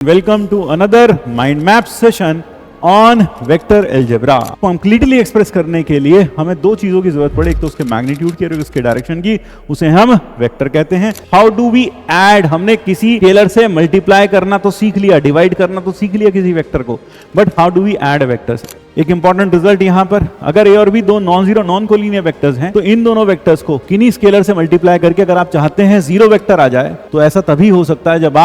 Welcome to another mind map session on vector algebra। Completely express करने के लिए हमें दो चीजों की जरूरत पड़े, एक तो उसके मैग्नीट्यूड की और उसके डायरेक्शन की, उसे हम वेक्टर कहते हैं। हाउ डू वी ऐड, हमने किसी स्केलर से मल्टीप्लाई करना तो सीख लिया, डिवाइड करना तो सीख लिया किसी वेक्टर को, but how do we add vectors. एक इंपॉर्टेंट रिजल्ट यहाँ पर, अगर ए और बी दो non zero non collinear vectors हैं तो इन दोनों वेक्टर्स को किन्हीं स्केलर से मल्टीप्लाई करके अगर आप चाहते हैं जीरो वेक्टर आ जाए, तो ऐसा तभी हो सकता है जब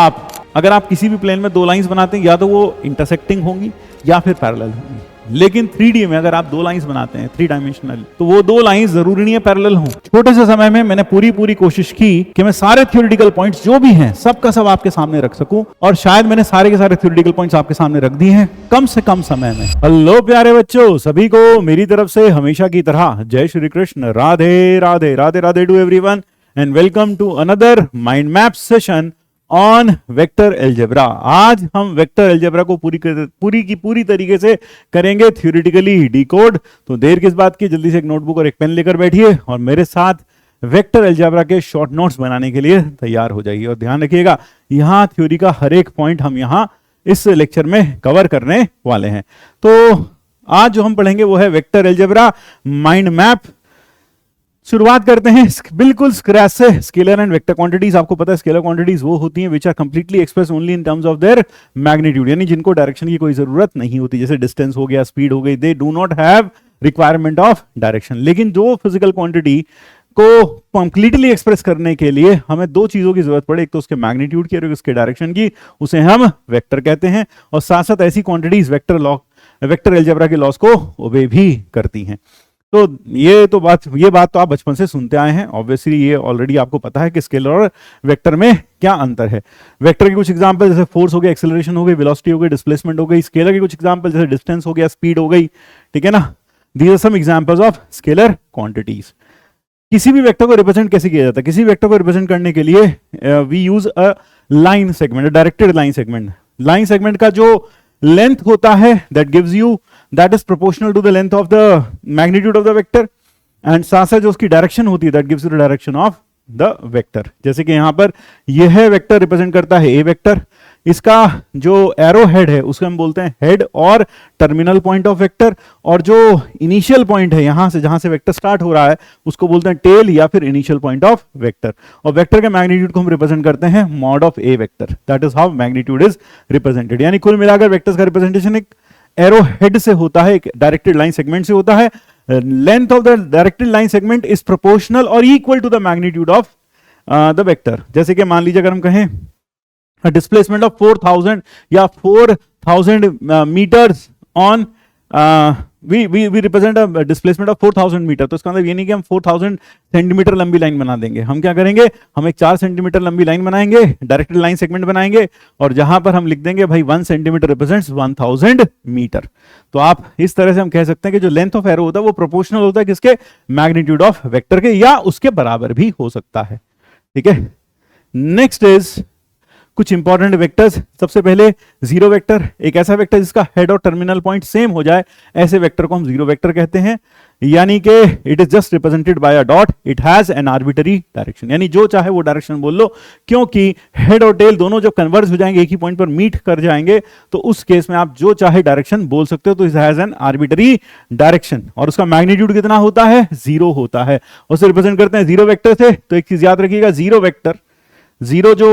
अगर आप किसी भी प्लेन में दो लाइंस बनाते हैं, या तो वो इंटरसेक्टिंग होंगी या फिर पैरेलल होंगी। लेकिन 3D में अगर आप दो लाइंस बनाते हैं 3 डायमेंशनल, तो वो दो लाइंस जरूरी नहीं है पैरेलल हों। छोटे से समय में मैंने पूरी कोशिश की कि मैं सारे थ्योरेटिकल पॉइंट्स जो भी हैं सब का सब आपके सामने रख सकूं, और शायद मैंने सारे के सारे थ्योरेटिकल पॉइंट्स आपके सामने रख दिए हैं कम से कम समय में। हेलो प्यारे बच्चों, सभी को मेरी तरफ से हमेशा की तरह जय Shri Krishna, Radhe Radhe Radhe Radhe to everyone, and welcome to another mind map session on vector algebra. आज हम वेक्टर अलजेब्रा को पूरी तरीके से करेंगे थ्योरेटिकली डिकोड। तो देर किस बात की, जल्दी से एक नोटबुक और एक पेन लेकर बैठिए और मेरे साथ वेक्टर अलजेब्रा के शॉर्ट नोट्स बनाने के लिए तैयार हो जाइए। और ध्यान रखिएगा, यहाँ थ्योरी का हर एक पॉइंट हम यहाँ इस लेक्चर में कवर करने वाले हैं। तो आज जो हम पढ़ेंगे वो है वेक्टर अलजेब्रा माइंड मैप। शुरुआत करते हैं बिल्कुल स्क्रैच से। स्केलर एंड वेक्टर क्वांटिटीज, आपको पता है स्केलर क्वांटिटीज वो होती हैं which are completely express only in terms of their magnitude, यानी जिनको डायरेक्शन की कोई जरूरत नहीं होती, जैसे डिस्टेंस हो गया, स्पीड हो गई, they do not have requirement of direction. लेकिन जो फिजिकल क्वांटिटी को कंप्लीटली एक्सप्रेस करने के लिए हमें दो चीजों की जरूरत पड़े, एक तो उसके मैग्नीट्यूड की और उसके डायरेक्शन की, उसे हम वेक्टर कहते हैं। और साथ साथ ऐसी क्वांटिटीज वेक्टर अलजेब्रा के लॉस को ओबे भी करती हैं। तो ये बात तो आप बचपन से सुनते आए हैं, ऑब्वियसली ये ऑलरेडी आपको पता है कि स्केलर और वेक्टर में क्या अंतर है। वेक्टर के कुछ एग्जांपल जैसे फोर्स हो गया, एक्सेलरेशन हो गई, वेलोसिटी हो गई, डिस्प्लेसमेंट हो गई। स्केलर के कुछ एग्जांपल जैसे डिस्टेंस हो गया, स्पीड हो गई, ठीक है ना। These are some examples of scalar quantities. किसी भी वेक्टर को रिप्रेजेंट कैसे किया जाता है? किसी वेक्टर को रिप्रेजेंट करने के लिए we use a line segment, directed line segment. Line segment का जो लेंथ होता है that is proportional to the length of the magnitude of the vector, and साथ साथ जो उसकी डायरेक्शन होती है that gives you the direction of the vector। जैसे कि यहां पर यह वेक्टर रिप्रेजेंट करता है ए वेक्टर, इसका जो एरो हेड है उसको हम बोलते हैं हेड और टर्मिनल पॉइंट ऑफ वेक्टर, और जो इनिशियल पॉइंट है यहां से जहां से वेक्टर स्टार्ट हो रहा है उसको बोलते हैं टेल या फिर इनिशियल पॉइंट ऑफ वेक्टर। और वेक्टर के मैग्नीट्यूड को हम रिप्रेजेंट करते हैं mod of A vector, that is how magnitude is represented. यानी कुल मिलाकर वेक्टर्स का रिप्रेजेंटेशन एक एरो हेड से होता है, एक डायरेक्टेड लाइन सेगमेंट से होता है। Length of the directed line segment is proportional और equal to the magnitude of the vector. जैसे कि मान लीजिए अगर हम कहें डिस्प्लेसमेंट ऑफ 4000 या 4000 metres on we represent a displacement of 4000 metre, तो इसका मतलब ये नहीं कि हम 4000 सेंटीमीटर लंबी लाइन बना देंगे। हम क्या करेंगे, हम एक 4 सेंटीमीटर लंबी लाइन बनाएंगे, डायरेक्टेड लाइन सेगमेंट बनाएंगे, और जहां पर हम लिख देंगे भाई 1 सेंटीमीटर रिप्रेजेंट्स 1000 मीटर। तो आप इस तरह से हम कह सकते हैं कि जो लेंथ ऑफ एरो होता है वो प्रोपोर्शनल होता है किसके, मैग्नीट्यूड ऑफ वेक्टर के, या उसके बराबर भी हो सकता है। ठीक है, नेक्स्ट इज कुछ इंपॉर्टेंट वेक्टर्स। सबसे पहले जीरो वेक्टर, एक ऐसा वेक्टर जिसका हेड और टर्मिनल पॉइंट सेम हो जाए, ऐसे वेक्टर को हम जीरो वेक्टर कहते हैं। यानी कि it is just represented by a dot, it has an arbitrary direction, यानी जो चाहे वो डायरेक्शन बोल लो, क्योंकि हेड और टेल दोनों जब कन्वर्ज हो जाएंगे, एक ही पॉइंट पर मीट कर जाएंगे, तो उस केस में आप जो चाहे डायरेक्शन बोल सकते हो। तो it has an arbitrary direction, और उसका मैग्नीट्यूड कितना होता है, 0 होता है। उसे रिप्रेजेंट करते हैं जीरो वेक्टर से। तो एक चीज याद रखिएगा, जीरो जो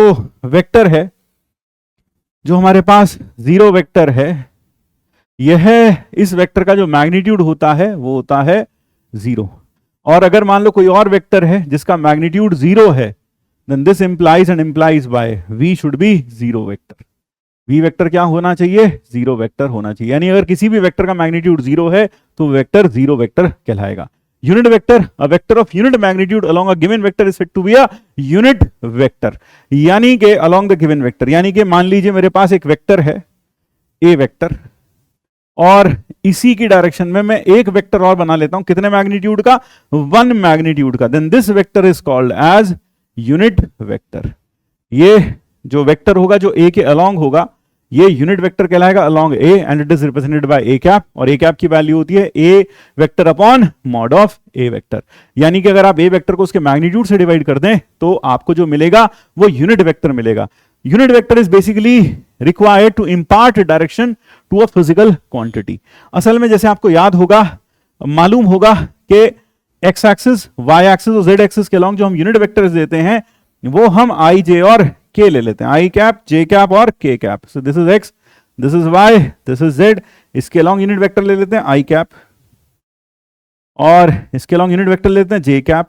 वेक्टर है, जो हमारे पास जीरो वेक्टर है, यह इस वेक्टर का जो मैग्नीट्यूड होता है वो होता है 0। और अगर मान लो कोई और वेक्टर है जिसका मैग्नीट्यूड 0 है, then this implies and implies by v should be zero vector. v vector क्या होना चाहिए, जीरो वेक्टर होना चाहिए। यानी अगर किसी भी वेक्टर का मैग्नीट्यूड 0 है तो वेक्टर जीरो वेक्टर कहलाएगा। Unit vector, a vector of unit magnitude along a given vector is said to be a unit vector। यानी कि along the given vector, यानी कि मान लीजिए मेरे पास एक वेक्टर है a वेक्टर, और इसी की डायरेक्शन में मैं एक वेक्टर और बना लेता हूं, कितने मैग्नीट्यूड का, 1 मैग्नीट्यूड का, then this vector is called as unit vector. ये जो वेक्टर होगा जो a के along होगा, ये यूनिट वेक्टर कहलाएगा along a, and it is represented bye a cap, और a कैप की वैल्यू होती है a vector upon mod of a vector. यानी कि अगर आप a वेक्टर को उसके मैग्नीट्यूड से डिवाइड कर दें तो आपको जो मिलेगा वो यूनिट वेक्टर मिलेगा। Unit vector is basically required to impart direction to a physical quantity. असल में जैसे आपको याद होगा, मालूम होगा कि एक्स एक्सिस, वाई एक्सिस और जेड एक्सिस के अलॉन्ग जो हम यूनिट वेक्टर्स देते हैं वो हम आई, जे और के ले लेते हैं, आई कैप, जे कैप और K cap. So this is X, this is Y, this is Z. इसके अलॉन्ग यूनिट वेक्टर ले लेते हैं आई कैप, और इसके अलॉन्ग यूनिट वेक्टर ले लेते हैं जे कैप,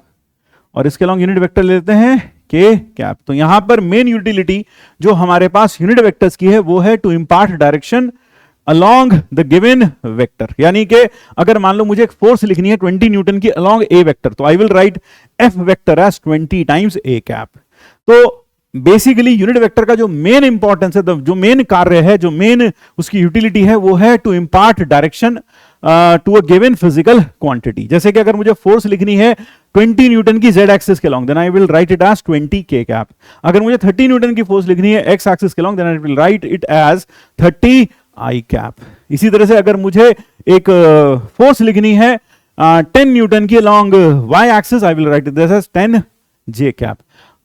और इसके अलॉन्ग यूनिट वेक्टर ले लेते हैं के कैप। तो यहां पर मेन यूटिलिटी जो हमारे पास यूनिट वेक्टर्स की है वो है to impart direction along the given vector. यानी कि अगर मान लो मुझे एक फोर्स लिखनी है 20 न्यूटन की अलोंग ए वेक्टर, तो I will write F vector as 20 times A cap. तो बेसिकली यूनिट वेक्टर का जो मेन इंपॉर्टेंस है, जो मेन कार्य है, जो मेन उसकी यूटिलिटी है, वो है to impart direction to a given physical quantity. जैसे कि अगर मुझे फोर्स लिखनी है 20 न्यूटन की जेड एक्सिस के long, then I will write it as 20 K cap. अगर मुझे 30 न्यूटन की फोर्स लिखनी है एक्स एक्सिस के long, then I will write it as 30 I cap. इसी तरह से अगर मुझे एक फोर्स लिखनी है 10 न्यूटन की long Y axis, I will write it as 10 J cap.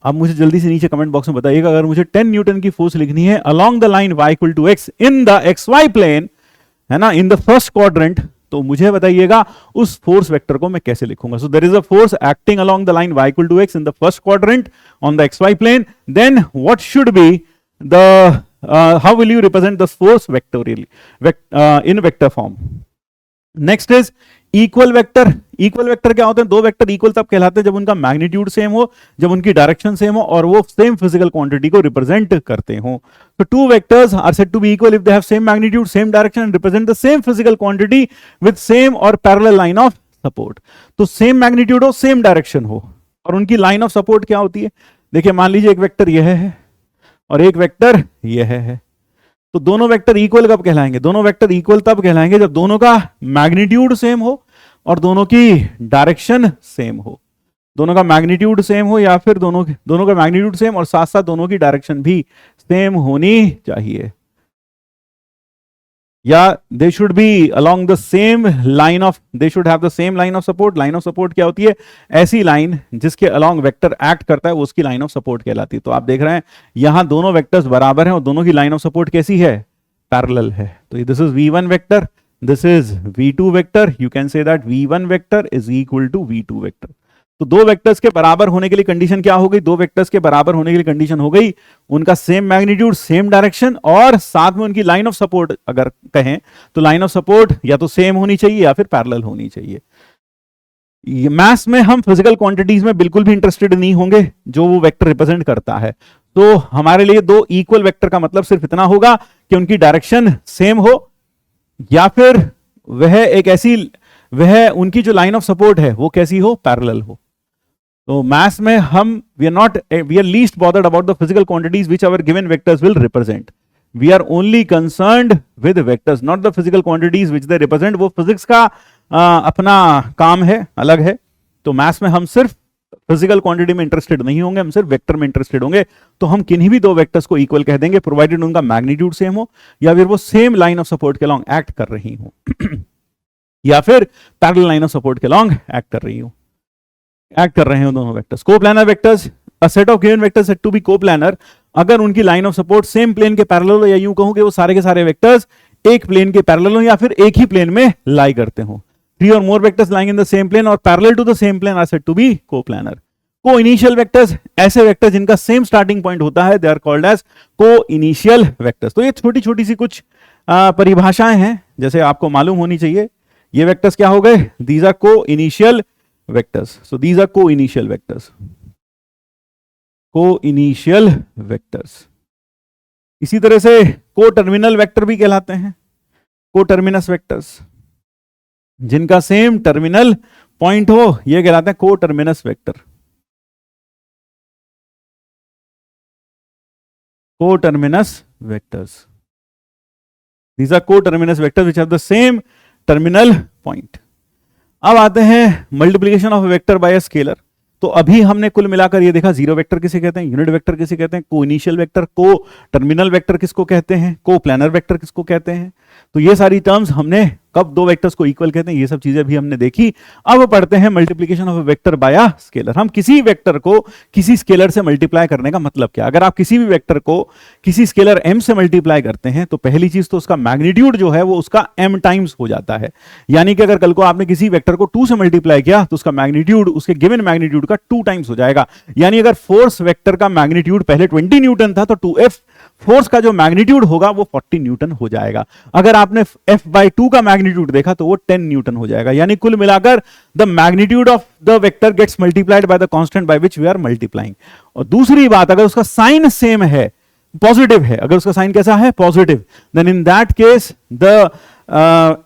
अब मुझे जल्दी से नीचे कमेंट बॉक्स में बताइएगा, अगर मुझे 10 न्यूटन की फोर्स लिखनी है along the line y equal to x in the X Y plane, है ना, इन द फर्स्ट क्वाड्रेंट, तो मुझे बताइएगा उस फोर्स वेक्टर को मैं कैसे लिखूंगा। So there is a force acting along the line y equal to x in the first quadrant on the X Y plane, then what should be the how will you represent the force vectorially in vector form? Next is equal vector. Equal vector क्या होते हैं? दो vector equal तब कहलाते हैं जब उनका magnitude same हो, जब उनकी डायरेक्शन सेम हो और वो सेम फिजिकल क्वांटिटी को रिप्रेजेंट करते हो। तो two vectors are said to be equal if they have same magnitude, same direction and represent the same physical quantity with same और पैरेलल लाइन ऑफ सपोर्ट। तो same magnitude हो, same direction हो, और उनकी line of support क्या होती है? देखिए, मान लीजिए एक वेक्टर यह है और एक वेक्टर यह है, तो दोनों वेक्टर इक्वल कब कहलाएंगे? दोनों वेक्टर इक्वल तब कहलाएंगे जब दोनों का मैग्नीट्यूड सेम हो और दोनों की डायरेक्शन सेम हो। दोनों का मैग्नीट्यूड सेम हो या फिर दोनों का मैग्नीट्यूड सेम और साथ साथ दोनों की डायरेक्शन भी सेम होनी चाहिए, या they should be along the same line of, they should have the same line of support. Line of support क्या होती है? ऐसी लाइन जिसके अलोंग वेक्टर एक्ट करता है वो उसकी लाइन ऑफ सपोर्ट कहलाती है। तो आप देख रहे हैं यहां दोनों वेक्टर्स बराबर हैं और दोनों की लाइन ऑफ सपोर्ट कैसी है? पैरेलल है। तो this is v1 vector, this is v2 vector. You can say that v1 vector is equal to v2 vector. तो दो वेक्टर्स के बराबर होने के लिए कंडीशन क्या हो गई? दो वेक्टर्स के बराबर होने के लिए कंडीशन हो गई उनका सेम मैग्नीट्यूड, सेम डायरेक्शन और साथ में उनकी लाइन ऑफ सपोर्ट अगर कहें तो लाइन ऑफ सपोर्ट या तो सेम होनी चाहिए या फिर पैरेलल होनी चाहिए। मैथ्स में हम फिजिकल क्वांटिटीज में बिल्कुल भी इंटरेस्टेड नहीं होंगे जो वो वेक्टर रिप्रेजेंट करता है। तो हमारे लिए दो इक्वल वेक्टर का मतलब सिर्फ इतना होगा कि उनकी डायरेक्शन सेम हो या फिर वह उनकी जो लाइन ऑफ सपोर्ट है वो कैसी हो? पैरेलल हो। तो मैथ्स में हम we are least bothered about the physical quantities which our given vectors will represent. We are only concerned with vectors, not the physical quantities which they represent. वो physics का अपना काम है, अलग है। तो मैथ्स में हम सिर्फ फिजिकल क्वांटिटी में इंटरेस्टेड नहीं होंगे, हम सिर्फ वेक्टर में इंटरेस्टेड होंगे। तो हम किन्हीं भी दो वेक्टर्स को इक्वल कह देंगे प्रोवाइडेड उनका मैग्नीट्यूड सेम हो या फिर वो सेम लाइन ऑफ सपोर्ट के अलॉन्ग एक्ट कर रही हो या फिर पैरेलल लाइन ऑफ सपोर्ट के अलॉन्ग एक्ट कर रहे हो दोनों vectors. Coplanar vectors, a set of given vectors said to be coplanar अगर उनकी line of support same plane के पैरेलल हो, या यूं कहूं कि वो सारे के सारे वेक्टर्स एक प्लेन के पैरेलल हो या फिर एक ही प्लेन में लाई करते हो। थ्री और more vectors lying in the same plane और parallel to the same plane are said to be coplanar. Coinitial vectors, ऐसे वेक्टर्स जिनका सेम स्टार्टिंग पॉइंट होता है, they are called as coinitial vectors. तो ये छोटी छोटी सी कुछ परिभाषाएं हैं जैसे आपको मालूम होनी चाहिए। ये वेक्टर्स क्या हो गए? These are coinitial vectors. So these are coinitial vectors, coinitial vectors. इसी तरह से को टर्मिनल वेक्टर भी कहलाते हैं, को टर्मिनस वेक्टर्स। जिनका सेम टर्मिनल पॉइंट हो ये कहलाते हैं को टर्मिनस वेक्टर, को terminus vectors. These are co-terminus vectors which have the same terminal point. अब आते हैं multiplication of vector by scalar. तो अभी हमने कुल मिलाकर ये देखा, जीरो वेक्टर किसे कहते हैं, यूनिट वेक्टर किसे कहते हैं, को इनिशियल वेक्टर, को टर्मिनल वेक्टर किसको कहते हैं, को प्लानर वेक्टर किसको कहते हैं। तो ये सारी टर्म्स हमने कब दो वेक्टर्स को इक्वल कहते हैं, ये सब चीजें भी हमने देखी। अब पढ़ते हैं multiplication of a vector by a scalar. हम किसी वेक्टर को किसी स्केलर से मल्टीप्लाई करने का मतलब क्या? अगर आप किसी भी वेक्टर को किसी स्केलर m से मल्टीप्लाई करते हैं तो पहली चीज तो उसका मैग्नीट्यूड जो है वो उसका m टाइम्स हो जाता है। यानी कि अगर कल को आपने किसी वेक्टर को 2 से मल्टीप्लाई किया तो उसका मैग्नीट्यूड उसके गिवन मैग्नीट्यूड का 2 टाइम्स हो जाएगा। यानी अगर फोर्स वेक्टर का मैग्नीट्यूड पहले 20 न्यूटन था तो 2f फोर्स का जो मैग्नीट्यूड होगा वो 40 न्यूटन हो जाएगा। अगर आपने f/2 का मैग्नीट्यूड देखा तो वो 10 न्यूटन हो जाएगा। यानी कुल मिलाकर the magnitude of the vector gets multiplied by the constant by which we are multiplying. और दूसरी बात, अगर उसका साइन सेम है, पॉजिटिव है, अगर उसका साइन कैसा है, positive, then in that case the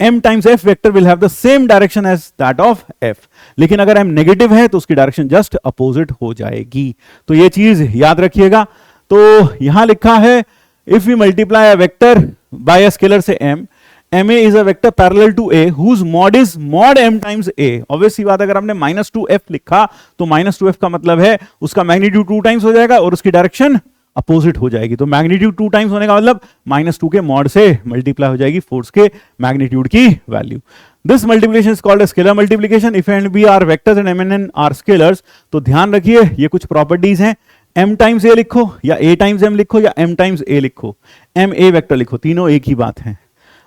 m times f vector will have the same direction as that of f। लेकिन अगर m नेगेटिव है तो उसकी डायरेक्शन जस्ट अपोजिट हो जाएगी। तो ये चीज याद रखिएगा। तो यहां लिखा है if we multiply a vector by a scalar से m, ma is a vector parallel to a whose mod is mod m times a। Obvious सी बात, अगर हमने -2f लिखा तो -2f का मतलब है उसका मैग्नीट्यूड 2 टाइम्स हो जाएगा और उसकी डायरेक्शन अपोजिट हो जाएगी। तो मैग्नीट्यूड 2 टाइम्स होने का मतलब -2 के मॉड से मल्टीप्लाई हो जाएगी फोर्स के मैग्नीट्यूड की value. This multiplication is called scalar multiplication if and B are vectors and m and n are scalars. तो ध्यान रखिए ये कुछ प्रॉपर्टीज हैं, m टाइम्स a लिखो या a टाइम्स m लिखो या m टाइम्स a लिखो, m a वेक्टर लिखो, तीनों एक ही बात है।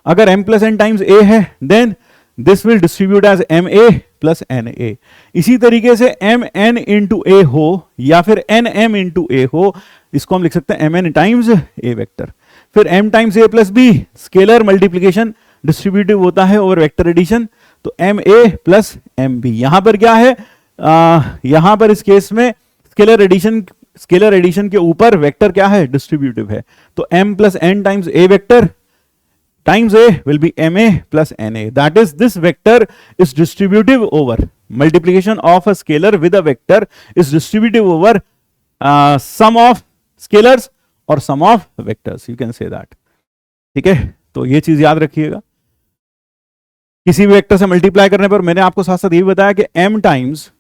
अगर m plus n times a है then this will distribute as m a plus n a। इसी तरीके से m n इंटू a हो या फिर n m इंटू a हो, इसको हम लिख सकते हैं m n times a vector. फिर m times a plus b scalar multiplication distributive होता है ओवर वेक्टर एडिशन, तो m a plus m b। यहां पर क्या है, यहां पर इस केस में स्केलर एडिशन के ऊपर वेक्टर क्या है, डिस्ट्रीब्यूटिव है। तो m plus n times a vector times a will be ma plus na. That is, this vector is distributive over multiplication of a scalar with a vector is distributive over sum of scalars or sum of vectors. You can say that. ठीक है, तो ये चीज याद रखिएगा। किसी भी vector से मल्टीप्लाई करने पर मैंने आपको साथ साथ ये भी बताया कि m टाइम्स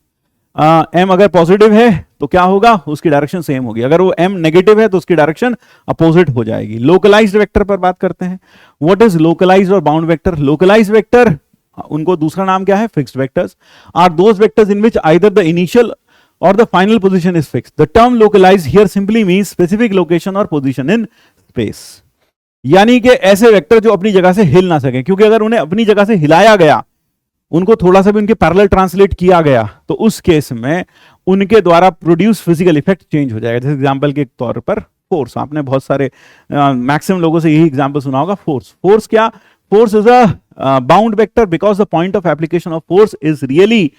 m अगर पॉजिटिव है तो क्या होगा, उसकी डायरेक्शन सेम होगी। अगर वो m नेगेटिव है तो उसकी डायरेक्शन अपोजिट हो जाएगी। लोकलाइज्ड वेक्टर पर बात करते हैं। व्हाट इज लोकलाइज्ड और बाउंड वेक्टर? लोकलाइज्ड वेक्टर, उनको दूसरा नाम क्या है, fixed vectors, are those vectors in which either the initial और the final position is fixed. The term localized here simply means specific location और पोजीशन इन स्पेस। यानी कि ऐसे वेक्टर जो अपनी जगह से हिल ना सके, क्योंकि अगर उन्हें अपनी जगह से हिलाया गया, उनको थोड़ा सा भी उनके पैरेलल ट्रांसलेट किया गया, तो उस केस में उनके द्वारा प्रोड्यूस फिजिकल इफेक्ट चेंज हो जाएगा। जैसे एग्जांपल के तौर पर फोर्स, आपने बहुत सारे मैक्सिमम लोगों से यही एग्जांपल सुना होगा। फोर्स क्या, force is a bound vector because the point of application of force is really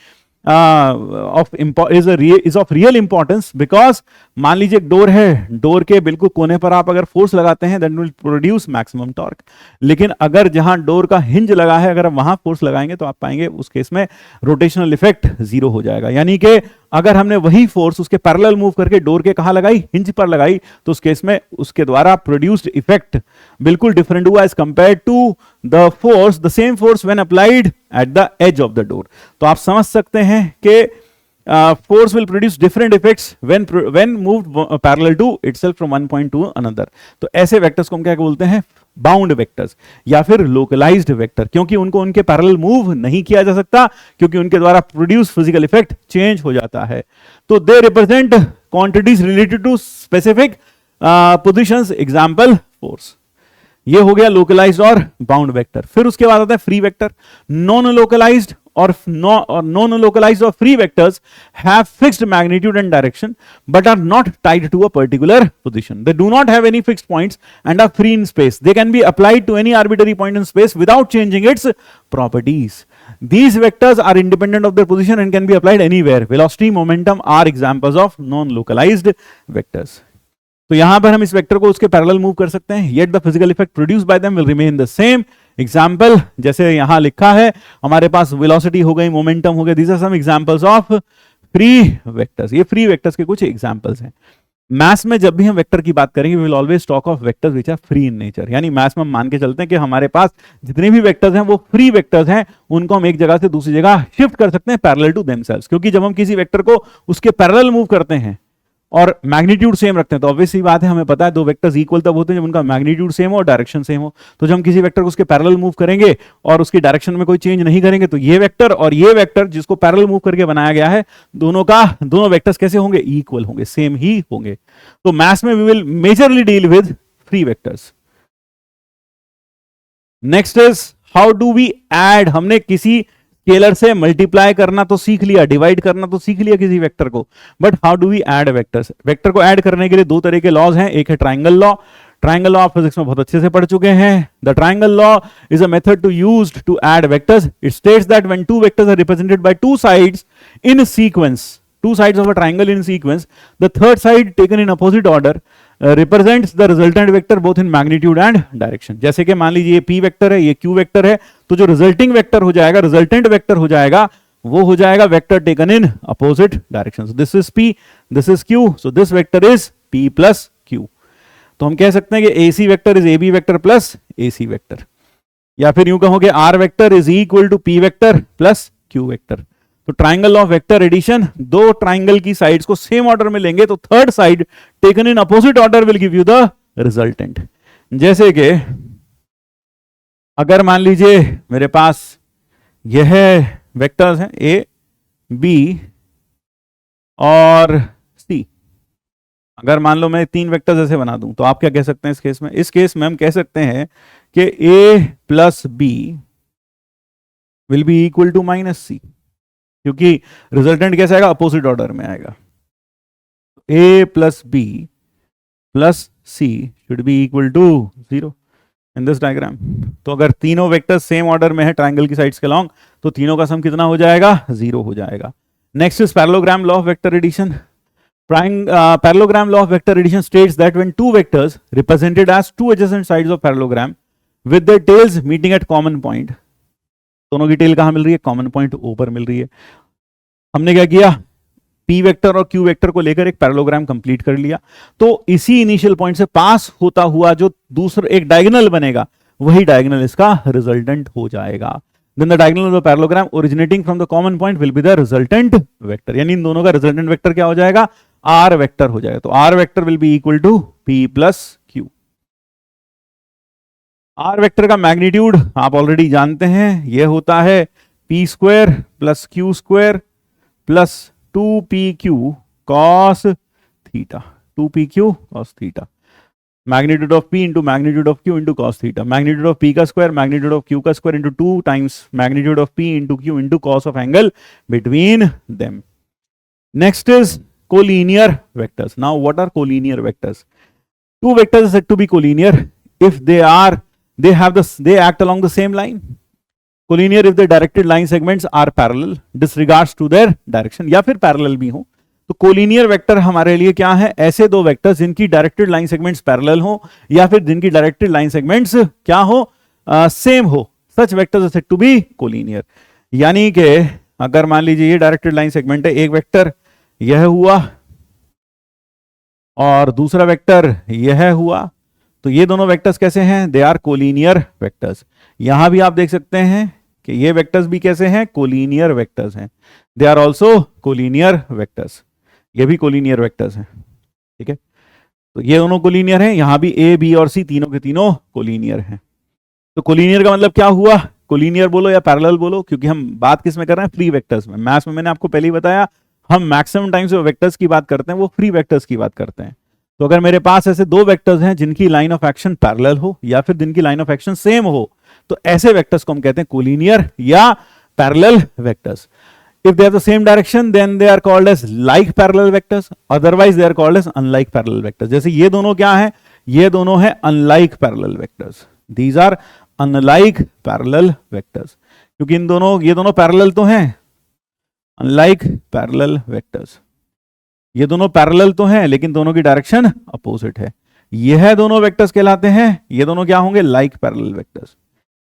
is of real importance because मान लीजिए एक डोर है, डोर के बिल्कुल कोने पर आप अगर फोर्स लगाते हैं then will produce maximum torque। लेकिन अगर जहां डोर का हिंज लगा है अगर आप वहां फोर्स लगाएंगे तो आप पाएंगे उस केस में रोटेशनल इफेक्ट 0 हो जाएगा। यानी कि अगर हमने वही फोर्स उसके पैरेलल मूव करके डोर के कहां लगाई, हिंज पर लगाई, तो उस केस में उसके द्वारा प्रोड्यूस्ड इफेक्ट बिल्कुल डिफरेंट हुआ as compared to the force, the same force when applied at the edge of the door. तो आप समझ सकते हैं कि force will produce different effects when moved parallel to itself from one point to another। तो ऐसे vectors को हम क्या बोलते हैं, बाउंड वेक्टर्स या फिर लोकलाइज्ड वेक्टर, क्योंकि उनको उनके पैरेलल मूव नहीं किया जा सकता, क्योंकि उनके द्वारा प्रोड्यूस फिजिकल इफेक्ट चेंज हो जाता है। तो they represent quantities related to specific positions, example force. ये हो गया लोकलाइज्ड और बाउंड वेक्टर। फिर उसके बाद आता है free vector. Non localized or non-localized or free vectors have fixed magnitude and direction but are not tied to a particular position. They do not have any fixed points and are free in space. They can be applied to any arbitrary point in space without changing its properties. These vectors are independent of their position and can be applied anywhere. Velocity, momentum are examples of non-localized vectors. तो यहां पर हम इस vector को उसके parallel move कर सकते हैं, yet the physical effect produced by them will remain the same. Example जैसे यहां लिखा है, हमारे पास वेलोसिटी हो गई, मोमेंटम हो गया, these are some examples of free vectors। ये फ्री वेक्टर्स के कुछ एग्जाम्पल्स हैं। मैथ्स में जब भी हम वेक्टर की बात करेंगे, we will always talk of vectors which are free in nature। यानी मैथ्स में हम मान के चलते हैं कि हमारे पास जितने भी वेक्टर्स हैं वो फ्री वेक्टर्स हैं, उनको हम एक जगह से दूसरी जगह शिफ्ट कर सकते हैं पैरेलल टू देमसेल्व्स। क्योंकि जब हम किसी वेक्टर को उसके पैरेलल मूव करते हैं और मैग्नीट्यूड सेम रखते हैं, तो ऑब्वियस सी बात है, हमें पता है दो वेक्टर्स इक्वल तब होते हैं जब उनका मैग्नीट्यूड सेम हो और डायरेक्शन सेम हो। तो जब हम किसी वेक्टर को उसके पैरेलल मूव करेंगे और उसकी डायरेक्शन में कोई चेंज नहीं करेंगे, तो ये वेक्टर और ये वेक्टर जिसको पैरेलल मूव करके बनाया गया है, दोनों वेक्टर्स कैसे होंगे? इक्वल होंगे, सेम ही होंगे। तो मैथ्स में we will majorly deal with free vectors. Next is how do we add. हमने किसी स्केलर से मल्टीप्लाई करना तो सीख लिया, डिवाइड करना तो सीख लिया किसी वेक्टर को, but how do we add vectors. Vector को ऐड करने के लिए दो तरह के लॉज हैं, एक है ट्राइंगल लॉ। ट्राइंगल लॉ आप फिजिक्स में बहुत अच्छे से पढ़ चुके हैं। The triangle law is a method to used to add vectors. It states that when two vectors are represented by two sides in sequence, two sides of a triangle in sequence, the third side taken in opposite order represents the resultant vector both in magnitude and direction। जैसे कि मान लीजिए ये p vector है, ये q vector है, तो जो रिजल्टिंग वेक्टर हो जाएगा, रिजल्टेंट वेक्टर हो जाएगा, वो हो जाएगा vector taken in opposite direction. This is p, this is q, so this vector is p plus q। तो हम कह सकते हैं कि ac vector is ab vector plus ac vector, या फिर यूं कहो कि r vector is equal to p vector plus q vector. तो ट्राइंगल ऑफ वेक्टर एडिशन, दो ट्राइंगल की साइड्स को सेम ऑर्डर में लेंगे तो third side taken in opposite order will give you the resultant. जैसे कि अगर मान लीजिए मेरे पास यह वेक्टर्स हैं ए, बी और सी। अगर मान लो मैं तीन वेक्टर्स ऐसे बना दूं, तो आप क्या कह सकते हैं इस केस में? इस केस में हम कह सकते हैं कि A plus B will be equal to minus C, क्योंकि रिजल्टेंट कैसे आएगा? अपोजिट ऑर्डर में आएगा। A plus B plus C should be equal to 0 in this diagram. तो अगर तीनों वेक्टर्स सेम ऑर्डर में है ट्राइंगल की साइड्स के लॉन्ग, तो तीनों का सम कितना हो जाएगा? 0 हो जाएगा। Next is parallelogram law of vector addition. Parallelogram law of vector addition states that when two vectors represented as two adjacent sides of parallelogram with their tails meeting at common point, दोनों की tell कहां मिल रही है? Common point ऊपर मिल रही है। हमने क्या किया? p वेक्टर और q वेक्टर को लेकर एक पैरेललोग्राम कंप्लीट कर लिया। तो इसी इनिशियल पॉइंट से पास होता हुआ जो दूसरा एक डायगोनल बनेगा, वही डायगोनल इसका रिजल्टेंट हो जाएगा। Then the diagonal of the parallelogram originating from the common point will be the resultant vector. यानी इन दोनों का रिजल्टेंट वेक्टर क्या हो जाएगा? r वेक्टर हो जाएगा। तो r vector will be equal to p plus q। R vector का मैग्नीट्यूड आप ऑलरेडी जानते हैं, यह होता है p square plus q square plus 2pq cos theta, 2pq cos theta. Magnitude of p into magnitude of q into cos theta. Magnitude of p का square magnitude of q का square into 2 times magnitude of p into q into cos of angle between them. Next is collinear vectors. Now what are collinear vectors? Two vectors are said to be collinear if they act along the same line. Collinear if the directed line segments are parallel disregards to their direction, या फिर parallel भी हो। तो collinear vector हमारे लिए क्या है? ऐसे दो वेक्टर्स जिनकी डायरेक्टेड लाइन सेगमेंट्स पैरेलल हो या फिर जिनकी डायरेक्टेड लाइन सेगमेंट्स क्या हो? सेम हो। Such vectors are said to be collinear. यानी कि अगर मान लीजिए ये डायरेक्टेड लाइन सेगमेंट है, एक वेक्टर यह हुआ और दूसरा वेक्टर यह हुआ, तो ये दोनों वेक्टर्स कैसे हैं? They are collinear vectors. यहां भी आप देख सकते हैं कि ये वेक्टर्स भी कैसे हैं? कोलिनियर वेक्टर्स हैं। They are also collinear vectors. ये भी कोलिनियर वेक्टर्स हैं, ठीक है। तो ये दोनों कोलिनियर हैं, यहां भी ए बी और सी तीनों के तीनों कोलिनियर हैं। तो कोलिनियर का मतलब क्या हुआ? कोलिनियर बोलो या पैरेलल बोलो, क्योंकि हम बात किस में कर रहे हैं? फ्री वेक्टर्स में। मैथ्स में मैंने आपको पहले ही बताया, हम मैक्सिमम टाइम्स जो वेक्टर्स की बात करते हैं वो फ्री वेक्टर्स की बात करते हैं। तो अगर मेरे पास ऐसे दो वेक्टर्स हैं जिनकी लाइन ऑफ एक्शन पैरेलल हो या फिर जिनकी लाइन ऑफ एक्शन सेम हो, तो ऐसे वेक्टर्स को हम कहते हैं कोलिनियर या parallel vectors. If they have the same direction, then they are called as like parallel vectors. Otherwise, they are called as unlike parallel vectors. जैसे ये दोनों क्या हैं? ये दोनों हैं unlike parallel vectors. These are unlike parallel vectors. क्योंकि ये दोनों parallel तो हैं, unlike parallel vectors. ये दोनों पैरेलल तो हैं, लेकिन दोनों की डायरेक्शन अपोजिट है। यह दोनों वेक्टर्स कहलाते हैं, ये दोनों क्या होंगे? Like parallel vectors.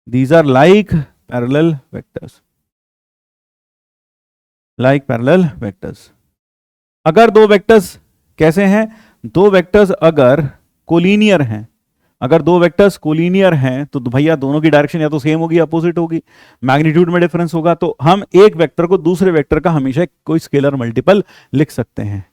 These are like parallel vectors. Like parallel vectors. अगर दो वेक्टर्स कैसे हैं? दो वेक्टर्स अगर कोलिनियर हैं, अगर दो वेक्टर्स कोलिनियर हैं तो भैया दोनों की डायरेक्शन या तो सेम होगी या अपोजिट होगी, मैग्नीट्यूड में डिफरेंस होगा। तो हम एक वेक्टर को दूसरे वेक्टर का हमेशा कोई स्केलर मल्टीपल लिख सकते हैं।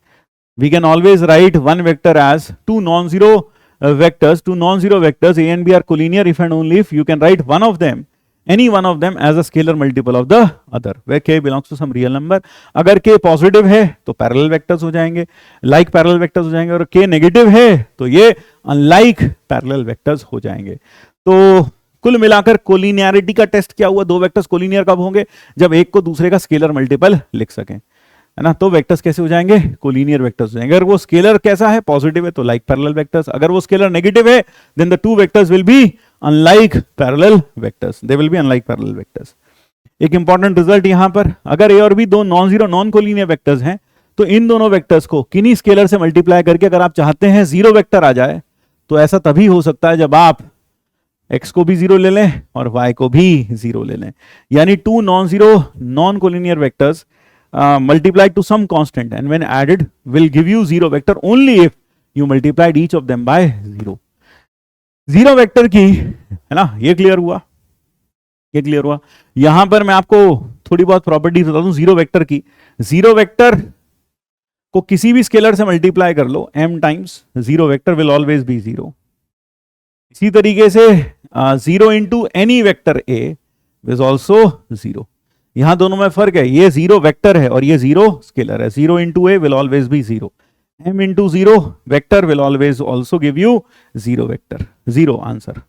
We can always write one vector as two non-zero vectors. Two non-zero vectors A and B are collinear if and only if you can write one of them, any one of them as a scalar multiple of the other, where k belongs to some real number. अगर k positive है तो parallel vectors हो जाएंगे, like parallel vectors हो जाएंगे, और k negative है तो ये अनलाइक पैरेलल वेक्टर्स हो जाएंगे. तो कुल मिलाकर कोलिनियरिटी का टेस्ट क्या हुआ? दो वेक्टर्स कोलिनियर कब होंगे? जब एक को दूसरे का स्केलर मल्टीपल लिख सकें, है ना. तो वेक्टर्स कैसे हो जाएंगे? कोलिनियर वेक्टर्स हो जाएंगे. अगर वो स्केलर कैसा है? पॉजिटिव है, तो लाइक पैरेलल वेक्टर्स. अगर वो स्केलर नेगेटिव है, then the two vectors will be unlike parallel vectors. They will be unlike parallel vectors. एक इंपॉर्टेंट रिजल्ट यहां पर, अगर ए और बी दो non zero non collinear vectors हैं, तो इन दोनों वेक्टर्स को किन्हीं स्केलर से मल्टीप्लाई करके अगर आप चाहते हैं जीरो वेक्टर आ जाए, तो ऐसा तभी हो सकता है जब आप x को भी जीरो ले लें और y को भी जीरो ले लें. यानी two non zero non collinear vectors multiplied to some constant and when added will give you zero vector only if you multiplied each of them by zero. Zero vector की, है ना, ये clear हुआ, ये clear हुआ. यहां पर मैं आपको थोड़ी बहुत प्रॉपर्टीज बता दूं जीरो वेक्टर की. जीरो वेक्टर को किसी भी स्केलर से मल्टीप्लाई कर लो m times, zero vector will always be zero. इसी तरीके से zero into any vector a is also zero. यहां दोनों में फर्क है, ये जीरो वेक्टर है और ये जीरो स्केलर है. Zero into A will always be zero. m into zero vector will always also give you zero vector, zero answer.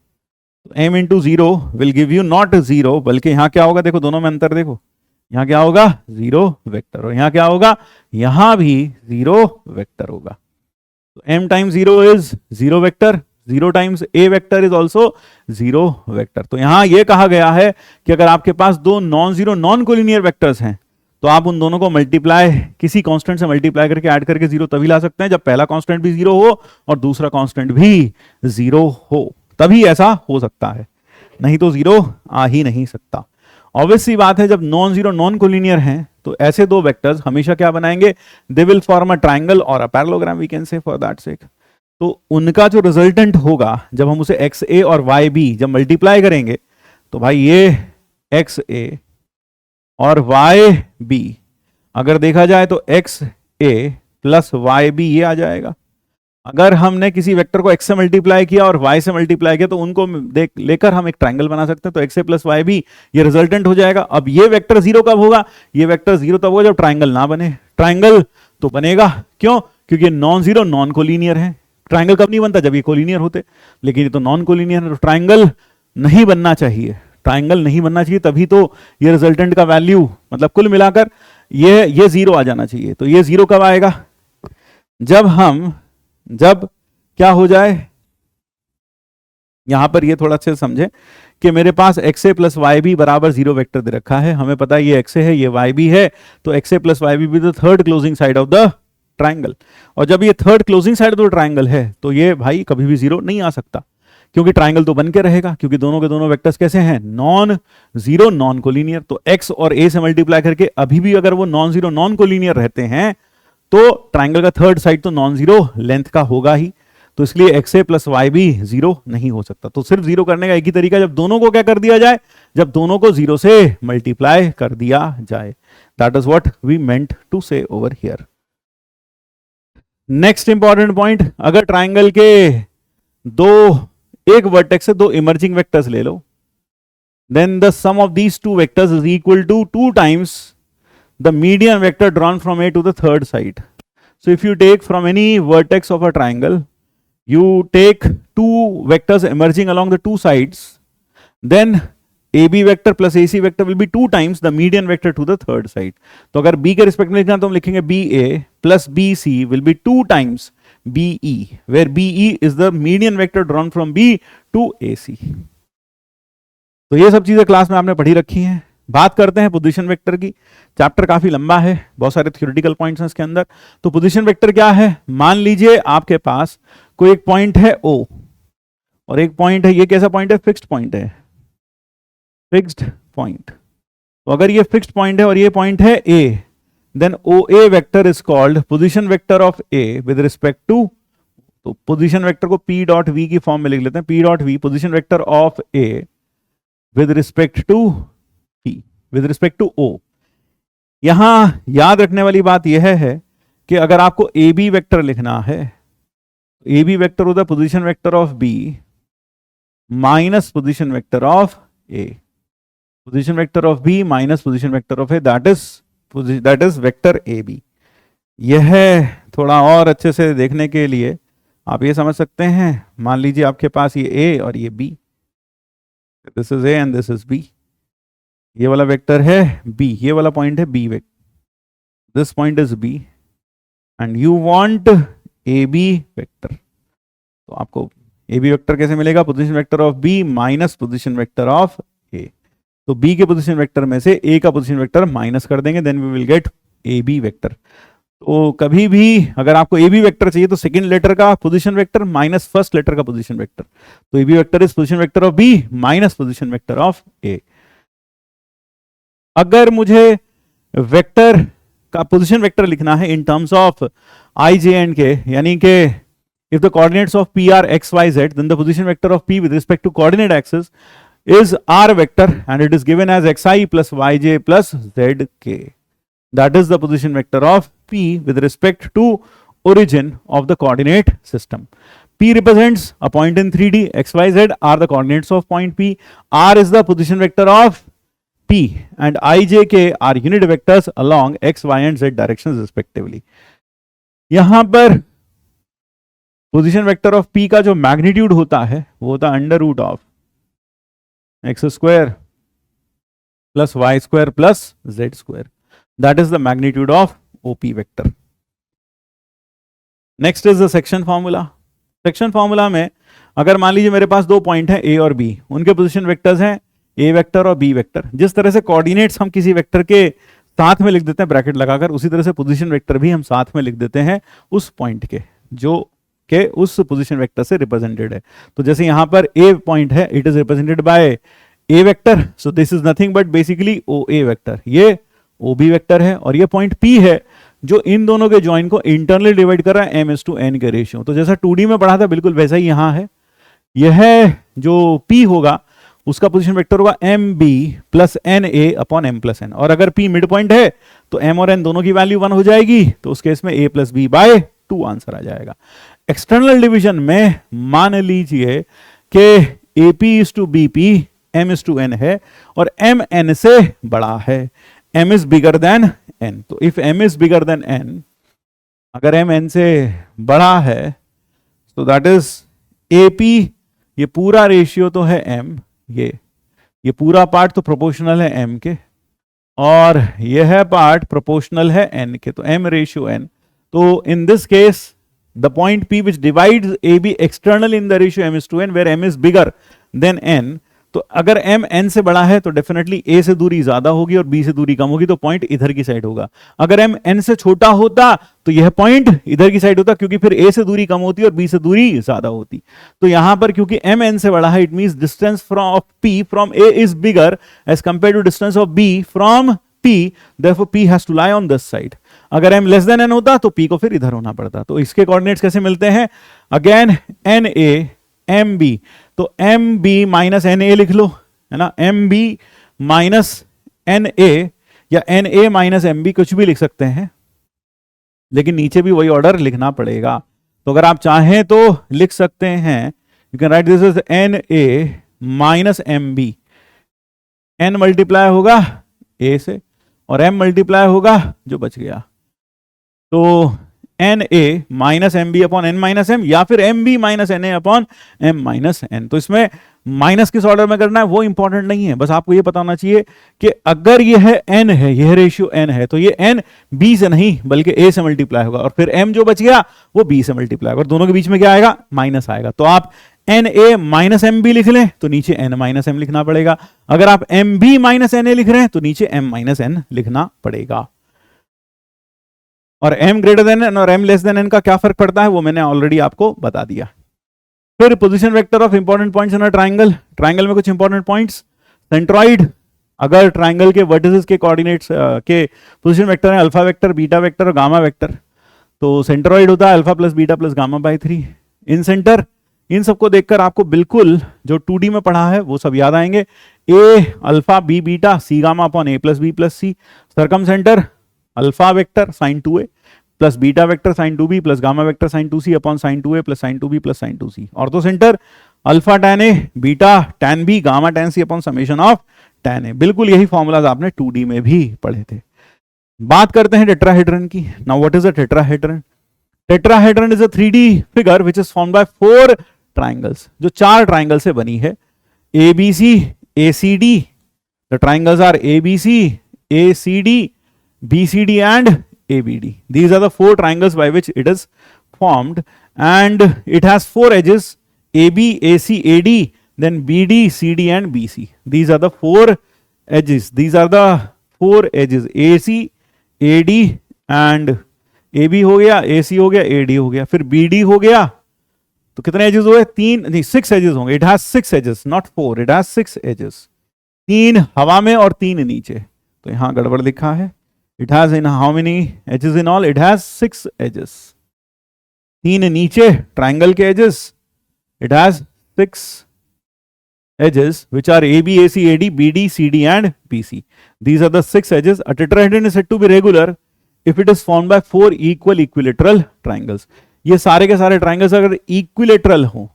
m into zero will give you not zero, बल्कि यहां क्या होगा? देखो दोनों में अंतर देखो. यहां क्या होगा? Zero vector. और यहां क्या होगा? यहां भी जीरो वेक्टर होगा. तो m times zero is zero vector, zero times A vector is also zero vector. तो यहां यह कहा गया है कि अगर आपके पास दो non zero non collinear vectors हैं, तो आप उन दोनों को मल्टीप्लाई, किसी कांस्टेंट से मल्टीप्लाई करके ऐड करके जीरो तभी ला सकते हैं जब पहला कांस्टेंट भी जीरो हो और दूसरा कांस्टेंट भी जीरो हो. तभी ऐसा हो सकता है, नहीं तो जीरो आ ही नहीं सकता. ऑब्वियस सी बात है, जब नॉन जीरो नॉन कोलिनियर हैं तो ऐसे दो वेक्टर्स हमेशा क्या बनाएंगे? They will form a triangle और a parallelogram, we can say for that sake. तो उनका जो रिजल्टेंट होगा जब हम उसे एक्स ए और वाई बी जब मल्टीप्लाई करेंगे, तो भाई ये एक्स ए और वाई बी अगर देखा जाए तो X A plus Y B ये आ जाएगा. अगर हमने किसी वेक्टर को x से मल्टीप्लाई किया और y से मल्टीप्लाई किया, तो उनको लेकर हम एक ट्राइंगल बना सकते हैं. तो X A plus Y B ये रिजल्टेंट हो जाएगा. अब ये वेक्टर जीरो कब होगा? ये वेक्टर जीरो तब होगा जब ट्राइंगल ना बने. ट्राइंगल तो बनेगा, क्यों? क्योंकि नॉन जीरो नॉन कोलिनियर है. ट्राइंगल कब नहीं बनता? जब ये कोलिनियर होते. लेकिन ये तो नॉन कोलिनियर है, तो ट्राइंगल नहीं बनना चाहिए. ट्राइंगल नहीं बनना चाहिए, तभी तो ये रिजल्टेंट का वैल्यू, मतलब कुल मिलाकर ये जीरो आ जाना चाहिए. तो ये जीरो कब आएगा? जब क्या हो जाए, यहां पर ये थोड़ा अच्छे से समझे कि मेरे पास x A plus Y B बराबर जीरो वेक्टर दे रखा है. हमें पता है ये एक्स ए है, ये वाई बी है. तो X A plus Y B the third closing side of the triangle. और जब ये third closing side of the triangle है, तो ये भाई कभी भी जीरो नहीं आ सकता, क्योंकि ट्राइंगल तो बन के रहेगा, क्योंकि दोनों के दोनों वेक्टर्स कैसे हैं? Non zero non collinear. तो एक्स और ए से मल्टीप्लाई करके अभी भी अगर वो नॉन जीरो नॉन कोलिनियर रहते हैं, तो ट्राइंगल का थर्ड साइड तो नॉन जीरो लेंथ का होगा ही. तो इसलिए x A plus Y B zero नहीं हो सकता. तो सिर्फ जीरो करने का एक ही तरीका, जब दोनों को क्या कर दिया जाए? जब दोनों को जीरो से मल्टीप्लाई कर दिया जाए. That is what we meant to say over here. Next important point, अगर ट्राइंगल के एक वर्टेक्स से दो इमर्जिंग वेक्टर्स ले लो, then the sum of these two vectors is equal to two times the median vector drawn from A to the third side. So if you take from any vertex of a triangle, you take two vectors emerging along the two sides, then AB vector plus AC vector will be two times the median vector to the third side. तो अगर B के respect में लिखना तो हम लिखेंगे BA plus BC will be two times BE, where BE is the median vector drawn from B to AC. तो ये सब चीजें क्लास में आपने पढ़ी रखी हैं. बात करते हैं पोजीशन वेक्टर की. चैप्टर काफी लंबा है, बहुत सारे थ्योरेटिकल पॉइंट्स हैं इसके अंदर. तो पोजीशन वेक्टर क्या है? मान लीजिए आपके पास कोई एक पॉइंट है O और एक पॉइंट है, ये कैसा पॉइंट है? फिक्स्ड पॉइंट है, फिक्स्ड पॉइंट. तो अगर ये फिक्स्ड पॉइंट है और ये पॉइंट है A, then OA vector is called position vector of A with respect to. तो पोजीशन वेक्टर को P डॉट V की फॉर्म में लिख लेते हैं. P dot V position vector of A with respect to P, with respect to O. यहां याद रखने वाली बात यह है कि अगर आपको ए बी वेक्टर लिखना है, ए बी वेक्टर होता है position vector of B minus position vector of A, position vector of B minus position vector of A, that is vector A B. यह थोड़ा और अच्छे से देखने के लिए आप ये समझ सकते हैं, मान लीजिए आपके पास ये ए और ये B, this is A and this is B, ये वाला वेक्टर है बी, ये वाला पॉइंट है B vector, this point is B and you want A B vector. तो आपको ए बी वेक्टर कैसे मिलेगा? Position vector of B minus position vector of A. तो बी के पोजीशन वेक्टर में से ए का पोजीशन वेक्टर माइनस कर देंगे, then we will get A B vector. तो कभी भी अगर आपको ए बी वेक्टर चाहिए तो सेकंड लेटर का position vector minus first letter का पोजीशन वेक्टर, तो A B vector is position vector of B minus position vector of A. अगर मुझे वेक्टर का पोजीशन वेक्टर लिखना है in terms of I J and K, यानी कि if the coordinates of p are x y z, then the position vector of p with respect to coordinate axis is r vector and it is given as xi plus yj plus zk. That is the position vector of p with respect to origin of the coordinate system. P represents a point in 3D, x, y, z are the coordinates of point p, r is the position vector of p and I, j, k are unit vectors along x, y and z directions respectively. यहां पर position vector of P का जो magnitude होता है वो होता है under root of X square plus Y square plus Z square, that is the magnitude of OP vector. Next is the section formula. Section formula में अगर मान लीजिए मेरे पास दो पॉइंट हैं ए और बी, उनके पोजीशन वेक्टर्स हैं ए वेक्टर और बी वेक्टर। जिस तरह से कोऑर्डिनेट्स हम किसी वेक्टर के साथ में लिख देते हैं ब्रैकेट लगाकर, उसी तरह से पोजीशन वेक्टर भी हम साथ में लिख देते हैं उस पॉइंट के जो के उस पोजीशन वेक्टर से रिप्रेजेंटेड है। तो जैसे यहां पर ए पॉइंट है, it is represented by A vector, so this is nothing but basically O A vector, ये ओ बी वेक्टर है, और ये पॉइंट पी है जो इन दोनों के जॉइन को इंटरनली डिवाइड कर रहा है m/n के रेशियो। तो जैसा 2D में पढ़ा था बिल्कुल वैसा ही यहां है। यह जो p होगा उसका पोजीशन वेक्टर होगा mb plus na upon m plus n, और अगर p मिड पॉइंट है तो m और n दोनों की वैल्यू 1 हो जाएगी, तो उस केस में a plus b by 2 answer आ जाएगा। एक्सटर्नल डिवीजन में मान लीजिए कि AP is to BP M is to N है और M N से बड़ा है, M is bigger than N। तो if M is bigger than N, अगर M N से बड़ा है तो दैट इज AP, ये पूरा रेशियो तो है M, ये पूरा पार्ट तो प्रोपोर्शनल है M के, और यह पार्ट प्रोपोर्शनल है N के, तो M रेशियो N। तो इन this case the point P which divides AB externally in the ratio m/n where m is bigger than n, तो अगर m n से बड़ा है तो डेफिनेटली a से दूरी ज्यादा होगी और b से दूरी कम होगी, तो पॉइंट इधर की साइड होगा। अगर m n से छोटा होता तो यह पॉइंट इधर की साइड होता, क्योंकि फिर a से दूरी कम होती और b से दूरी ज्यादा होती। तो यहां पर क्योंकि m n से बड़ा है, it means distance from p from a is bigger as compared to distance of b from p, therefore p has to lie on this side। अगर m लेस देन n होता तो p को फिर इधर होना पड़ता। तो इसके कोऑर्डिनेट्स कैसे मिलते हैं? अगेन na mb, तो mb माइनस na लिख लो, है ना, mb माइनस na या na माइनस mb, कुछ भी लिख सकते हैं, लेकिन नीचे भी वही ऑर्डर लिखना पड़ेगा। तो अगर आप चाहें तो लिख सकते हैं, you can write this is na minus mb, n multiply होगा a से और m मल्टीप्लाई होगा जो बच गया, तो na minus M B upon N minus M, या फिर M B minus N A upon M minus N. तो इसमें माइनस किस ऑर्डर में करना है वो इंपॉर्टेंट नहीं है, बस आपको ये पता होना चाहिए कि अगर यह n है, यह रेशियो n है, तो ये n b से नहीं बल्कि a से मल्टीप्लाई होगा, और फिर m जो बच गया वो b से मल्टीप्लाई होगा, और दोनों के बीच में क्या आएगा? माइनस आएगा। तो आप na माइनस एम बी लिख लें तो नीचे n माइनस एम लिखना पड़ेगा, अगर आप M B minus N A लिख रहे हैं तो नीचे m माइनस एन लिखना पड़ेगा। और m ग्रेटर देन n और m लेस देन n का क्या फर्क पड़ता है वो मैंने ऑलरेडी आपको बता दिया। फिर position vector of important points in a triangle. Triangle में कुछ इंपॉर्टेंट पॉइंट्स, सेंट्रॉइड, अगर ट्रायंगल के वर्टिसेस के कोऑर्डिनेट्स के पोजीशन वेक्टर है अल्फा वेक्टर, बीटा वेक्टर और गामा वेक्टर, तो सेंट्रॉइड होता है alpha plus beta plus gamma by 3। Incentre, इन सबको देखकर आपको बिल्कुल जो 2D में पढ़ा है वो सब याद आएंगे। A alpha B beta C gamma upon A plus B plus C. Circumcentre alpha vector sine 2a, plus beta vector sine 2b plus gamma vector sine 2c upon sine 2a plus sine 2b plus sine 2c। Orthocentre alpha tan a beta tan b gamma tan c upon summation of tan a। बिल्कुल यही formulas आपने 2D में भी पढ़े थे। बात करते हैं टेट्राहेड्रन की। Now what is a tetrahedron? Tetrahedron is a 3D figure which is formed bye 4 triangles, जो 4 ट्राइंगल से बनी है। ABC, ACD, the triangles are ABC, ACD, BCD and ABD. These are the 4 triangles by which it is formed, and it has 4 edges: AB, AC, AD, then BD, CD and BC. These are the 4 edges. These are the 4 edges: AC, AD and AB हो गया, AC हो गया, AD हो गया, फिर BD हो गया। तो कितने एजेस हुए? 3 नहीं 6 एजेस होंगे। It has 6 edges, not 4, it has 6 edges. 3 हवा में और 3 नीचे। तो यहां गड़बड़ लिखा है। It has in how many edges in all? It has 6 edges. 3 नीचे ट्राइंगल के edges, it has 6 edges which are AB, AC, AD, BD, CD and BC. These are the 6 edges. A tetrahedron is said to be regular if it is formed by 4 equal equilateral triangles. ये सारे के सारे triangles अगर equilateral हो,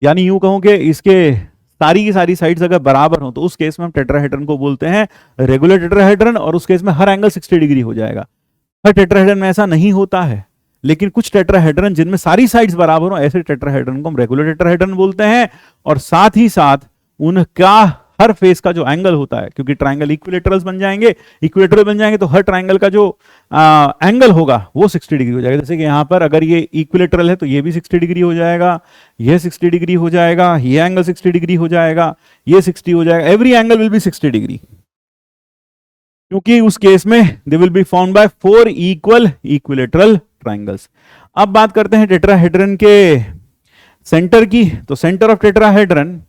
यानी यूं कहूं कि इसके सारी की सारी साइड्स अगर बराबर हो, तो उस केस में हम टेट्राहेड्रन को बोलते हैं रेगुलर टेट्राहेड्रन, और उस केस में हर एंगल 60 डिग्री हो जाएगा। हर टेट्राहेड्रन में ऐसा नहीं होता है, लेकिन कुछ टेट्राहेड्रन जिनमें सारी साइड्स बराबर हो, ऐसे टेट्राहेड्रन को हम रेगुलर टेट्राहेड्रन बोलते हैं। और साथ ही साथ उनका हर फेस का जो एंगल होता है, क्योंकि ट्राइंगल इक्विलेटरल्स बन जाएंगे, इक्विलेटरल बन जाएंगे, तो हर ट्राइंगल का जो एंगल होगा वो 60 डिग्री हो जाएगा। जैसे कि यहां पर अगर ये इक्विलेटरल है तो ये भी 60 डिग्री हो जाएगा, ये 60 डिग्री हो जाएगा, ये एंगल 60 डिग्री हो जाएगा, ये 60 हो जाएगा। Every angle will be 60 degree, क्योंकि उस केस में दे will be found by 4 equal equilateral triangles. अब बात करते हैं टेट्राहेड्रन के सेंटर की। तो सेंटर ऑफ टेट्राहेड्रन,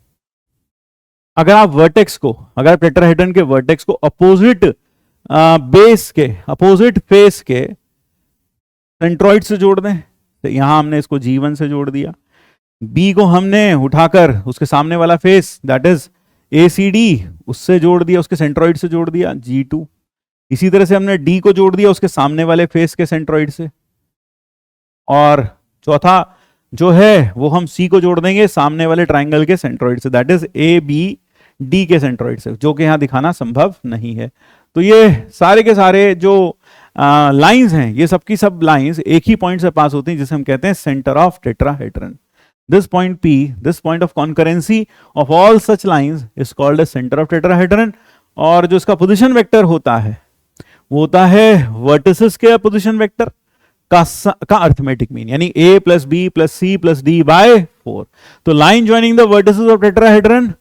अगर आप वर्टेक्स को, अगर टेट्राहेड्रन के वर्टेक्स को अपोजिट बेस के, अपोजिट फेस के सेंट्रॉइड से जोड़ दें, तो यहां हमने इसको G1 से जोड़ दिया। B को हमने उठाकर उसके सामने वाला फेस दैट इज ACD उससे जोड़ दिया, उसके सेंट्रॉइड से जोड़ दिया G2। इसी तरह से हमने D को जोड़ दिया उसके सामने वाले फेस के सेंट्रॉइड से। और चौथा जो है वो हम C को जोड़ देंगे सामने वाले ट्राइंगल के सेंट्रॉइड से, दैट इज ABD के सेंट्रॉइड से, जो कि यहां दिखाना संभव नहीं है। तो ये सारे के सारे जो लाइंस हैं, ये सबकी सब लाइंस एक ही पॉइंट से पास होती हैं, जिसे हम कहते हैं centre of tetrahedron. This point P, this point of concurrency of all such lines is called a centre of tetrahedron. और जो इसका पोजीशन वेक्टर होता है वो होता है वर्टिसेस के पोजीशन वेक्टर का अर्थमेटिक मीन, यानी A plus B plus C plus D by 4। तो line joining the vertices of tetrahedron,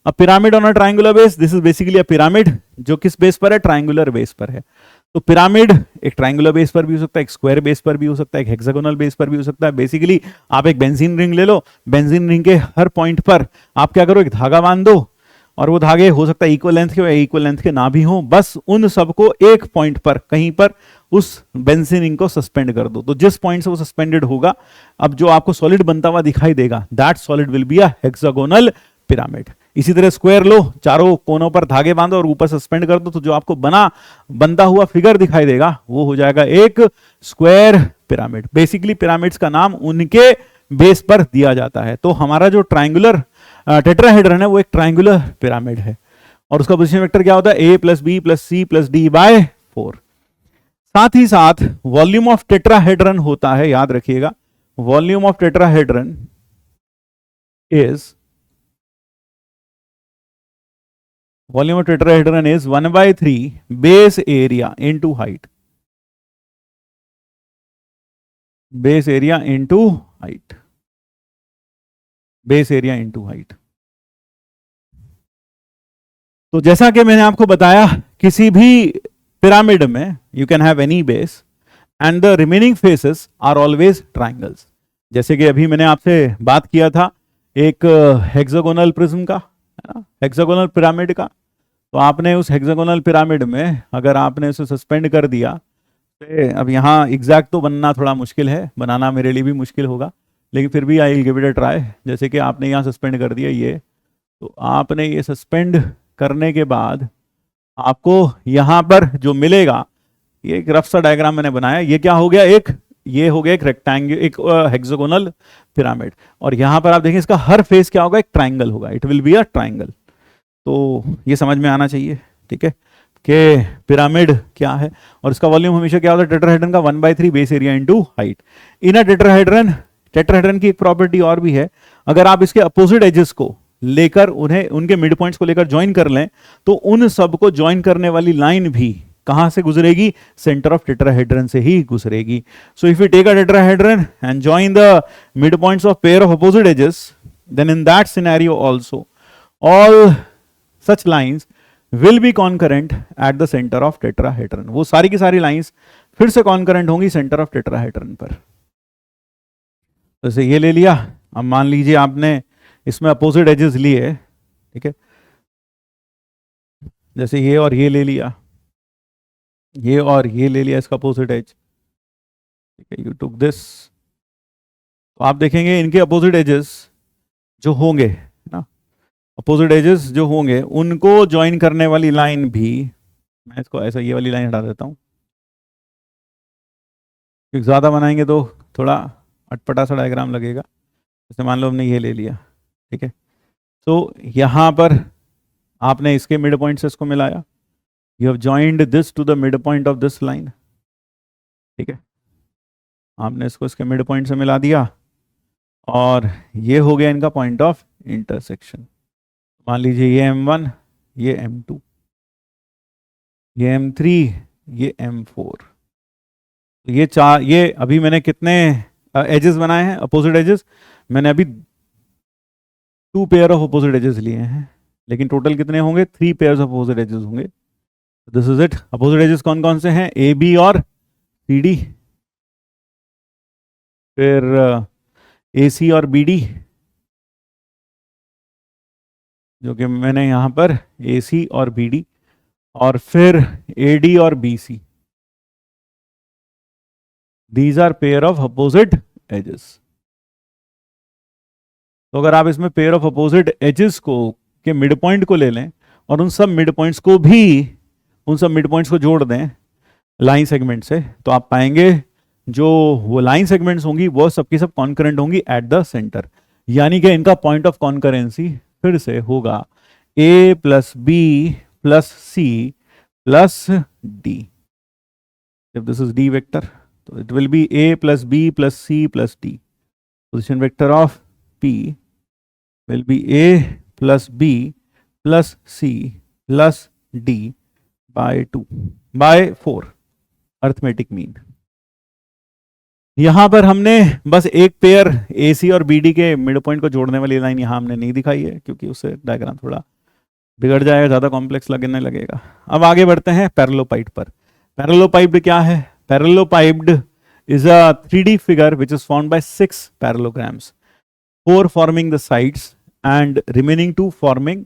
a pyramid on a triangular base, this is basically a pyramid, जो किस बेस पर है? Triangular base पर है। तो पिरामिड एक ट्रायंगुलर बेस पर भी हो सकता है, एक स्क्वायर बेस पर भी हो सकता है, एक हेक्सागोनल बेस पर भी हो सकता है। बेसिकली आप एक बेंजीन रिंग ले लो, बेंजीन रिंग के हर पॉइंट पर आप क्या करो? एक धागा बांध दो, और वो धागे हो सकता है इक्वल लेंथ के या इक्वल लेंथ के ना भी हो, बस उन सबको एक पॉइंट पर कहीं पर उस बेंजीन रिंग को सस्पेंड कर दो। तो जिस पॉइंट से वो सस्पेंडेड होगा, अब जो आपको सॉलिड बनता हुआ दिखाई देगा, that solid will be a hexagonal pyramid. इसी तरह स्क्वायर लो, चारों कोनों पर धागे बांधो और ऊपर सस्पेंड कर दो, तो जो आपको बनता हुआ फिगर दिखाई देगा वो हो जाएगा एक स्क्वायर पिरामिड। बेसिकली पिरामिड्स का नाम उनके बेस पर दिया जाता है। तो हमारा जो ट्रायंगुलर टेट्राहेड्रन है वो एक ट्रायंगुलर पिरामिड है, और उसका पोजीशन वेक्टर क्या होता है? A plus B plus C plus D by 4। साथ ही साथ वॉल्यूम ऑफ टेट्राहेड्रन होता है, याद रखिएगा, volume of tetrahedron is volume of tetrahedron is 1/3 base area into height, base area into height, base area into height। तो जैसा कि मैंने आपको बताया, किसी भी पिरामिड में you can have any base and the remaining faces are always triangles. जैसे कि अभी मैंने आपसे बात किया था एक हेक्सागोनल प्रिज्म का, हेक्सागोनल पिरामिड का। तो आपने उस हेक्सागोनल पिरामिड में अगर आपने उसे सस्पेंड कर दिया, तो अब यहाँ एग्जैक्ट तो बनना थोड़ा मुश्किल है, बनाना मेरे लिए भी मुश्किल होगा, लेकिन फिर भी I will give it a try. जैसे कि आपने यहाँ सस्पेंड कर दिया ये, तो आपने ये सस्पेंड करने के बाद आपको यहाँ पर जो मिलेगा, ये एक रफ सा डायग्राम मैंने बनाया, ये क्या हो गया, ये हो गया एक रेक्टेंगल, एक हेक्सागोनल पिरामिड, और यहां पर आप देखें इसका हर फेस क्या होगा, एक ट्राइंगल होगा, it will be a triangle. तो ये समझ में आना चाहिए, ठीक है, कि पिरामिड क्या है, और इसका वॉल्यूम हमेशा क्या होता है टेट्राहेड्रन का 1/3 base area into height. In a tetrahedron की एक प्रॉपर्टी और भी है, अगर आप इसके अपोजिट एजेस को लेकर उन्हें उनके मिड पॉइंट्स को लेकर ज्वाइन कर लें तो उन सबको ज्वाइन करने वाली लाइन भी कहां से गुजरेगी, सेंटर ऑफ टेट्राहेड्रन से ही गुजरेगी। So if you take a tetrahedron and join the mid points of pair of opposite edges, then in that scenario also all such lines will be concurrent at the centre of tetrahedron. वो सारी की सारी lines फिर से concurrent होंगी centre of tetrahedron पर। जैसे ये ले लिया, अब मान लीजिए आपने इसमें अपोजिट एजेस लिए, ठीक है, जैसे ये और ये ले लिया, ये और ये ले लिया इसका अपोजिट एज, ठीक है, यू टुक दिस, तो आप देखेंगे इनके अपोजिट एजेस जो होंगे ना, अपोजिट एजेस जो होंगे उनको ज्वाइन करने वाली लाइन भी, मैं इसको ऐसा ये वाली लाइन हटा देता हूं क्योंकि ज्यादा बनाएंगे तो थोड़ा अटपटा सा डायग्राम लगेगा। जैसे मान लो हमने ये ले लिया, ठीक है, तो यहां पर आपने इसके मिड पॉइंट से इसको मिलाया, you have joined this to the mid point of this line, ठीक है, आपने इसको इसके मिड पॉइंट से मिला दिया और ये हो गया इनका पॉइंट ऑफ इंटरसेक्शन। मान लीजिए ये M1, ये M2, ये M3, ये M4, तो ये चार, ये अभी मैंने कितने एजेस बनाए हैं, अपोजिट एजेस, मैंने अभी 2 पेयर ऑफ अपोजिट एजेस लिए हैं, लेकिन टोटल कितने होंगे, 3 पेयर्स ऑफ अपोजिट एजेस होंगे। This is it. Opposite edges कौन कौन से हैं, ए बी और सी डी, फिर ए सी और बी डी, जो कि मैंने यहां पर ए सी और बी डी, और फिर ए डी और B C, these are pair of opposite edges. तो अगर आप इसमें पेयर ऑफ अपोजिट एजेस को के मिड पॉइंट को ले लें और उन सब मिड पॉइंट्स को जोड़ दें लाइन सेगमेंट से, तो आप पाएंगे जो वो लाइन सेगमेंट्स होंगी वो सबकी सब कॉन्करेंट होंगी एट द सेंटर, यानी कि इनका पॉइंट ऑफ कॉन्करेंसी फिर से होगा A plus B plus C plus D. If this is D vector, तो it will be A plus B plus C plus D. Position vector of P will be A plus B plus C plus D by 4 arithmetic mean. यहां पर हमने बस एक pair AC और BD के mid point को जोड़ने वाली लाइन यहां हमने नहीं दिखाई है क्योंकि उससे डायग्राम थोड़ा बिगड़ जाएगा, ज्यादा कॉम्प्लेक्स लगने लगेगा। अब आगे बढ़ते हैं पैरेललोपाइड पर। पैरेललोपाइड क्या है, पैरेललोपाइड is a 3D figure which is formed by 6 parallelograms, 4 forming the sides and remaining 2 forming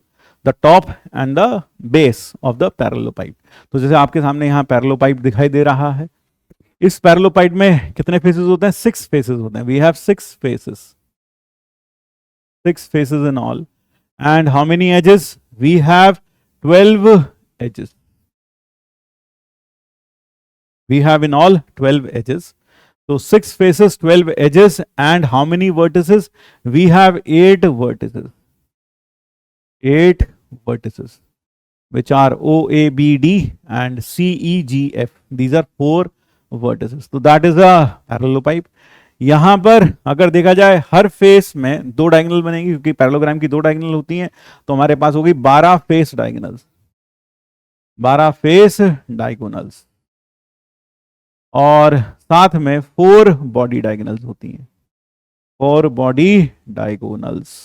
the top and the base of the parallelopipe। तो जैसे आपके सामने यहाँ पैरेललोपाइड दिखाई दे रहा है, इस पैरेललोपाइड में कितने फेसेस होते हैं, 6 फेसेस होते हैं। We have 6 faces, 6 faces in all, and how many edges? We have 12 edges. We have in all 12 edges. So 6 faces, 12 edges, and how many vertices? We have 8 vertices. 8 vertices, which are O, A, B, D, and C, E, G, F. These are 4 vertices. So that is a parallelopipe. यहां पर अगर देखा जाए हर face में 2 diagonal बनेगी, क्योंकि parallelogram की 2 diagonal होती हैं, तो हमारे पास होगी 12 फेस डायगोनल्स, 12 फेस डायगोनल्स, और साथ में 4 बॉडी डायगोनल्स होती हैं, 4 बॉडी डायगोनल्स।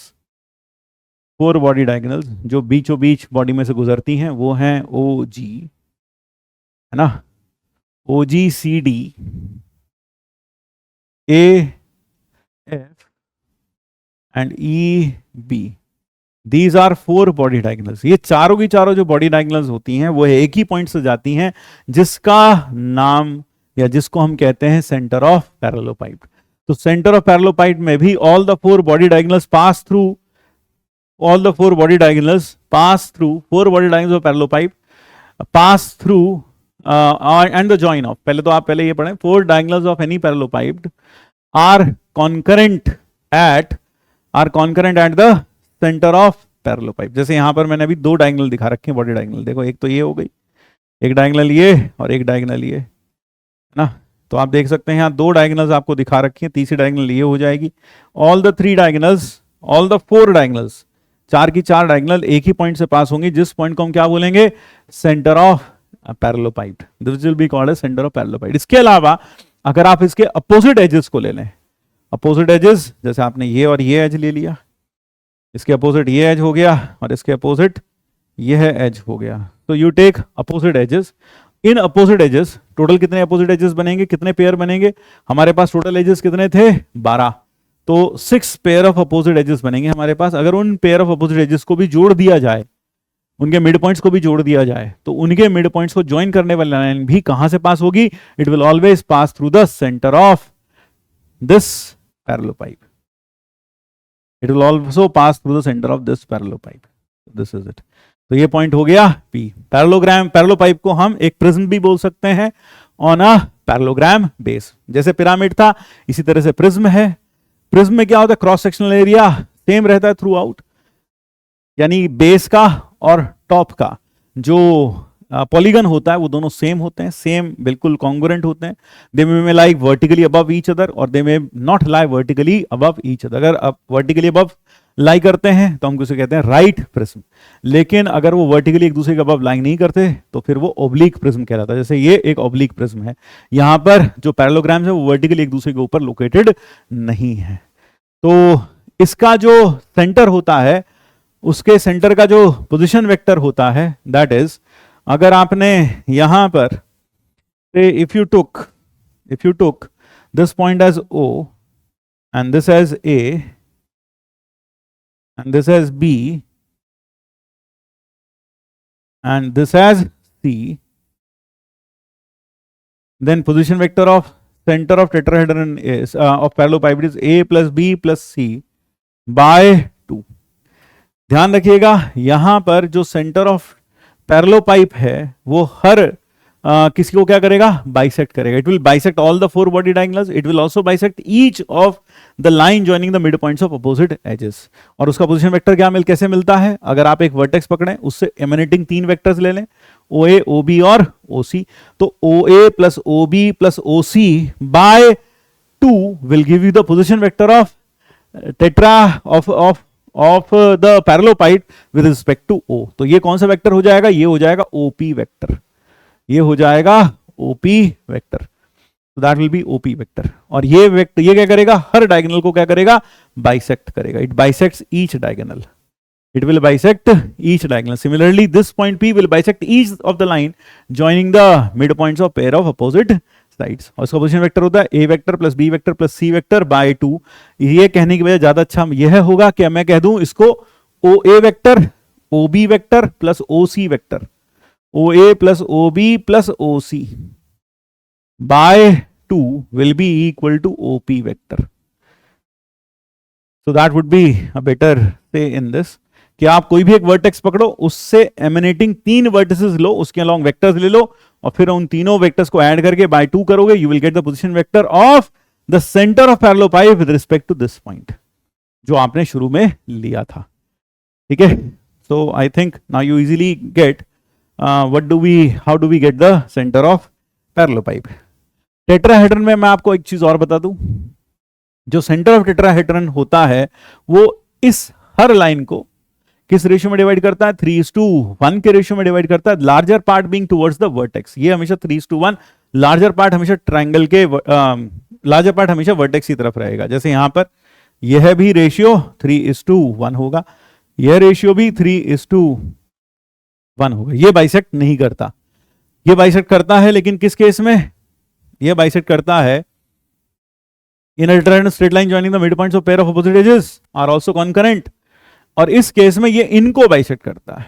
4 बॉडी डायगोनल्स जो बीचों बीच बॉडी में से गुजरती हैं वो हैं ओ जी, है ना, O G C D A F and E B. These are 4 body diagonals. ये चारों की चारों जो बॉडी डायगोनल्स होती हैं वो एक ही पॉइंट से जाती हैं, जिसका नाम या जिसको हम कहते हैं सेंटर ऑफ पैरेललोपाइड। तो सेंटर ऑफ पैरेललोपाइड में भी all the 4 body diagonals pass through, all the 4 body diagonals pass through, 4 body diagonals of parallelopipe pass through and the join of, पहले तो आप पहले ये पढ़ें, 4 diagonals of any parallelepiped are concurrent at the centre of parallelepiped. जैसे यहां पर मैंने अभी 2 डायगोनल दिखा रखे हैं, बॉडी डायगोनल, देखो एक तो ये हो गई, एक डायगोनल ये और एक डायगोनल ये, है ना। तो आप देख सकते हैं यहाँ 2 डायगोनल्स आपको दिखा रखी हैं, तीसरी डायगोनल ये हो जाएगी। All the 3 diagonals, all the 4 diagonals, 4 की 4 डायगोनल एक ही पॉइंट से पास होंगी, जिस पॉइंट को हम क्या बोलेंगे, centre of parallelepiped, this will be called as centre of parallelepiped. इसके अलावा अगर आप इसके अपोजिट एजेस को ले लें, अपोजिट एजेस, जैसे आपने ये और ये एज ले लिया, इसके अपोजिट ये एज हो गया और इसके अपोजिट यह एज हो गया, तो यू टेक अपोजिट एजेस। इन अपोजिट एजेस टोटल कितने अपोजिट एजेस बनेंगे, कितने पेयर बनेंगे, हमारे पास टोटल एजेस कितने थे, 12, तो 6 पेयर ऑफ अपोजिट एजेस बनेंगे हमारे पास। अगर उन पेयर ऑफ अपोजिट एजेस को भी जोड़ दिया जाए, उनके मिड पॉइंट्स को भी जोड़ दिया जाए, तो उनके मिड पॉइंट्स को ज्वाइन करने वाली लाइन भी कहां से पास होगी, it will always pass through the centre of this parallelepiped, it will also pass through the centre of this parallelepiped, this is it. तो ये पॉइंट हो गया P। पैरेललोग्राम, पैरेललोपाइड को हम एक प्रिज्म भी बोल सकते हैं ऑन अ पैरेललोग्राम बेस। जैसे पिरामिड था इसी तरह से प्रिज्म है। प्रिज्म में क्या होता है, क्रॉस सेक्शनल एरिया सेम रहता है थ्रू आउट, यानी बेस का और टॉप का जो पॉलीगन होता है वो दोनों सेम होते हैं, सेम बिल्कुल कॉन्ग्रुएंट होते हैं। They may lie vertically above each other और they may not lie vertically above each other. अगर आप वर्टिकली अबव लाई करते हैं तो हम उसे कहते हैं राइट प्रिज्म, लेकिन अगर वो वर्टिकली एक दूसरे के अबव लाई नहीं करते तो फिर वो ओब्लिक प्रिज्म कहलाता है। जैसे ये एक ओब्लिक प्रिज्म है, यहां पर जो पैरेललोग्राम्स है वो वर्टिकली एक दूसरे के ऊपर लोकेटेड नहीं है। तो इसका जो सेंटर होता है, उसके सेंटर का जो पोजीशन वेक्टर होता है, दैट इज, अगर आपने यहां पर if you took this point as O and this as A and this as B and this as C, then position vector of center of tetrahedron is of parallelepiped is A plus B plus C by 2। ध्यान रखिएगा यहां पर जो centre of पैरेललोपाइड है वो हर किसी को क्या करेगा, बाइसेक्ट करेगा। It will bisect all the 4 body diagonals, it will also bisect each of the line joining the mid points of opposite edges. और उसका पोजीशन वेक्टर क्या कैसे मिलता है, अगर आप एक वर्टेक्स पकड़ें उससे एमिनेटिंग 3 वेक्टर्स ले लें, OA, OB और OC, तो OA plus OB plus OC by 2 will give you the position vector of tetra of the parallelepiped with respect to O। तो ये कौन सा वेक्टर हो जाएगा, ये हो जाएगा OP वेक्टर, ये हो जाएगा OP वेक्टर, तो that will B OP vector. और ये वेक्टर ये क्या करेगा, हर डायगोनल को क्या करेगा, बाइसेक्ट करेगा। It bisects each diagonal, it will bisect each diagonal. Similarly this point P will bisect each of the line joining the mid points of pair of opposite sides. और इसका position vector होता है A vector plus B vector plus C vector by 2। ये कहने की वजह ज्यादा अच्छा यह होगा कि मैं कह दूं इसको OA vector, OB vector plus OC vector, OA plus OB plus OC by 2 will be equal to OP vector. So that would be a better say in this कि आप कोई भी एक वर्टेक्स पकड़ो, उससे एमिनेटिंग 3 वर्टिसेस लो, उसके along vectors ले लो और फिर उन तीनों वेक्टर्स को ऐड करके बाय 2 करोगे, you will get the position vector of the centre of parallelepiped with respect to this point जो आपने शुरू में लिया था। ठीक है, so I think now you easily get how do we get the center of parallelepiped। Tetrahedron में मैं आपको एक चीज और बता दूं, जो सेंटर ऑफ टेट्राहेड्रन होता है वो इस हर लाइन को किस रेशियो में डिवाइड करता है, 3:1 के रेशियो में डिवाइड करता है, larger part being towards the vertex. ये हमेशा 3:1, लार्जर पार्ट हमेशा ट्रायंगल के लार्जर पार्ट हमेशा वर्टेक्स की तरफ रहेगा। जैसे यहां पर यह भी रेशियो 3:1 होगा, यह रेशियो भी 3:1 होगा। ये बाइसेक्ट नहीं करता, ये बाइसेक्ट करता है, लेकिन किस केस में ये बाइसेक्ट करता है, in a tetrahedron straight line joining the mid points of pair of opposite edges are also concurrent. और इस केस में ये इनको बाइसेक्ट करता है,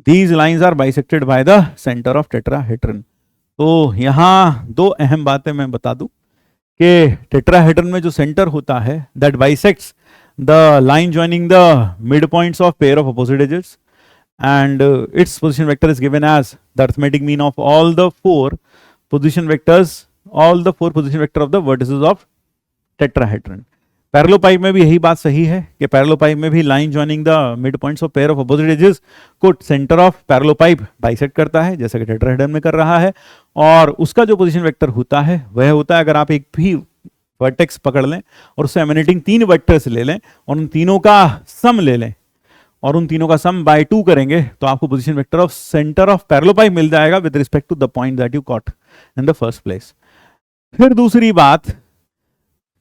these lines are bisected by the centre of tetrahedron. तो यहां 2 अहम बातें मैं बता दूं कि टेट्राहेड्रन में जो सेंटर होता है that bisects the line joining the mid points of pair of opposite edges, and its position vector is given as the arithmetic mean of all the four position vectors of the vertices of tetrahedron. पैरेललोपाइप में भी यही बात सही है कि parallelepiped में भी line joining the mid points of pair of opposite edges को सेंटर ऑफ पैरेललोपाइप बाइसेक्ट करता है, जैसा कि टेट्राहेड्रन में कर रहा है, और उसका जो पोजीशन वेक्टर होता है वह होता है, अगर आप एक भी वर्टेक्स पकड़ लें और उससे एमिनेटिंग 3 वेक्टर्स ले लें और उन तीनों का सम ले लें और उन तीनों का सम बाय 2 करेंगे तो आपको position vector of centre of parallelepiped मिल जाएगा with respect to the point that you caught in the first place. फिर दूसरी बात,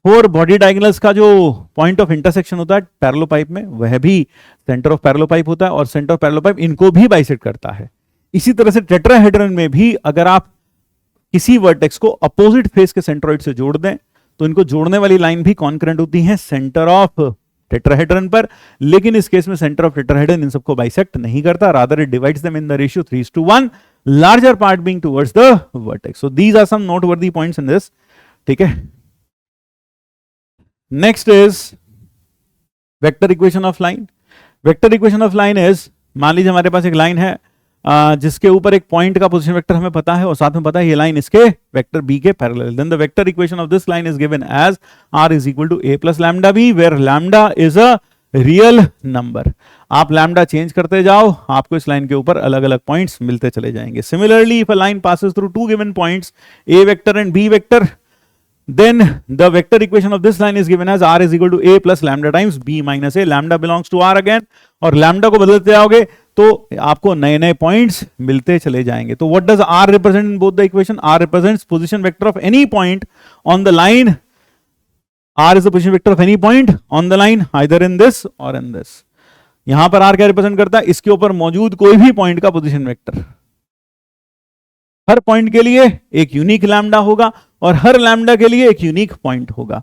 4 बॉडी डायगोनल्स का जो पॉइंट ऑफ इंटरसेक्शन होता है पैरेललोपाइप में वह भी सेंटर ऑफ पैरेललोपाइप होता है और सेंटर ऑफ पैरेललोपाइप इनको भी बाइसेक्ट करता है. इसी तरह से टेट्राहेड्रन में भी अगर आप किसी वर्टेक्स को अपोजिट फेस के सेंट्रोइड से जोड़ दें तो इनको जोड़ने वाली लाइन भी कॉन्करेंट होती है सेंटर ऑफ टेट्राहेड्रन पर, लेकिन इस केस में सेंटर ऑफ टेट्राहेड्रन इन सबको बाइसेक्ट नहीं करता, rather it divides them in the ratio 3:1, larger part being towards the vertex. So these are some noteworthy points in this. ठीक है, next is vector equation of line. Vector equation of line is, मान लीजिए हमारे पास एक line है जिसके ऊपर एक पॉइंट का पोजीशन वेक्टर हमें पता है और साथ में पता है ये लाइन इसके वेक्टर बी के parallel. Then the vector equation of this line is given as r is equal to a plus lambda B, where lambda is a real number. आप लैम्डा चेंज करते जाओ, आपको इस लाइन के ऊपर अलग अलग पॉइंट्स मिलते चले जाएंगे. Similarly if a line passes through 2 given points a vector and b vector, then the vector equation of this line is given as r is equal to a plus lambda times b minus a. lambda belongs to r again, और lambda को बदलते जाओगे तो आपको नए नए points मिलते चले जाएंगे. तो what does r represent in both the equation? r represents position vector of any point on the line. r is the position vector of any point on the line either in this or in this. यहां पर r क्या represent करता है? इसके ऊपर मौजूद कोई भी पॉइंट का पोजीशन वेक्टर. हर पॉइंट के लिए एक यूनिक लैम्डा होगा और हर लैम्डा के लिए एक यूनिक पॉइंट होगा.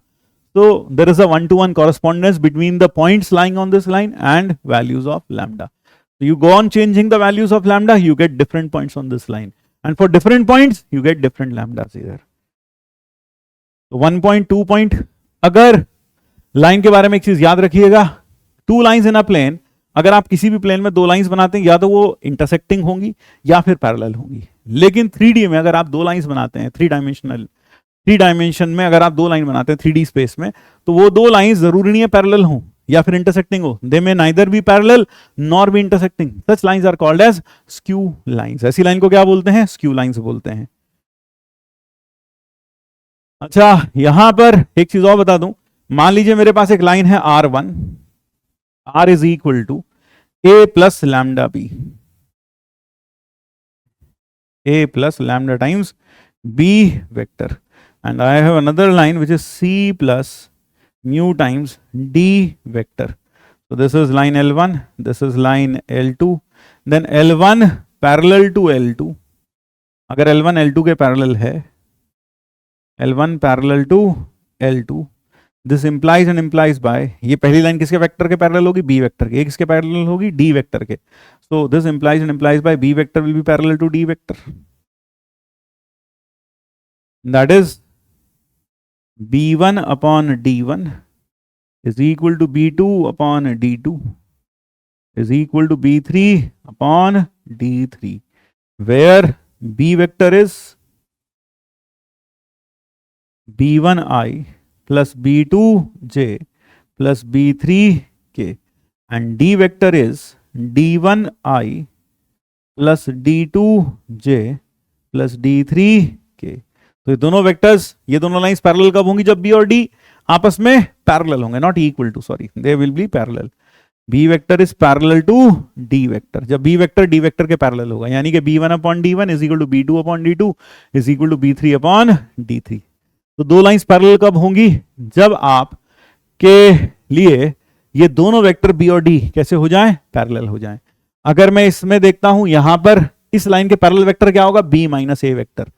So there is a 1-to-1 correspondence between the points lying on this line and values of lambda. So you go on changing the values of lambda, you get different points on this line, and for different points you get different lambdas here. So 1 point, 2 point. अगर line के बारे में एक चीज याद रखिएगा, 2 lines in a plane, अगर आप किसी भी प्लेन में 2 लाइंस बनाते हैं या तो वो इंटरसेक्टिंग होंगी या फिर पैरेलल होंगी. लेकिन 3D में अगर आप 2 लाइंस बनाते हैं, 3 डायमेंशन में अगर आप 2 लाइन बनाते हैं 3D स्पेस में, तो वो 2 लाइंस जरूरी नहीं है पैरेलल हो या फिर इंटरसेक्टिंग हो. They may neither be parallel nor be intersecting. Such lines are called as skew lines. ऐसी लाइन को क्या बोलते हैं? स्क्यू लाइंस बोलते हैं. अच्छा, यहां पर एक चीज और बता दूं. मान लीजिए मेरे पास एक लाइन है R1, R is equal to a plus lambda b, a plus lambda times b vector, and I have another line which is c plus mu times d vector. So this is line L1, this is line L2, then L1 parallel to L2. अगर L1 L2 के parallel है, L1 parallel to L2, this implies and implies by, ये पहली line किसके vector के parallel होगी? B vector के. किसके पैरेलल होगी? डी वेक्टर के. So this implies and implies by B vector will be parallel to D vector. That is b1 upon d1 is equal to b2 upon d2 is equal to b3 upon d3, where b vector is b1i plus b2j plus b3k, and d vector is d1i plus d2j plus d3k. तो ये दोनों vectors, ये दोनों lines parallel कब होंगी? जब b और d आपस में पैरेलल होंगे, not equal to, sorry, they will be parallel. b vector is parallel to d vector. जब b वेक्टर d वेक्टर के पैरेलल होगा, यानी कि b1 upon d1 is equal to b2 upon d2 is equal to b3 upon d3. तो 2 lines parallel कब होंगी? जब आप के लिए ये दोनों वेक्टर बी और डी कैसे हो जाएं? पैरेलल हो जाएं. अगर मैं इसमें देखता हूं, यहां पर इस लाइन के पैरेलल वेक्टर क्या होगा? B minus A vector.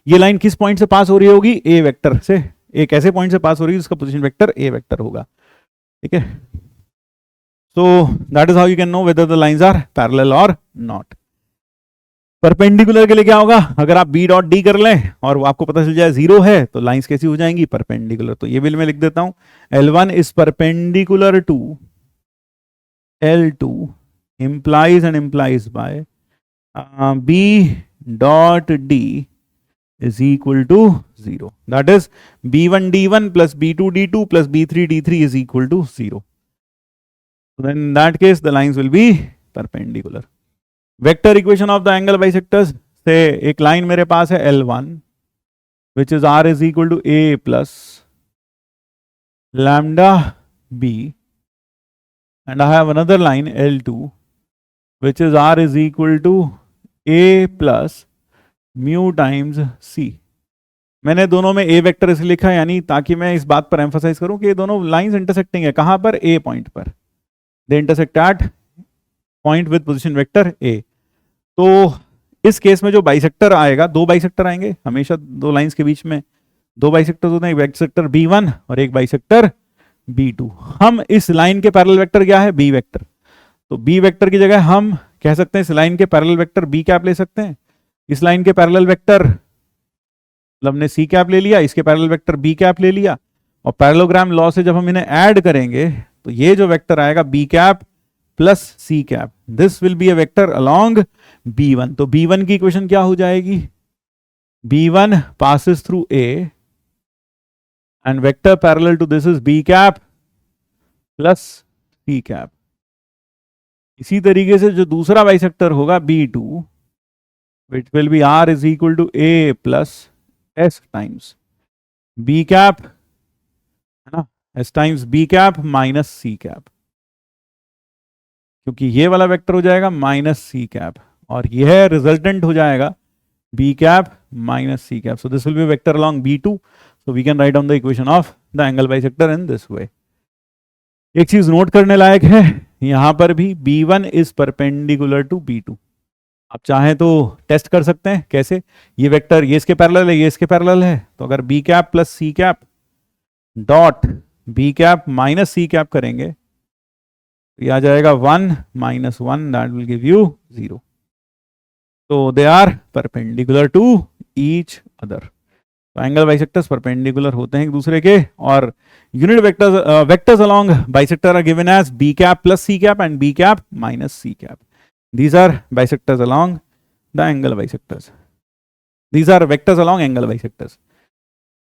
ये लाइन किस पॉइंट से पास हो रही होगी? ए वेक्टर से. एक ऐसे पॉइंट से पास हो रही है जिसका पोजीशन वेक्टर ए वेक्टर होगा. ठीक है, so that is how you can know whether the lines are parallel और नॉट. परपेंडिकुलर के लिए क्या होगा? अगर आप बी डॉट डी कर लें और आपको पता चल जाए 0 है तो लाइंस कैसी हो जाएंगी? परपेंडिकुलर. तो ये भी मैं लिख देता हूं, L1 is perpendicular to L2 implies and implies by B dot D is equal to 0. That is B1 D1 plus B2 D2 plus B3 D3 is equal to 0. So then in that case the lines will be perpendicular. Vector equation of the angle bisectors, से एक line मेरे पास है L1 which is R is equal to A plus lambda B, and I have another line L2 which is R is equal to A plus mu times C. मैंने दोनों में A vector इसलिए लिखा है यानी ताकि मैं इस बात पर एम्फसाइज करूं कि ये दोनों लाइंस इंटरसेक्टिंग है. कहां पर? A पॉइंट पर. They intersect at point with position vector A. तो इस केस में जो बाइसेक्टर आएगा, दो बाइसेक्टर आएंगे हमेशा, दो लाइंस के बीच में दो बाइसेक्टर्स होते हैं, एक बाइसेक्टर B1 और एक बाइसेक्टर B2. हम इस लाइन के पैरेलल वेक्टर क्या है? B vector. तो B वेक्टर की जगह हम कह सकते हैं इस लाइन के पैरेलल वेक्टर B कैप ले सकते हैं. इस लाइन के पैरेलल वेक्टर मतलब हमने C कैप ले लिया, इसके पैरेलल वेक्टर B कैप ले लिया, और पैरेललोग्राम लॉ से जब हम इन्हें ऐड करेंगे तो ये जो वेक्टर आएगा B cap plus C cap, this will be a vector along B1. तो B1 की इक्वेशन क्या हो जाएगी? B1 passes through A and vector parallel to this is B cap plus C cap. इसी तरीके से जो दूसरा बाइसेक्टर होगा B2 which will be R is equal to A plus S times B cap, है ना, S times B cap minus C cap, क्योंकि ये वाला वेक्टर हो जाएगा माइनस सी कैप और यह रिजल्टेंट हो जाएगा B cap minus C cap. So this will be vector along B2. So we can write down the equation of the angle bisector in this way. एक चीज note करने लायक है, यहां पर भी B1 is perpendicular to B2. आप चाहें तो टेस्ट कर सकते हैं. कैसे? ये वेक्टर ये इसके पैरेलल है, ये इसके पैरेलल है, तो अगर B cap plus C cap dot B cap minus C cap करेंगे ये आ जाएगा 1 minus 1, that will give you 0. So they are perpendicular to each other. तो एंगल बाइसेक्टर्स परपेंडिकुलर होते हैं एक दूसरे के, और unit vectors along bisector are given as B cap plus C cap and B cap minus C cap. These are bisectors along the angle bisectors. These are vectors along angle bisectors.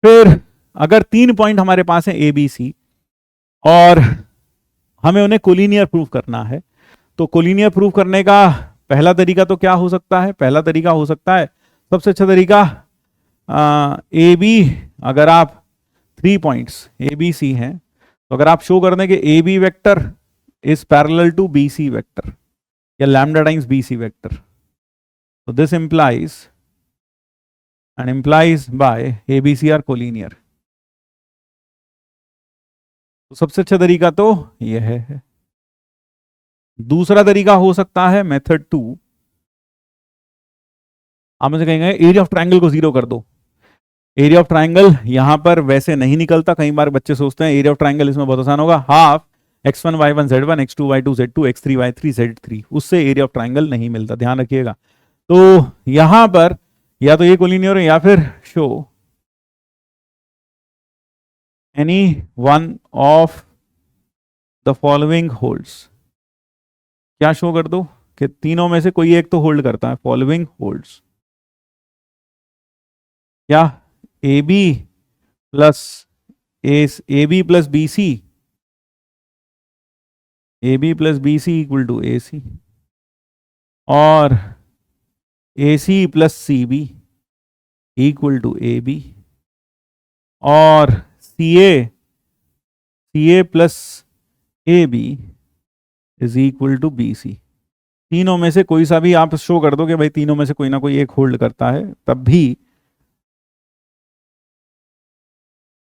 फिर अगर 3 point हमारे पास है A B C और हमें उन्हें collinear proof करना है, तो कोलिनियर प्रूफ करने का पहला तरीका तो क्या हो सकता है? पहला तरीका हो सकता है, सबसे अच्छा तरीका ए बी, अगर आप 3 पॉइंट्स ए बी सी हैं तो अगर आप शो कर दें कि A B vector is parallel to B C vector या lambda times B C vector, तो this implies and implies by A B C are collinear. तो सबसे अच्छा तरीका तो यह है. दूसरा तरीका हो सकता है मेथड 2. आप मुझे कहेंगे एरिया ऑफ ट्रायंगल को 0 कर दो. एरिया ऑफ ट्रायंगल यहां पर वैसे नहीं निकलता. कई बार बच्चे सोचते हैं एरिया ऑफ ट्रायंगल इसमें बहुत आसान होगा, half x1 y1 z1 x2 y2 z2 x3 y3 z3, उससे एरिया ऑफ ट्रायंगल नहीं मिलता, ध्यान रखिएगा. तो यहां पर या तो ये कोलिनियर है या फिर show any one of the following holds. क्या शो कर दो कि तीनों में से कोई एक तो होल्ड करता है. Following holds. क्या? A B plus A B plus B C, A B plus B C equal to A C, और A C plus C B equal to A B, और C A plus A B is equal to B C. तीनों में से कोई सा भी आप show कर दो कि भाई तीनों में से कोई ना कोई एक होल्ड करता है, तब भी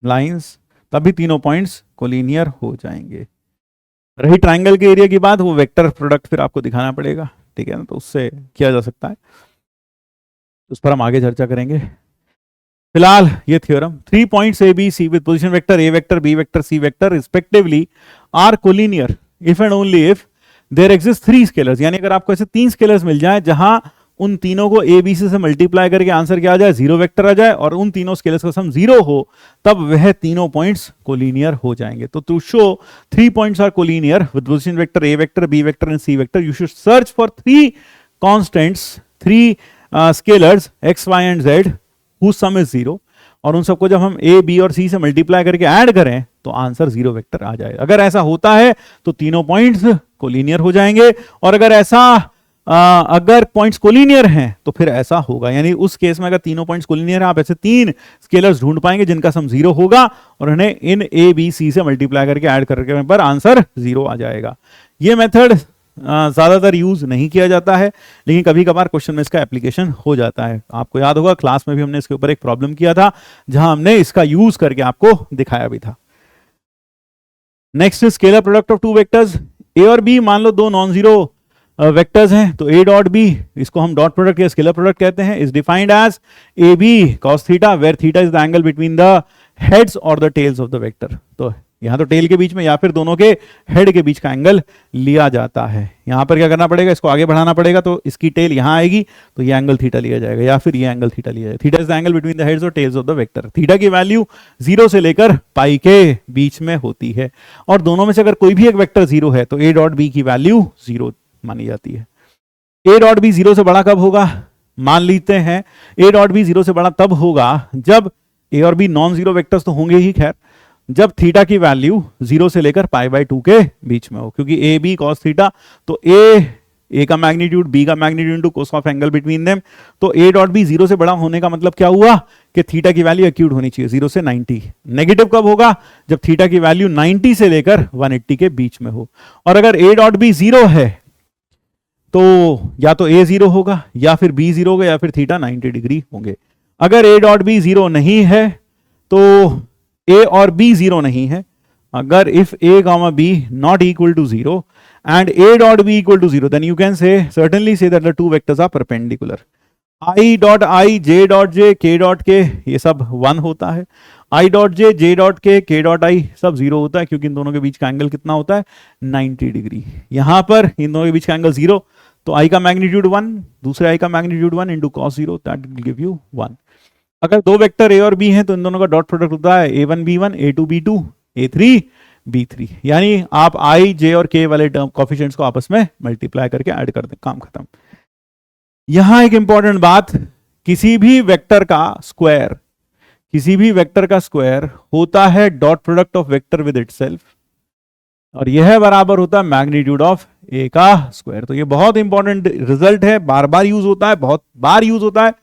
लाइंस, तभी तीनों पॉइंट्स कोलिनियर हो जाएंगे. रही ट्रायंगल के एरिया की बात, वो वेक्टर प्रोडक्ट फिर आपको दिखाना पड़ेगा, ठीक है ना, तो उससे किया जा सकता है, उस पर हम आगे चर्चा करेंगे. फिलहाल ये theorem 3 points A B C with position vector A vector B vector C vector respectively are collinear if and only if there exist 3 scalars. यानी अगर आपको ऐसे 3 स्केलर्स मिल जाएं जहां उन तीनों को ए बी सी से मल्टीप्लाई करके आंसर क्या आ जाए, जीरो वेक्टर आ जाए, और उन तीनों स्केलर्स का सम जीरो हो, तब वह तीनों पॉइंट्स कोलिनियर हो जाएंगे। तो to show 3 points are collinear with position vector A vector, B vector and C vector, you should search for 3 constants, 3 scalars X Y and Z whose sum is zero, और उन सबको जब हम ए B और सी से मल्टीप्लाई करके add करें तो आंसर जीरो वेक्टर आ जाए। अगर ऐसा होता है तो तीनों पॉइंट्स कोलिनियर हो जाएंगे, और अगर पॉइंट्स कोलिनियर हैं तो फिर ऐसा होगा, यानी उस केस में अगर तीनों पॉइंट्स कोलिनियर हैं, आप ऐसे 3 स्केलर्स ढूंढ पाएंगे जिनका सम जीरो होगा, और उन्हें इन ए बी सी से मल्टीप्लाई करके ऐड करके पर आंसर जीरो आ जाएगा। ये मेथड ज्यादातर यूज नहीं किया जाता है, लेकिन कभी कभार क्वेश्चन में इसका एप्लीकेशन हो जाता है। आपको याद होगा क्लास में भी हमने इसके ऊपर एक प्रॉब्लम किया था जहां हमने इसका यूज करके आपको दिखाया भी था। Next scalar product of two vectors, A और बी मान लो दो नॉन जीरो वेक्टर्स हैं, तो ए डॉट बी, इसको हम डॉट प्रोडक्ट या स्केलर प्रोडक्ट कहते हैं, is defined as A B cos theta where theta is the angle between the heads और the tails of the vector. तो यहां तो टेल के बीच में या फिर दोनों के हेड के बीच का एंगल लिया जाता है। यहां पर क्या करना पड़ेगा, इसको आगे बढ़ाना पड़ेगा, तो इसकी टेल यहां आएगी तो ये एंगल थीटा लिया जाएगा, या फिर ये एंगल थीटा लिया जाएगा। Theta is the angle between the heads और tails of the vector. Theta की वैल्यू 0 से लेकर पाई के बीच में होती है, और दोनों में से अगर कोई भी एक वेक्टर 0 है तो ए डॉट बी की वैल्यू 0 मानी जाती है। ए डॉट बी 0 से बड़ा कब होगा, मान लेते हैं ए डॉट बी 0 से बड़ा तब होगा जब ए और बी नॉन जीरो वेक्टर्स तो होंगे ही, खैर जब थीटा की वैल्यू 0 से लेकर पाई बाय 2 के बीच में हो, क्योंकि ए बी कॉस थीटा, तो ए का मैग्नीट्यूड बी का magnitude into cos of angle between them, तो ए डॉट बी 0 से बड़ा होने का मतलब क्या हुआ कि थीटा की वैल्यू एक्यूट होनी चाहिए 0 से 90। नेगेटिव कब होगा, जब थीटा की वैल्यू 90 से लेकर 180 के बीच में हो। और अगर ए डॉट बी 0 है तो या तो ए 0 होगा, या फिर बी 0 होगा, या फिर थीटा 90 डिग्री होंगे। अगर ए डॉट बी 0 नहीं है तो ए और बी 0 नहीं है, अगर if A gamma B not equal to 0 and a dot b equal to 0, then you can certainly say that the two vectors are perpendicular. I dot I, j dot j, k dot k ये सब 1 होता है, I dot j, j dot k, k dot I सब 0 होता है, क्योंकि इन दोनों के बीच का एंगल कितना होता है 90 डिग्री। यहां पर इन दोनों के बीच का एंगल 0, तो I का मैग्नीट्यूड 1, दूसरे I का magnitude 1 into cos 0, that will give you 1। अगर दो वेक्टर a और b हैं तो इन दोनों का डॉट प्रोडक्ट होता है a1 b1, a2 b2, a3 b3, यानी आप i, j और k वाले टर्म कोफिशिएंट्स को आपस में मल्टीप्लाई करके ऐड कर दें, काम खत्म। यहां एक इंपॉर्टेंट बात, किसी भी वेक्टर का स्क्वायर होता है dot product of vector with itself, और यह बराबर होता है मैग्नीट्यूड ऑफ ए का स्क्वायर। तो ये बहुत इंपॉर्टेंट रिजल्ट है, बार बार यूज होता है, बहुत बार यूज होता है।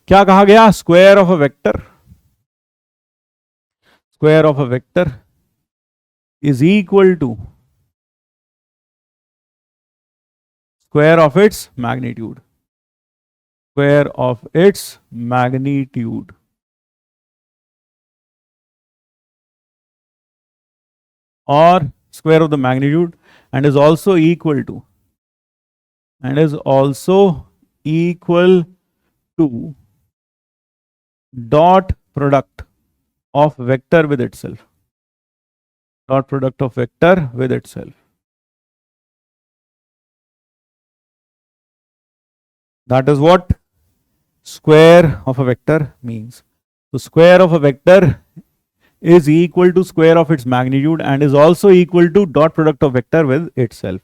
क्या कहा गया, square of a vector is equal to square of its magnitude, or square of the magnitude, and is also equal to dot product of vector with itself. Dot product of vector with itself. That is what square of a vector means. So square of a vector is equal to square of its magnitude and is also equal to dot product of vector with itself.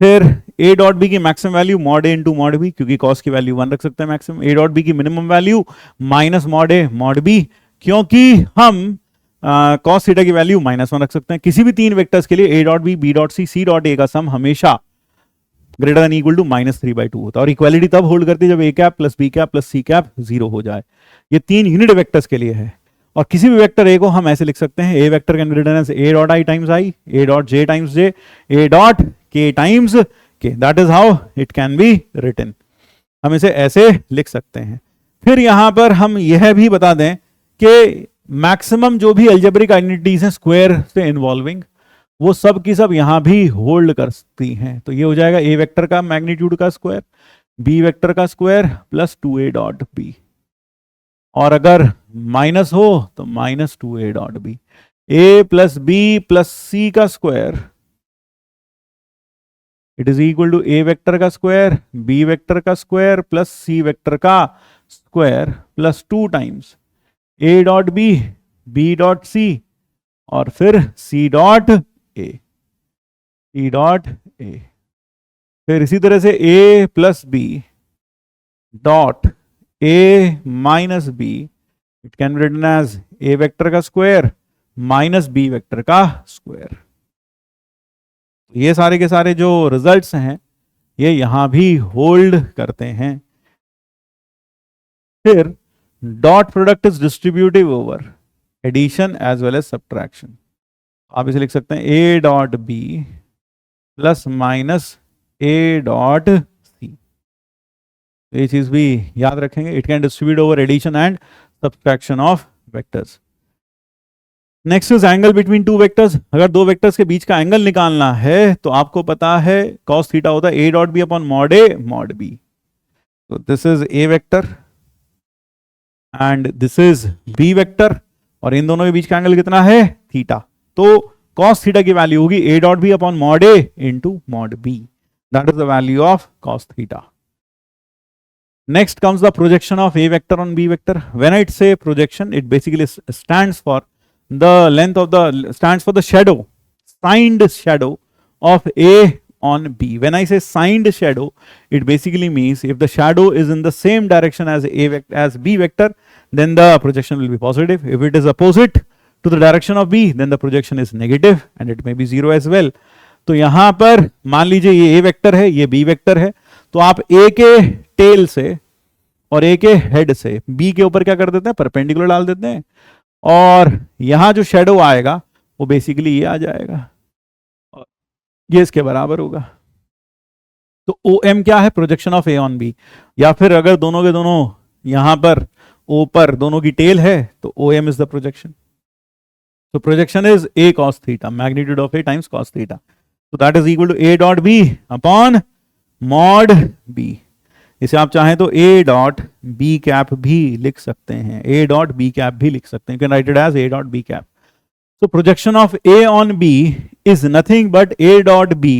फिर a dot B की maximum value mod a into mod B, क्योंकि cos की value 1 रख सकते हैं maximum. a dot B की minimum value minus mod a mod b, क्योंकि हम कॉस थीटा की वैल्यू -1 रख सकते हैं। किसी भी 3 वेक्टर्स के लिए a dot B, b dot C, c dot a का सम हमेशा ग्रेटर देन इक्वल टू -3/2 होता है, और इक्वालिटी तब होल्ड करती है जब a cap plus b cap plus c cap 0 हो जाए। ये 3 यूनिट वेक्टर्स के लिए है, और किसी भी वेक्टर a को हम ऐसे लिख सकते हैं, a vector can be written as a dot i times i, a dot j times j, a dot k times k, that is how it can be written. हम इसे ऐसे लिख सकते हैं। फिर यहां पर हम यह भी बता दें कि मैक्सिमम जो भी अलजेब्रिक आइडेंटिटीज हैं स्क्वायर से इन्वॉल्विंग, वो सब की सब यहां भी होल्ड कर सकती हैं। तो ये हो जाएगा a वेक्टर का मैग्नीट्यूड का स्क्वायर, b वेक्टर का square plus 2a dot b, और अगर माइनस हो तो -2a dot b, a plus b plus c का square it is equal to A vector का स्क्वायर, बी वेक्टर का स्क्वायर प्लस सी वेक्टर का square plus 2 times A dot B dot C और फिर C dot A. फिर इसी तरह से A plus B dot A minus B, it can be written as A vector का square minus B vector का square. ये सारे के सारे जो रिजल्ट्स हैं ये यहां भी होल्ड करते हैं। फिर dot product is distributive over addition as well as subtraction. आप इसे लिख सकते हैं A dot B plus minus A dot C. ये चीज भी याद रखेंगे, it can distribute over addition and subtraction of vectors. Next is angle between two vectors. अगर दो वेक्टर्स के बीच का एंगल निकालना है तो आपको पता है cos थीटा होता है A dot B upon mod A mod B. तो this is A vector and this is B vector और इन दोनों के बीच का एंगल कितना है थीटा। तो cos थीटा की वैल्यू होगी A dot B upon mod A into mod B, that is the value of cos theta. Next comes the projection of A vector on B vector. When I say projection, it basically stands for the shadow, signed shadow of A on B. When I say signed shadow, it basically means if the shadow is in the same direction as B vector, then the projection will be positive. If it is opposite to the direction of B, then the projection is negative and it may be zero as well. तो यहां पर मान लीजिए ये A vector है, ये B vector है, तो आप A के टेल से और A के हेड से B के ऊपर क्या कर देते हैं, परपेंडिकुलर डाल देते हैं और यहां जो शेडो आएगा वो बेसिकली ये आ जाएगा और ये इसके बराबर होगा। तो OM क्या है, projection of A on B। या फिर अगर दोनों के दोनों यहां पर O पर दोनों की टेल है तो OM इज द प्रोजेक्शन। तो projection is A cos theta, magnitude of A times cos theta. तो that is equal to A dot B upon mod B। इसे आप चाहें तो A डॉट बी कैप भी लिख सकते हैं, A डॉट बी कैप भी लिख सकते हैं, you can write it as A dot B cap. So projection of A on B is nothing but A dot B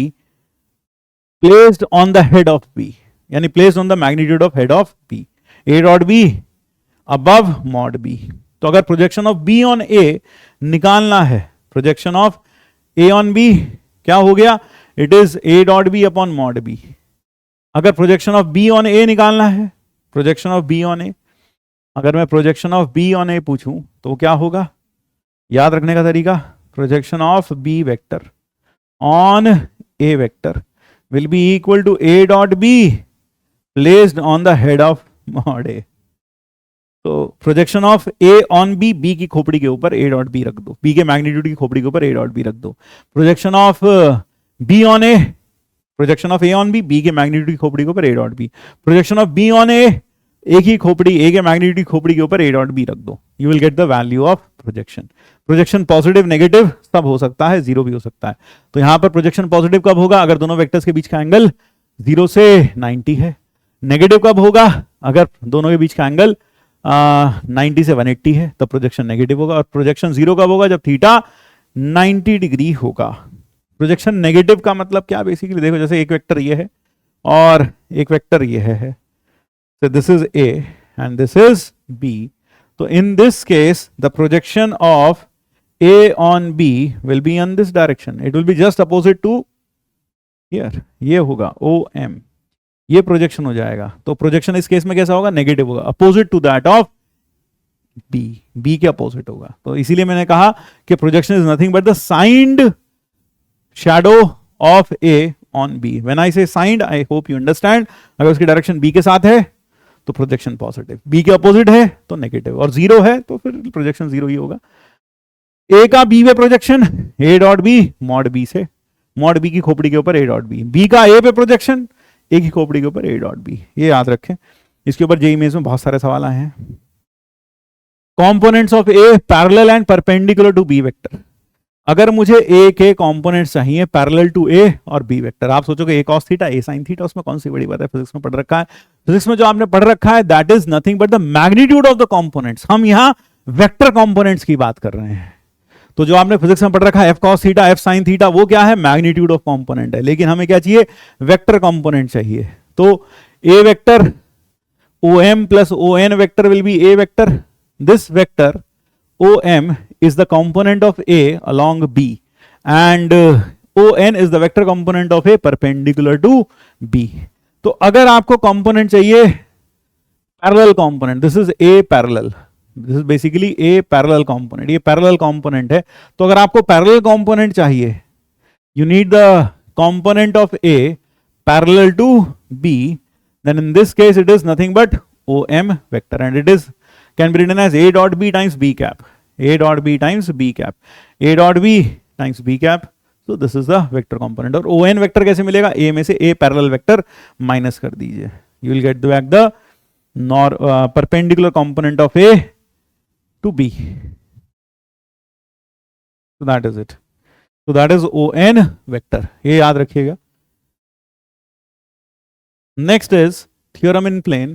placed on the head of B, यानी placed on the magnitude of head of B, A dot B above mod B। तो अगर projection of B on A निकालना है, projection of A on B क्या हो गया, it is A dot B upon mod B। अगर projection of B on A निकालना है, projection of B on A, अगर मैं projection of B on A पूछूं तो क्या होगा, याद रखने का तरीका, projection of B vector on A vector will be equal to A dot B placed on the head of mod A। तो projection of A on B, B की खोपड़ी के ऊपर A डॉट B रख दो, B के magnitude की खोपड़ी के ऊपर A डॉट B रख दो। Projection of B on A, projection of A on B, B के मैग्नीट्यूड की खोपड़ी के ऊपर A dot B। Projection of B on A, A की खोपड़ी, A के मैग्नीट्यूड की खोपड़ी के ऊपर A डॉट B रख दो, you will get the value of projection. Projection positive negative सब हो सकता है, जीरो भी हो सकता है। तो यहां पर प्रोजेक्शन पॉजिटिव कब होगा, अगर दोनों वेक्टर्स के बीच का एंगल 0 से 90 है। नेगेटिव कब होगा, अगर दोनों के बीच का एंगल 90 से 180 है, तब प्रोजेक्शन नेगेटिव होगा। और प्रोजेक्शन 0 कब होगा, जब थीटा 90 डिग्री होगा। प्रोजेक्शन नेगेटिव का मतलब क्या, बेसिकली देखो, जैसे एक वेक्टर ये है और एक वेक्टर ये है, so this is A and this is B. So in this case the projection of A on B will be in this direction, it will be just opposite to here, ये होगा OM, ये projection हो जाएगा। तो projection इस case में कैसा होगा, नेगेटिव होगा, opposite to that of B, B के अपोजिट होगा। तो इसीलिए मैंने कहा कि projection is nothing but the signed shadow of A on B. When I say signed, I hope you understand. अगर उसकी डायरेक्शन B के साथ है तो प्रोजेक्शन पॉजिटिव, B के अपोजिट है तो नेगेटिव, और 0 है तो फिर प्रोजेक्शन 0 ही होगा। A का B पे projection A dot B mod B से, मॉड B की खोपड़ी के ऊपर A डॉट B, B का A पे प्रोजेक्शन A की खोपड़ी के ऊपर A डॉट B। ये याद रखें, इसके ऊपर जेईई मेंस में बहुत सारे सवाल आए हैं। Components of A parallel and perpendicular to B vector. अगर मुझे A के कंपोनेंट्स चाहिए पैरेलल टू A और B वेक्टर, आप सोचोगे A cos theta A sin theta, उसमें कौन सी बड़ी बात है, फिजिक्स में पढ़ रखा है। फिजिक्स में जो आपने पढ़ रखा है that is nothing but the magnitude of the components. हम यहाँ वेक्टर कंपोनेंट्स की बात कर रहे हैं। तो जो आपने फिजिक्स में पढ़ रखा है F cos theta F sine theta, वो क्या है, मैग्नीट्यूड ऑफ कंपोनेंट है। लेकिन हमें क्या चाहिए, वेक्टर कंपोनेंट चाहिए। तो ए vector OM plus ON vector will be A vector. This vector OM is the component of A along B, and ON is the vector component of A perpendicular to B. तो अगर आपको component चाहिए parallel component, this is A parallel, this is basically A parallel component, ये parallel component है। तो अगर आपको parallel component चाहिए, you need the component of A parallel to B, then in this case it is nothing but OM vector, and it is can be written as A dot B times B cap, A dot B times B cap, A dot B times B cap. So this is the vector component. और ON vector कैसे मिलेगा, A में से A parallel vector minus कर दीजिए, you will get back the perpendicular component of A to B. So that is it. So that is ON vector, ये याद रखिएगा। Next is theorem in plane.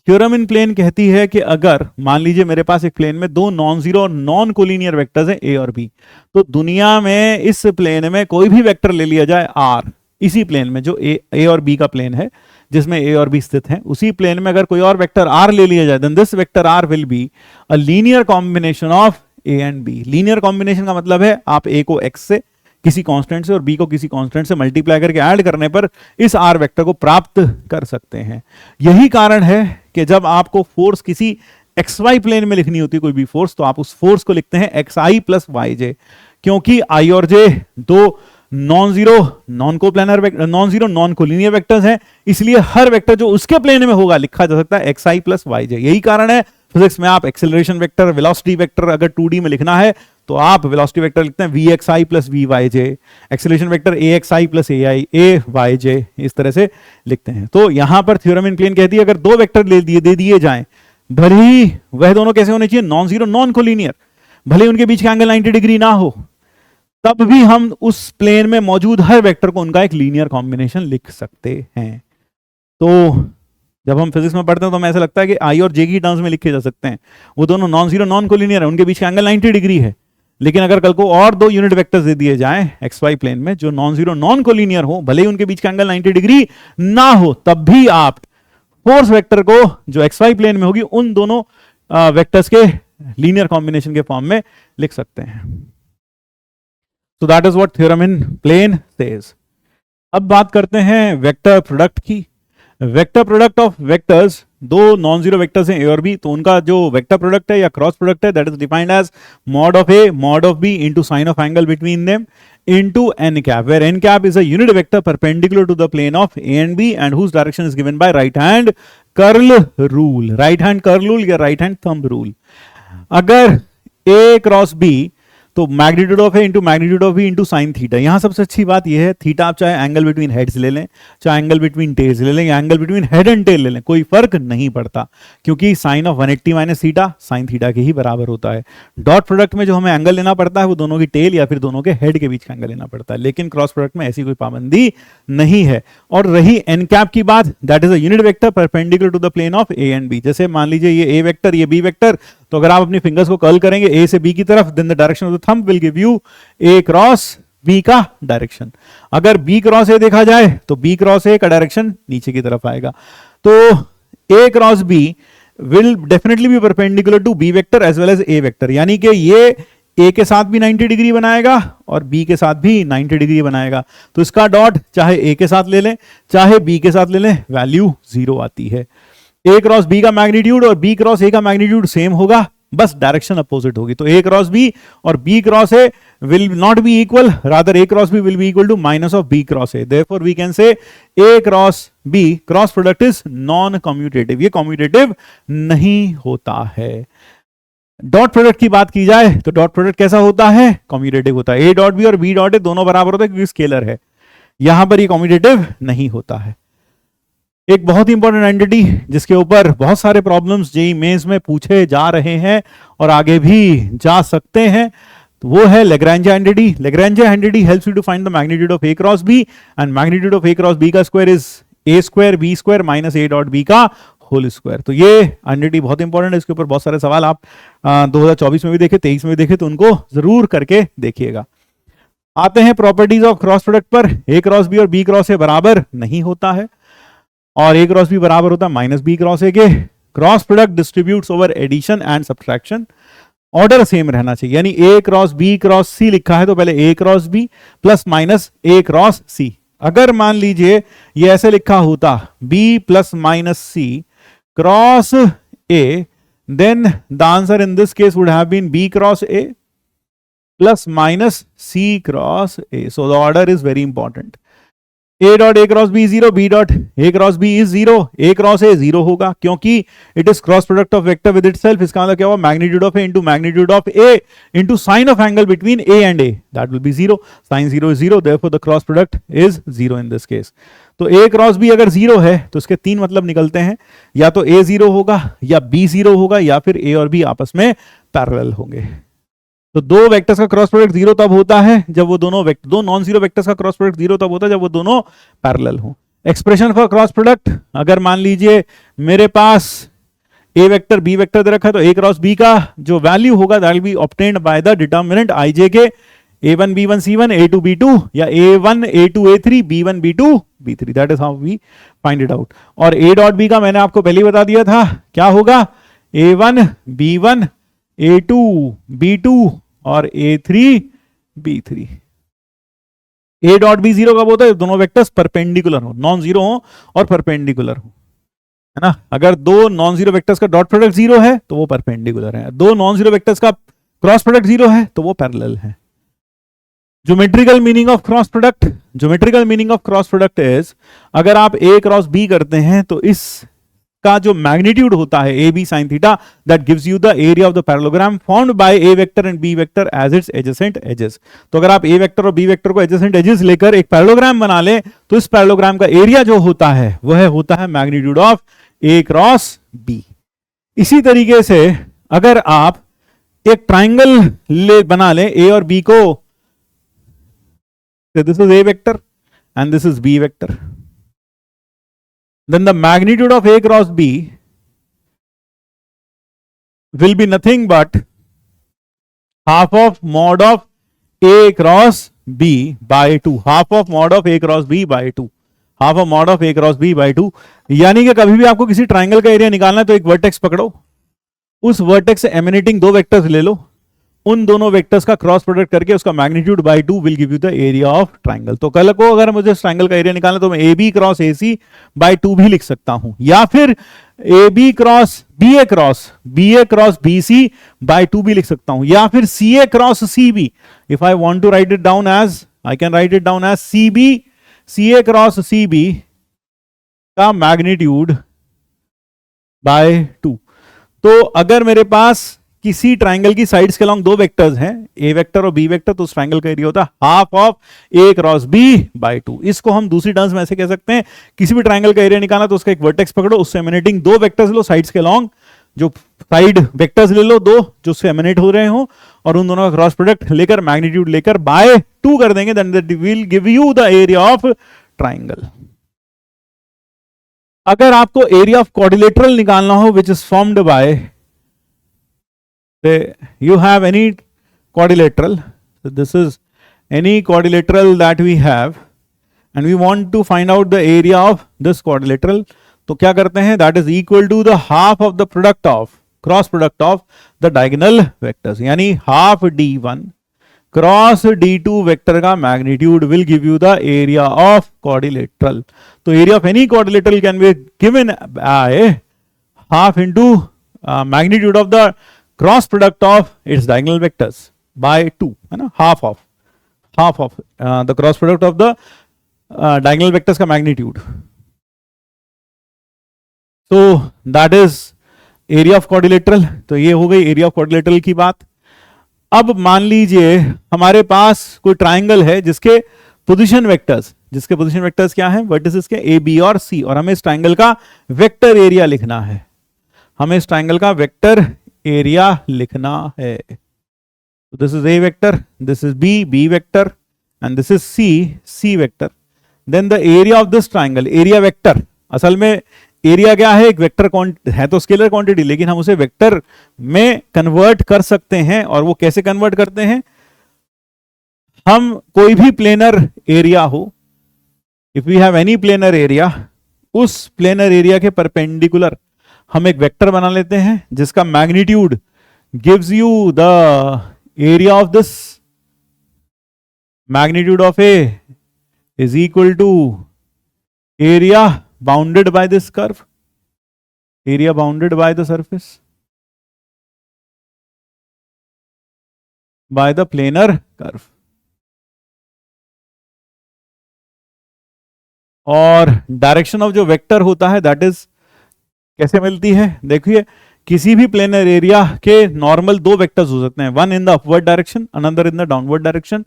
Theorem in plane कहती है कि अगर मान लीजिए मेरे पास एक प्लेन में दो नॉन जीरो और नॉन कोलिनियर वेक्टर्स हैं ए और बी, तो दुनिया में इस प्लेन में कोई भी वेक्टर ले लिया जाए आर, इसी प्लेन में जो ए और बी का प्लेन है जिसमें ए और बी स्थित हैं, उसी प्लेन में अगर कोई और वेक्टर आर ले लिया जाए, then this vector R will be a linear combination of A and B. Linear combination का मतलब है आप ए को एक्स से किसी कांस्टेंट से और बी को किसी कांस्टेंट से मल्टीप्लाई करके ऐड करने पर इस आर वेक्टर को प्राप्त कर सकते हैं। यही कारण है कि जब आपको फोर्स किसी एक्स वाई प्लेन में लिखनी होती है कोई भी फोर्स, तो आप उस फोर्स को लिखते हैं एक्स आई प्लस वाई जे, क्योंकि आई और जे दो non zero non coplanar non zero non collinear vectors हैं, इसलिए हर वेक्टर जो उसके प्लेन में होगा लिखा जा सकता है एक्स आई प्लस वाई जे। यही कारण है फिजिक्स में आप एक्सेलरेशन वेक्टर, वेलोसिटी वेक्टर अगर 2D में लिखना है तो आप वेलोसिटी वेक्टर लिखते हैं V X I plus V Y J, acceleration vector A X I plus A Y J, इस तरह से लिखते हैं। तो यहां पर थ्योरम इन प्लेन कहती है अगर दो वेक्टर दे दिए जाएं, भले ही वह दोनों कैसे होने चाहिए, नॉन जीरो नॉन कोलिनियर, भले ही उनके बीच का एंगल 90 डिग्री ना हो, तब भी हम उस प्लेन में मौजूद हर वेक्टर को उनका एक लीनियर कॉम्बिनेशन लिख सकते हैं। तो जब हम फिजिक्स में पढ़ते हैं तो हमें ऐसा लगता है कि आई और जे की टर्म्स में लिखे जा सकते हैं, वो दोनों नॉन जीरो नॉन कोलिनियर है, उनके बीच का एंगल 90 डिग्री है। लेकिन अगर कल को और दो यूनिट वेक्टर्स दे दिए जाएं एक्स वाई प्लेन में जो नॉन जीरो नॉन कोलिनियर हो, भले ही उनके बीच का एंगल 90 डिग्री ना हो, तब भी आप फोर्स वेक्टर को जो एक्स वाई प्लेन में होगी उन दोनों वेक्टर्स के लीनियर कॉम्बिनेशन के फॉर्म में लिख सकते हैं। So that is what theorem in plane says. अब बात करते हैं वेक्टर प्रोडक्ट की। वेक्टर प्रोडक्ट ऑफ वेक्टर्स, दो नॉन जीरो वेक्टर्स हैं ए और बी, तो उनका जो वेक्टर प्रोडक्ट है या क्रॉस प्रोडक्ट है that is defined as mod of A mod of B into sine of angle between them into N cap, where N cap is a unit vector perpendicular to the plane of A and B and whose direction is given by right hand curl rule, right hand curl rule या right hand thumb rule. अगर A cross B तो magnitude of A into magnitude of B into sine theta. यहां सबसे अच्छी बात यह है, theta आप चाहे एंगल बिटवीन हेड्स ले लें, चाहे एंगल बिटवीन टेल्स ले लें, या angle between head and tail ले लें, कोई फर्क नहीं पड़ता, क्योंकि sine of 180 minus theta sine theta के ही बराबर होता है। डॉट प्रोडक्ट में जो हमें एंगल लेना पड़ता है वो दोनों की टेल या फिर दोनों के हेड के बीच का एंगल लेना पड़ता है, लेकिन क्रॉस प्रोडक्ट में ऐसी कोई पाबंदी नहीं है। और रही एन कैप की बात, that is a unit vector perpendicular to the plane of A and B. जैसे मान लीजिए ये ए वेक्टर ये बी वेक्टर, तो अगर आप अपनी फिंगर्स को कर्ल करेंगे ए से बी की तरफ, then the direction of the thumb will give you A cross B का डायरेक्शन। अगर बी क्रॉस ए देखा जाए तो बी क्रॉस ए का डायरेक्शन नीचे की तरफ आएगा। तो A cross B will definitely be perpendicular to B vector as well as A vector, यानी कि ये ए के साथ भी 90 डिग्री बनाएगा और बी के साथ भी 90 डिग्री बनाएगा। तो इसका डॉट चाहे ए के साथ ले लें चाहे बी के साथ ले लें, वैल्यू 0 आती है। ए क्रॉस बी का मैग्नीट्यूड और बी क्रॉस ए का मैग्नीट्यूड सेम होगा, बस डायरेक्शन अपोजिट होगी। तो ए क्रॉस बी और B cross A will not be equal, rather a cross b will be equal to minus of b cross a, therefore we can say a cross b cross product is non commutative, ये commutative नहीं होता है। Dot product की बात की जाए तो dot product कैसा होता है, कम्यूटेटिव होता है। ए डॉट बी और बी डॉट ए दोनों बराबर होता है क्योंकि स्केलर है, यहां पर ये कम्यूटेटिव नहीं होता है। एक बहुत ही इंपॉर्टेंट एंटिटी जिसके ऊपर बहुत सारे प्रॉब्लम्स जेईई मेंस में पूछे जा रहे हैं और आगे भी जा सकते हैं, तो वो है Lagrange identity. Lagrange identity helps you to find the magnitude of A cross B, and magnitude of A cross B का square is A square B square minus A dot B का होल स्क्वायर। तो ये identity बहुत important है, इसके ऊपर बहुत सारे सवाल आप 2024 में भी देखे, 23 में भी देखे, तो उनको जरूर करके देखिएगा। आते हैं प्रॉपर्टीज ऑफ क्रॉस प्रोडक्ट पर। ए क्रॉस बी और बी क्रॉस ए बराबर नहीं होता है, और ए क्रॉस बी बराबर होता है माइनस बी क्रॉस ए के। Cross product distributes over addition and subtraction, order same रहना चाहिए, यानी ए क्रॉस सी लिखा है तो पहले A cross B plus minus A cross C. अगर मान लीजिए ये ऐसे लिखा होता B plus minus C cross A, then the answer in this case would have been B cross A plus minus C cross A. So the order is very important. A dot A cross B zero, B dot A cross B is zero, A cross A zero होगा क्योंकि it is cross product of vector with itself. इसका मतलब क्या हुआ, magnitude of A into magnitude of A into sine of angle between A and A, that will B zero. Sine zero is zero, therefore the cross product is zero in this case. तो A cross B अगर zero है तो इसके तीन मतलब निकलते हैं, या तो ए जीरो होगा, या बी जीरो होगा, या फिर ए और बी आपस में पैरेलल होंगे। तो दो वेक्टर्स का क्रॉस प्रोडक्ट जीरो तब होता है जब वो दोनों दो नॉन जीरो वेक्टर्स का क्रॉस प्रोडक्ट जीरो तब होता है जब वो दोनों पैरेलल हो। एक्सप्रेशन फॉर क्रॉस प्रोडक्ट, अगर मान लीजिए मेरे पास ए वेक्टर बी वेक्टर दे रखा है तो ए क्रॉस बी का जो वैल्यू होगा that will be obtained by the determinant I J के a1 b1 c1 a2 b2 या a1 a2 a3 b1 b2 b3, that is how we find it out. और a dot b का मैंने आपको पहले ही बता दिया था क्या होगा, a1 b1 a2 b2 और a3 b3। a dot b zero कब होता है, दोनों वेक्टर्स परपेंडिकुलर हो, नॉन जीरो हो और परपेंडिकुलर हो, है ना। अगर दो नॉन जीरो वेक्टर्स का डॉट प्रोडक्ट जीरो है तो वो परपेंडिकुलर है, दो नॉन जीरो वेक्टर्स का क्रॉस प्रोडक्ट जीरो है तो वो पैरेलल है। Geometrical meaning of cross product, geometrical meaning of cross product is, अगर आप a क्रॉस b करते हैं तो इस का जो मैग्नीट्यूड होता है A B sine theta, that gives you the area of the parallelogram formed by A vector and B vector as its adjacent edges. तो अगर आप ए वेक्टर और बी वेक्टर को एडजेसेंट एजेस लेकर एक पैरेललोग्राम बना लें तो इस पैरेललोग्राम का एरिया जो होता है वह होता है magnitude of A cross B. इसी तरीके से अगर आप एक ट्राइंगल बना लें ए और बी को, this is A vector and this is B vector, then the magnitude of A cross B will be nothing but half of mod of A cross B by 2, half of mod of A cross B by 2, half of mod of A cross B by 2। यानी कि कभी भी आपको किसी triangle का area निकालना है तो एक वर्टेक्स पकड़ो, उस वर्टेक्स से एमिनेटिंग दो वेक्टर्स ले लो, उन दोनों वेक्टर्स का क्रॉस प्रोडक्ट करके उसका magnitude by 2 will give you the area of triangle. तो कल को अगर मुझे इस ट्राइंगल का एरिया निकालना तो मैं A B cross A C by 2 भी लिख सकता हूं, या फिर A B cross B A cross B C by 2 भी लिख सकता हूं, या फिर C A cross C B, if I want to write it down as, I can write it down as C B, C A cross C B का magnitude by 2। तो अगर मेरे पास किसी ट्राइंगल की साइड्स के अलोंग दो vectors हैं, A vector और बी वेक्टर, तो उस ट्राइंगल का एरिया होता है half of A cross B by 2। इसको हम दूसरी टर्म्स में ऐसे कह सकते हैं, किसी भी ट्राइंगल का एरिया निकालना तो उसका एक वर्टेक्स पकड़ो, उससे एमिनेटिंग दो वेक्टर्स लो साइड्स के अलोंग, जो साइड वेक्टर्स ले लो दो जो उससे एमिनेट हो रहे हो, और उन दोनों का क्रॉस प्रोडक्ट लेकर मैग्नीट्यूड लेकर बाय 2 कर देंगे, then that will give you the area of triangle. अगर आपको एरिया ऑफ क्वाड्रिलेटरल निकालना हो which is formed by, you have any quadrilateral, so this is any quadrilateral that we have and we want to find out the area of this quadrilateral, तो क्या करते हैं, that is equal to the half of the product of cross product of the diagonal vectors, यानी half d1 cross d2 vector का magnitude will give you the area of quadrilateral। तो area of any quadrilateral can be given by half into magnitude of the cross product of its diagonal vectors by 2, है ना, half of the cross product of the diagonal vectors का magnitude. So that is area of quadrilateral. तो ये हो गई area of quadrilateral की बात। अब मान लीजिए हमारे पास कोई ट्राइंगल है जिसके पोजीशन वेक्टर्स क्या है, वर्टिसेस के ए बी और सी, और हमें इस ट्राइंगल का वेक्टर एरिया लिखना है, हमें इस ट्राइंगल का वेक्टर एरिया लिखना है। So this is A vector, this is B vector, and this is C vector. Then the area of this triangle, area vector, असल में एरिया क्या है, एक वेक्टर है तो स्केलर क्वांटिटी, लेकिन हम उसे वेक्टर में कन्वर्ट कर सकते हैं। और वो कैसे कन्वर्ट करते हैं, हम कोई भी प्लेनर एरिया हो, if we have any planar area, उस प्लेनर एरिया के परपेंडिकुलर हम एक वेक्टर बना लेते हैं जिसका magnitude gives you the area of this, magnitude of A is equal to area bounded by this curve, area bounded by the surface by the planar curve. और direction of जो vector होता है that is कैसे मिलती है, देखिए किसी भी प्लेनर एरिया के नॉर्मल दो वेक्टर्स हो सकते हैं, one in the upward direction, another in the downward direction.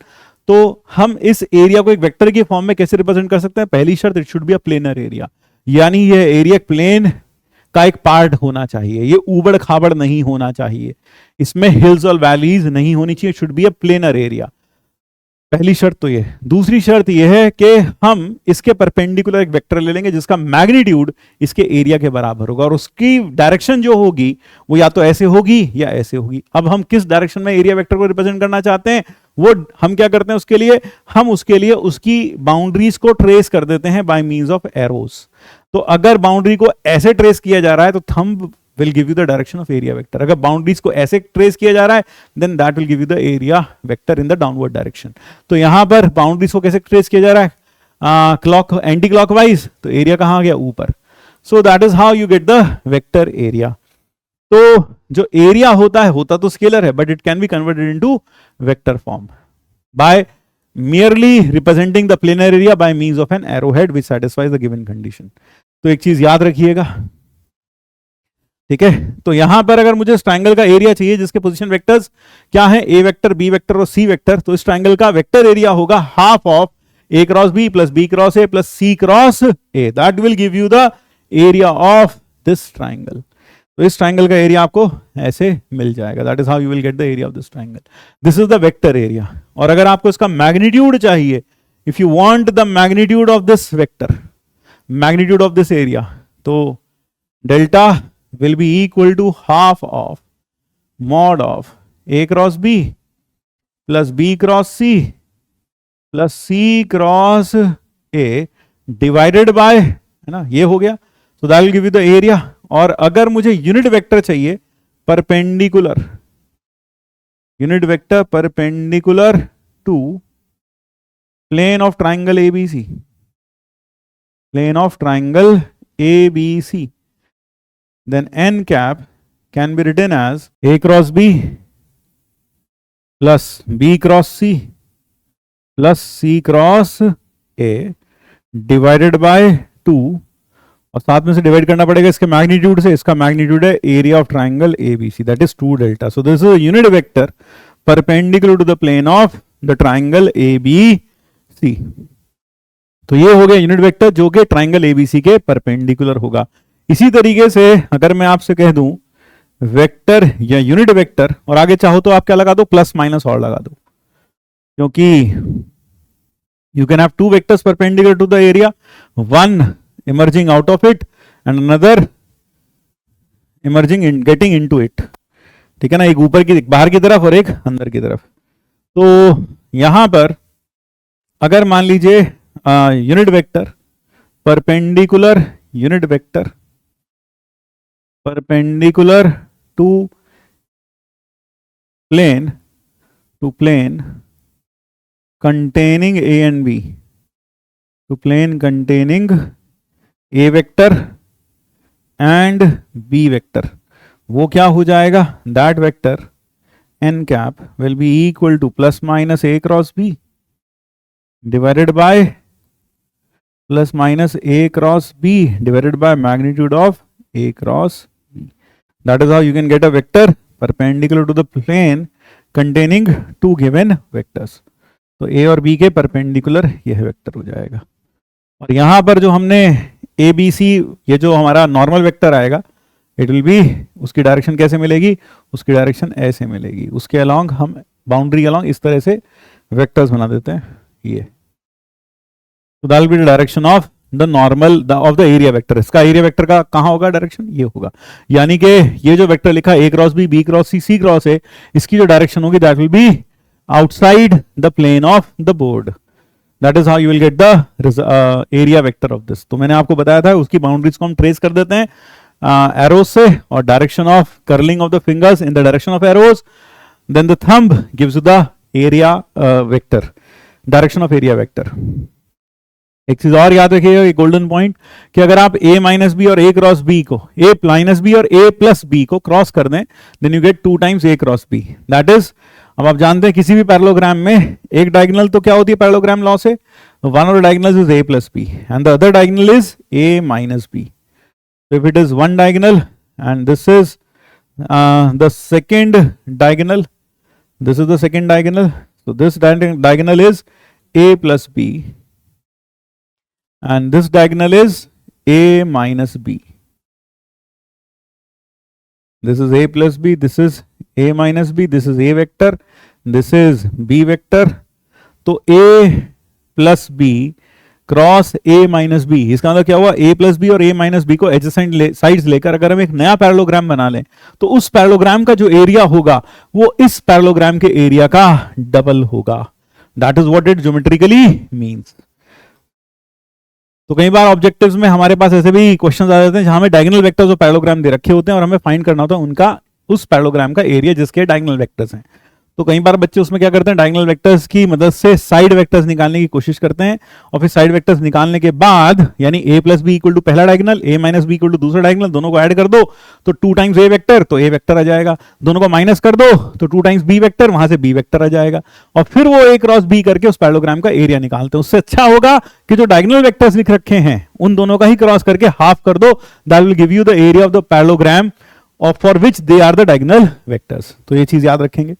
तो हम इस एरिया को एक वेक्टर के फॉर्म में कैसे रिप्रेजेंट कर सकते हैं, पहली शर्त it should be a planar area, यानी यह एरिया प्लेन का एक पार्ट होना चाहिए, ये ऊबड़ खाबड़ नहीं होना चाहिए, इसमें हिल्स और वैलीज नहीं होनी चाहिए, should be a planar area. पहली शर्त तो ये। दूसरी शर्त ये है कि हम इसके परपेंडिकुलर एक वेक्टर ले लेंगे जिसका मैग्नीट्यूड इसके एरिया के बराबर होगा, और उसकी डायरेक्शन जो होगी वो या तो ऐसे होगी या ऐसे होगी। अब हम किस डायरेक्शन में एरिया वेक्टर को रिप्रेजेंट करना चाहते हैं, वो हम क्या करते हैं उसके लिए, हम उसके लिए उसकी बाउंड्रीज को ट्रेस कर देते हैं बाय मींस ऑफ एरोस। तो अगर बाउंड्री को ऐसे ट्रेस किया जा रहा है तो thumb will give you the direction of area vector। अगर बाउंड्रीज को ऐसे ट्रेस किया जा रहा है then that will give you the area vector in the downward direction। तो यहां पर बाउंड्रीज को कैसे ट्रेस किया जा रहा है, क्लॉक एंटी क्लॉकवाइज, तो एरिया कहां आ गया, ऊपर। सो that is how you get the vector area. तो जो एरिया होता तो स्केलर है, but it can be converted into vector form by merely representing the planar area by means of an arrowhead which satisfies the given condition। तो एक चीज याद रखिएगा, ठीक है। तो यहां पर अगर मुझे इस ट्रायंगल का एरिया चाहिए जिसके पोजीशन वेक्टर्स क्या है, ए वेक्टर, बी वेक्टर और सी वेक्टर, तो इस ट्रायंगल का वेक्टर एरिया होगा half of A cross B plus B cross A plus C cross A, that will give you the area of this triangle. तो इस triangle का area आपको ऐसे मिल जाएगा, that is how you will get the area of this triangle. This is the vector area. और अगर आपको इसका मैग्नीट्यूड चाहिए, if you want the magnitude of this vector, magnitude of this area, तो delta will be equal to half of mod of a cross b plus b cross c plus c cross a divided by, है ना, ये हो गया। so that will give you the area। और अगर मुझे unit vector चाहिए perpendicular, unit vector perpendicular to plane of triangle ABC, plane of triangle ABC, then n cap can be written as a cross b plus b cross c plus c cross a divided by 2, और साथ में से divide करना पड़ेगा इसके magnitude से, इसका magnitude है area of triangle ABC, that is 2 delta. So this is a unit vector perpendicular to the plane of the triangle ABC। तो ये हो गया यूनिट वेक्टर जो कि ट्राइंगल ABC के परपेंडिकुलर होगा। इसी तरीके से अगर मैं आपसे कह दूं वेक्टर या यूनिट वेक्टर, और आगे चाहो तो आप क्या लगा दो, प्लस माइनस और लगा दो, क्योंकि you can have two vectors perpendicular to the area, one emerging out of it and another emerging in getting into it, ठीक है ना, एक ऊपर की बाहर की तरफ और एक अंदर की तरफ। तो यहां पर अगर मान लीजिए unit vector perpendicular, unit vector perpendicular to plane containing A and B, to plane containing A vector and B vector, वो क्या हो जाएगा, that vector n cap will be equal to plus minus A cross B divided by plus minus A cross B divided by magnitude of A cross B. That is how you can get a vector perpendicular to the plane containing two given vectors। तो A और B के perpendicular यह vector हो जाएगा। और यहां पर जो हमने ABC, ये जो हमारा नॉर्मल वेक्टर आएगा, इट विल बी, उसकी डायरेक्शन कैसे मिलेगी, उसकी डायरेक्शन ऐसे मिलेगी, उसके अलोंग हम बाउंड्री अलोंग इस तरह से वेक्टर्स बना देते हैं ये। So that will be the direction of the normal of the area vector. इसका एरिया वेक्टर का कहां होगा डायरेक्शन, ये होगा। यानी कि ये जो वेक्टर लिखा A cross B, B cross C, C cross A, इसकी जो डायरेक्शन होगी that will be outside the plane of the board. That is how you will get the area vector of this. तो मैंने आपको बताया था उसकी बाउंड्रीज को हम ट्रेस कर देते हैं एरोज से, और direction of curling of the fingers in the direction of arrows, then the thumb gives the area vector, direction of area vector. एक चीज और याद रखिएगा, एक गोल्डन पॉइंट, कि अगर आप a माइनस बी और a क्रॉस बी को, a माइनस बी और a प्लस बी को क्रॉस कर दें, then you get 2 times a cross b। That is, अब आप जानते हैं किसी भी पैरेललोग्राम में एक डायगोनल तो क्या होती है पैरेललोग्राम लॉ से, one of the diagonals is a plus b and the other diagonal is a minus b। If it is one diagonal and this is the second diagonal, this is the second diagonal, so this diagonal is a plus b and this diagonal is a minus b. This is a plus b, this is a minus b, this is a vector, this is b vector। तो a plus b cross a minus B, इसका मतलब क्या हुआ, a plus B और a minus B को adjacent sides लेकर अगर हम एक नया पैरेललोग्राम बना लें तो उस पैरेललोग्राम का जो एरिया होगा वो इस पैरेललोग्राम के एरिया का डबल होगा। That is what it geometrically means. तो कई बार ऑब्जेक्टिव्स में हमारे पास ऐसे भी क्वेश्चंस आ जाते हैं जहां हमें डायगोनल वेक्टर्स और पैरेललोग्राम दे रखे होते हैं और हमें फाइंड करना होता है उनका, उस पैरेललोग्राम का एरिया जिसके डायगोनल वेक्टर्स हैं। तो कई बार बच्चे उसमें क्या करते हैं, डायगोनल वेक्टर्स की मदद से साइड वेक्टर्स निकालने की कोशिश करते हैं, और फिर साइड वेक्टर्स निकालने के बाद यानी a plus B equal to पहला diagonal, a minus B equal to दूसरा डायगोनल, दोनों को ऐड कर दो तो 2 टाइम्स a वेक्टर, तो a वेक्टर आ जाएगा। दोनों को माइनस कर दो तो 2 टाइम्स b वेक्टर, वहां से b वेक्टर आ जाएगा। और फिर वो a क्रॉस b करके उस पैरेललोग्राम का एरिया निकालते हैं। उससे अच्छा होगा कि जो डायगोनल वेक्टर्स लिख रखे हैं उन दोनों का ही क्रॉस करके हाफ कर दो, that will give you the area of the parallelogram और for which they are the diagonal vectors. तो ये चीज याद रखेंगे।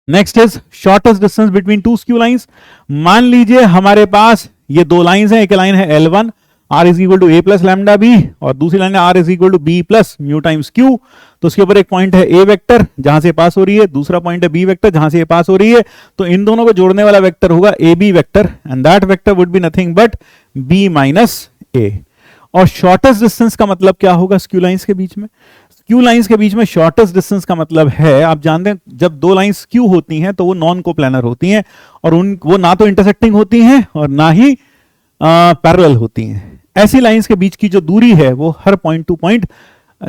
Next is shortest distance between two skew lines. मान लीजिए हमारे पास ये दो लाइंस हैं, एक लाइन है L1 r is equal to a plus lambda B और दूसरी लाइन है r is equal to b plus mu times q। तो उसके ऊपर एक पॉइंट है a वेक्टर जहां से पास हो रही है, दूसरा पॉइंट है b वेक्टर जहां से ये पास हो रही है। तो इन दोनों को जोड़ने वाला वेक्टर होगा ab vector and that vector would be nothing but b minus a। और शॉर्टेस्ट डिस्टेंस का मतलब क्या होगा स्क्यू लाइंस के बीच में? स्क्यू लाइंस के बीच में शॉर्टेस्ट डिस्टेंस का मतलब है, आप जानते हैं जब दो लाइंस स्क्यू होती हैं तो वो नॉन कोप्लानर होती हैं और वो ना तो इंटरसेक्टिंग होती हैं और ना ही पैरेलल होती हैं। ऐसी लाइंस के बीच की जो दूरी है वो हर पॉइंट टू पॉइंट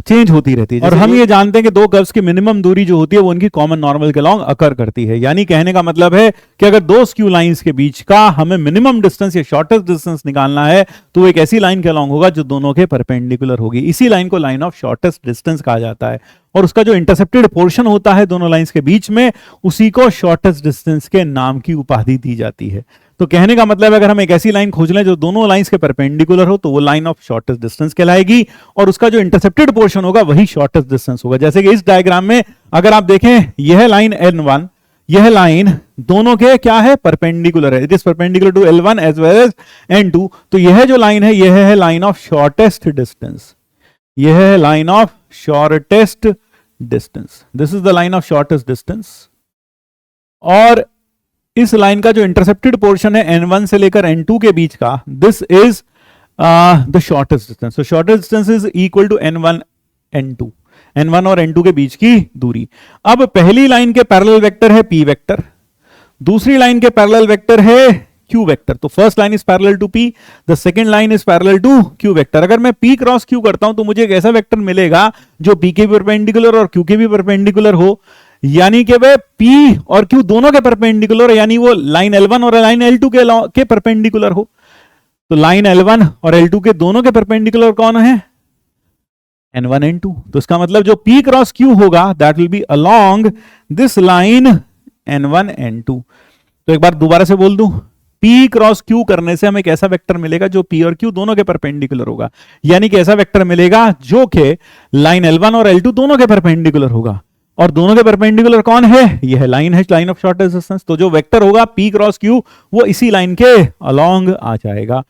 चेंज होती रहती है। और हम ये जानते हैं कि दो कर्व्स की मिनिमम दूरी जो होती है वो उनकी कॉमन नॉर्मल के अलॉन्ग अकर करती है। यानी कहने का मतलब है कि अगर दो स्क्यू लाइंस के बीच का हमें मिनिमम डिस्टेंस या शॉर्टेस्ट डिस्टेंस निकालना है तो वो एक ऐसी लाइन के अलॉन्ग होगा जो दोनों के परपेंडिकुलर होगी। इसी लाइन को लाइन ऑफ शॉर्टेस्ट डिस्टेंस कहा जाता है और उसका जो इंटरसेप्टेड पोर्शन होता है दोनों लाइंस के बीच में उसी को शॉर्टेस्ट डिस्टेंस के नाम की उपाधि दी जाती है। तो कहने का मतलब अगर हम एक ऐसी लाइन खोज लें जो दोनों लाइंस के परपेंडिकुलर हो तो वो लाइन ऑफ शॉर्टेस्ट डिस्टेंस कहलाएगी और उसका जो इंटरसेप्टेड पोर्शन होगा वही शॉर्टेस्ट डिस्टेंस होगा। जैसे कि इस डायग्राम में अगर आप देखें यह लाइन N1, यह लाइन दोनों के क्या है, परपेंडिकुलर है। It is perpendicular to L1 as well as N2। तो यह जो लाइन है यह है लाइन ऑफ शॉर्टेस्ट डिस्टेंस, यह है line of shortest distance. This is the line of shortest distance. और इस लाइन का जो इंटरसेप्टेड पोर्शन है N1 से लेकर N2 के बीच का, this is the shortest distance. So shortest distance is equal to N1 N2, N1 और N2 के बीच की दूरी। अब पहली लाइन के पैरेलल वेक्टर है P वेक्टर, दूसरी लाइन के पैरेलल वेक्टर है Q वेक्टर। तो first line is parallel to P, the second line is parallel to Q vector. अगर मैं P क्रॉस Q करता हूं तो मुझे एक ऐसा वेक्टर मिलेगा जो P के भी परपेंडिकुलर और Q के भी परपेंडिकुलर हो, यानी कि वे P और Q दोनों के परपेंडिकुलर, यानी वो लाइन L1 और लाइन L2 के परपेंडिकुलर हो। तो लाइन L1 और L2 के दोनों के परपेंडिकुलर कौन है, N1 N2। तो इसका मतलब जो P क्रॉस Q होगा that will B along this line N1 N2। तो एक बार दोबारा से बोल दूं, P क्रॉस Q करने से हमें एक ऐसा वेक्टर मिलेगा जो P और Q दोनों के परपेंडिकुलर होगा, यानी कि ऐसा वेक्टर मिलेगा जो कि लाइन L1 और L2 दोनों के परपेंडिकुलर होगा। और दोनों के परपेंडिकुलर कौन है, यह लाइन है, लाइन ऑफ शॉर्टेस्ट डिस्टेंस। तो जो वेक्टर होगा P क्रॉस Q वो इसी लाइन के अलोंग आ जाएगा।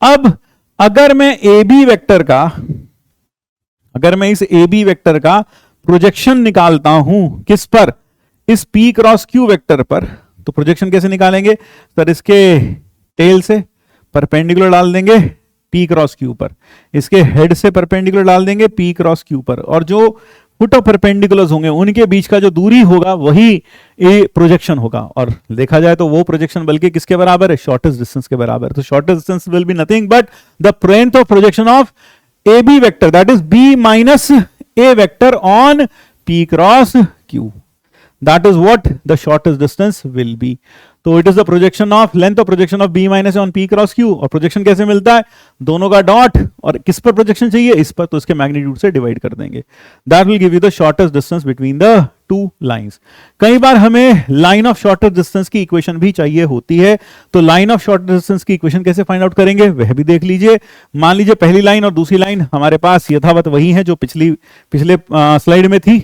अब अगर मैं AB वेक्टर का, अगर मैं इस AB वेक्टर का प्रोजेक्शन निकालता हूं किस पर, इस P क्रॉस Q वेक्टर पर, तो प्रोजेक्शन कैसे निकालेंगे सर, इसके टेल से परपेंडिकुलर डाल देंगे P क्रॉस Q पर, इसके हेड से परपेंडिकुलर डाल देंगे P क्रॉस Q पर, और जो फुट ऑफ परपेंडिकुलर्स होंगे उनके बीच का जो दूरी होगा वही ए प्रोजेक्शन होगा। और देखा जाए तो वो प्रोजेक्शन बल्कि किसके बराबर है, शॉर्टेस्ट डिस्टेंस के बराबर। तो shortest distance will be nothing but the length of projection of A B vector, that is B minus A vector on P cross Q, that is what the shortest distance will be. तो it is the projection of length of projection of B minus on P cross Q। और projection कैसे मिलता है, दोनों का dot, और किस पर प्रोजेक्शन चाहिए, इस पर, तो इसके मैग्नीट्यूड से डिवाइड कर देंगे। That will give you the shortest distance between the two lines। कई बार हमें लाइन ऑफ शॉर्टेस्ट डिस्टेंस की इक्वेशन भी चाहिए होती है, तो लाइन ऑफ शॉर्टेस्ट डिस्टेंस की इक्वेशन कैसे फाइंड आउट करेंगे वह भी देख लीजिए। मान लीजिए पहली लाइन और दूसरी लाइन हमारे पास यथावत वही है जो पिछले स्लाइड में थी।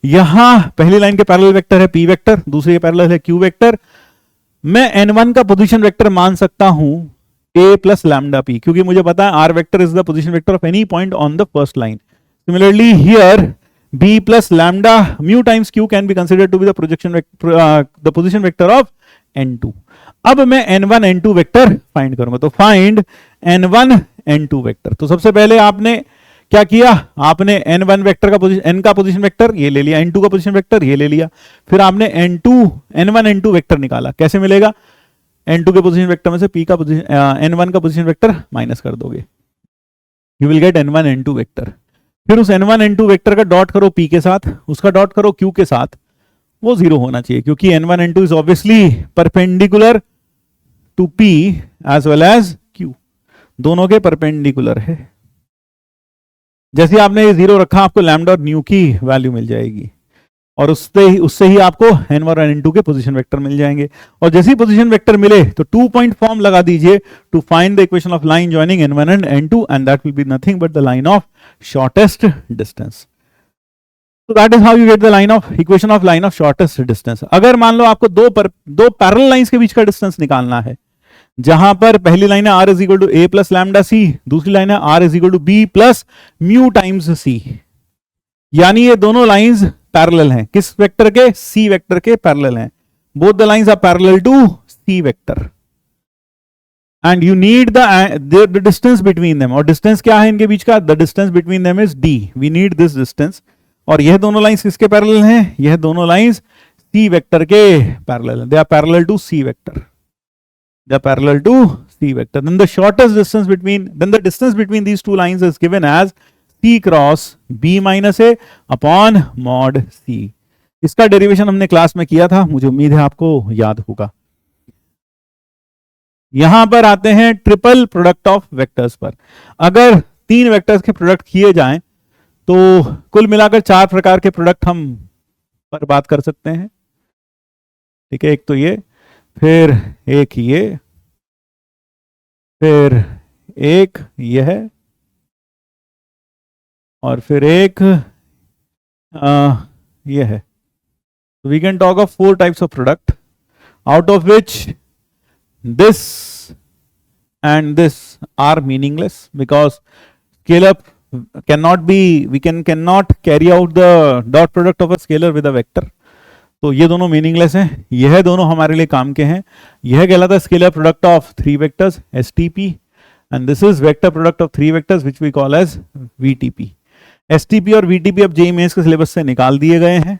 यहां पहली लाइन के पैरेलल वेक्टर है P वेक्टर, दूसरी के पैरेलल है Q वेक्टर। मैं N1 का पोजीशन वेक्टर मान सकता हूं A प्लस लैम्डा P, क्योंकि मुझे पता है R vector is the position vector of any point on the first line. Similarly here B plus lambda mu times Q can be considered to be the position vector of N2। अब मैं N1 N2 vector find करूंगा, तो find N1 N2 vector. तो सबसे पहले आपने क्या किया, आपने N1 वेक्टर का पोजीशन, N का पोजीशन वेक्टर ये ले लिया, N2 का पोजीशन वेक्टर ये ले लिया, फिर आपने N1 N2 वेक्टर निकाला। कैसे मिलेगा, N2 के पोजीशन वेक्टर में से P का पोजीशन N1 का पोजीशन वेक्टर माइनस कर दोगे, you will gate N1 N2 vector. फिर उस N1 N2 वेक्टर का डॉट करो P के साथ, उसका डॉट करो Q के साथ, वो 0 होना चाहिए क्योंकि N1 N2 is obviously perpendicular to P as well as Q, दोनों के परपेंडिकुलर है। जैसे आपने ये 0 रखा, आपको लैम्डा और न्यू की वैल्यू मिल जाएगी, और उससे ही आपको N1 और N2 के पोजीशन वेक्टर मिल जाएंगे। और जैसे ही पोजीशन वेक्टर मिले तो 2 पॉइंट फॉर्म लगा दीजिए to find the equation of line joining N1 and N2, and that will be nothing but the line of shortest distance. So that is how you get the line of equation of line of shortest distance। अगर मान लो आपको दो parallel lines के बीच का distance निकालना है, जहां पर पहली लाइन है R is equal to A plus lambda C, दूसरी लाइन है R is equal to B plus mu times C, यानी ये दोनों लाइंस पैरेलल हैं, किस वेक्टर के, C वेक्टर के पैरेलल हैं। Both the lines are parallel to C vector and you need the distance between them. और डिस्टेंस क्या है इनके बीच का, the distance between them is D, we need this distance. और यह दोनों लाइंस किसके पैरेलल हैं, यह दोनों लाइंस C वेक्टर के पैरेलल हैं, they are parallel to C vector, they are parallel to C vector। Then the shortest distance between, then the distance between these two lines is given as C cross B minus A upon mod C। इसका derivation हमने class में किया था, मुझे उम्मीद है आपको याद होगा। यहां पर आते हैं ट्रिपल प्रोडक्ट ऑफ वेक्टर्स पर। अगर 3 वेक्टर्स के प्रोडक्ट किए जाएं तो कुल मिलाकर 4 प्रकार के प्रोडक्ट हम पर बात कर सकते हैं, ठीक है। एक तो ये, फिर एक ये, फिर एक यह, और फिर एक यह है। We can talk of 4 types of product, out of which this and this are meaningless because scalar cannot be, we cannot carry out the dot product of a scalar with a vector। तो ये दोनों meaningless हैं, यह दोनों हमारे लिए काम के हैं। यह कहलाता है scalar product of 3 vectors STP, and this is vector product of 3 vectors which we call as VTP। STP और VTP अब जेईई मेंस के सिलेबस से निकाल दिए गए हैं,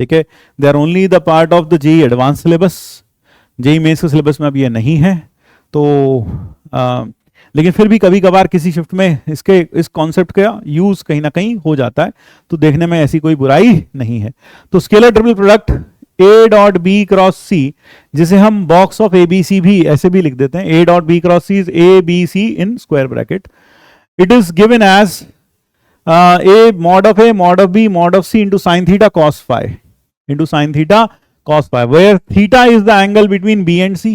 ठीक है। They are only the part of the JEE Advance syllabus, JEE Mains के सिलेबस में अब ये नहीं है। तो लेकिन फिर भी कभी कभार किसी शिफ्ट में इस कॉन्सेप्ट का यूज कहीं ना कहीं हो जाता है, तो देखने में ऐसी कोई बुराई नहीं है। तो scalar triple product A dot B cross C, जिसे हम बॉक्स ऑफ ABC भी ऐसे भी लिख देते हैं, A dot B cross C is ABC in square bracket. It is given as A mod of A mod of B mod of C into sin theta cos phi into sin theta cos phi, where theta is the angle between B and C।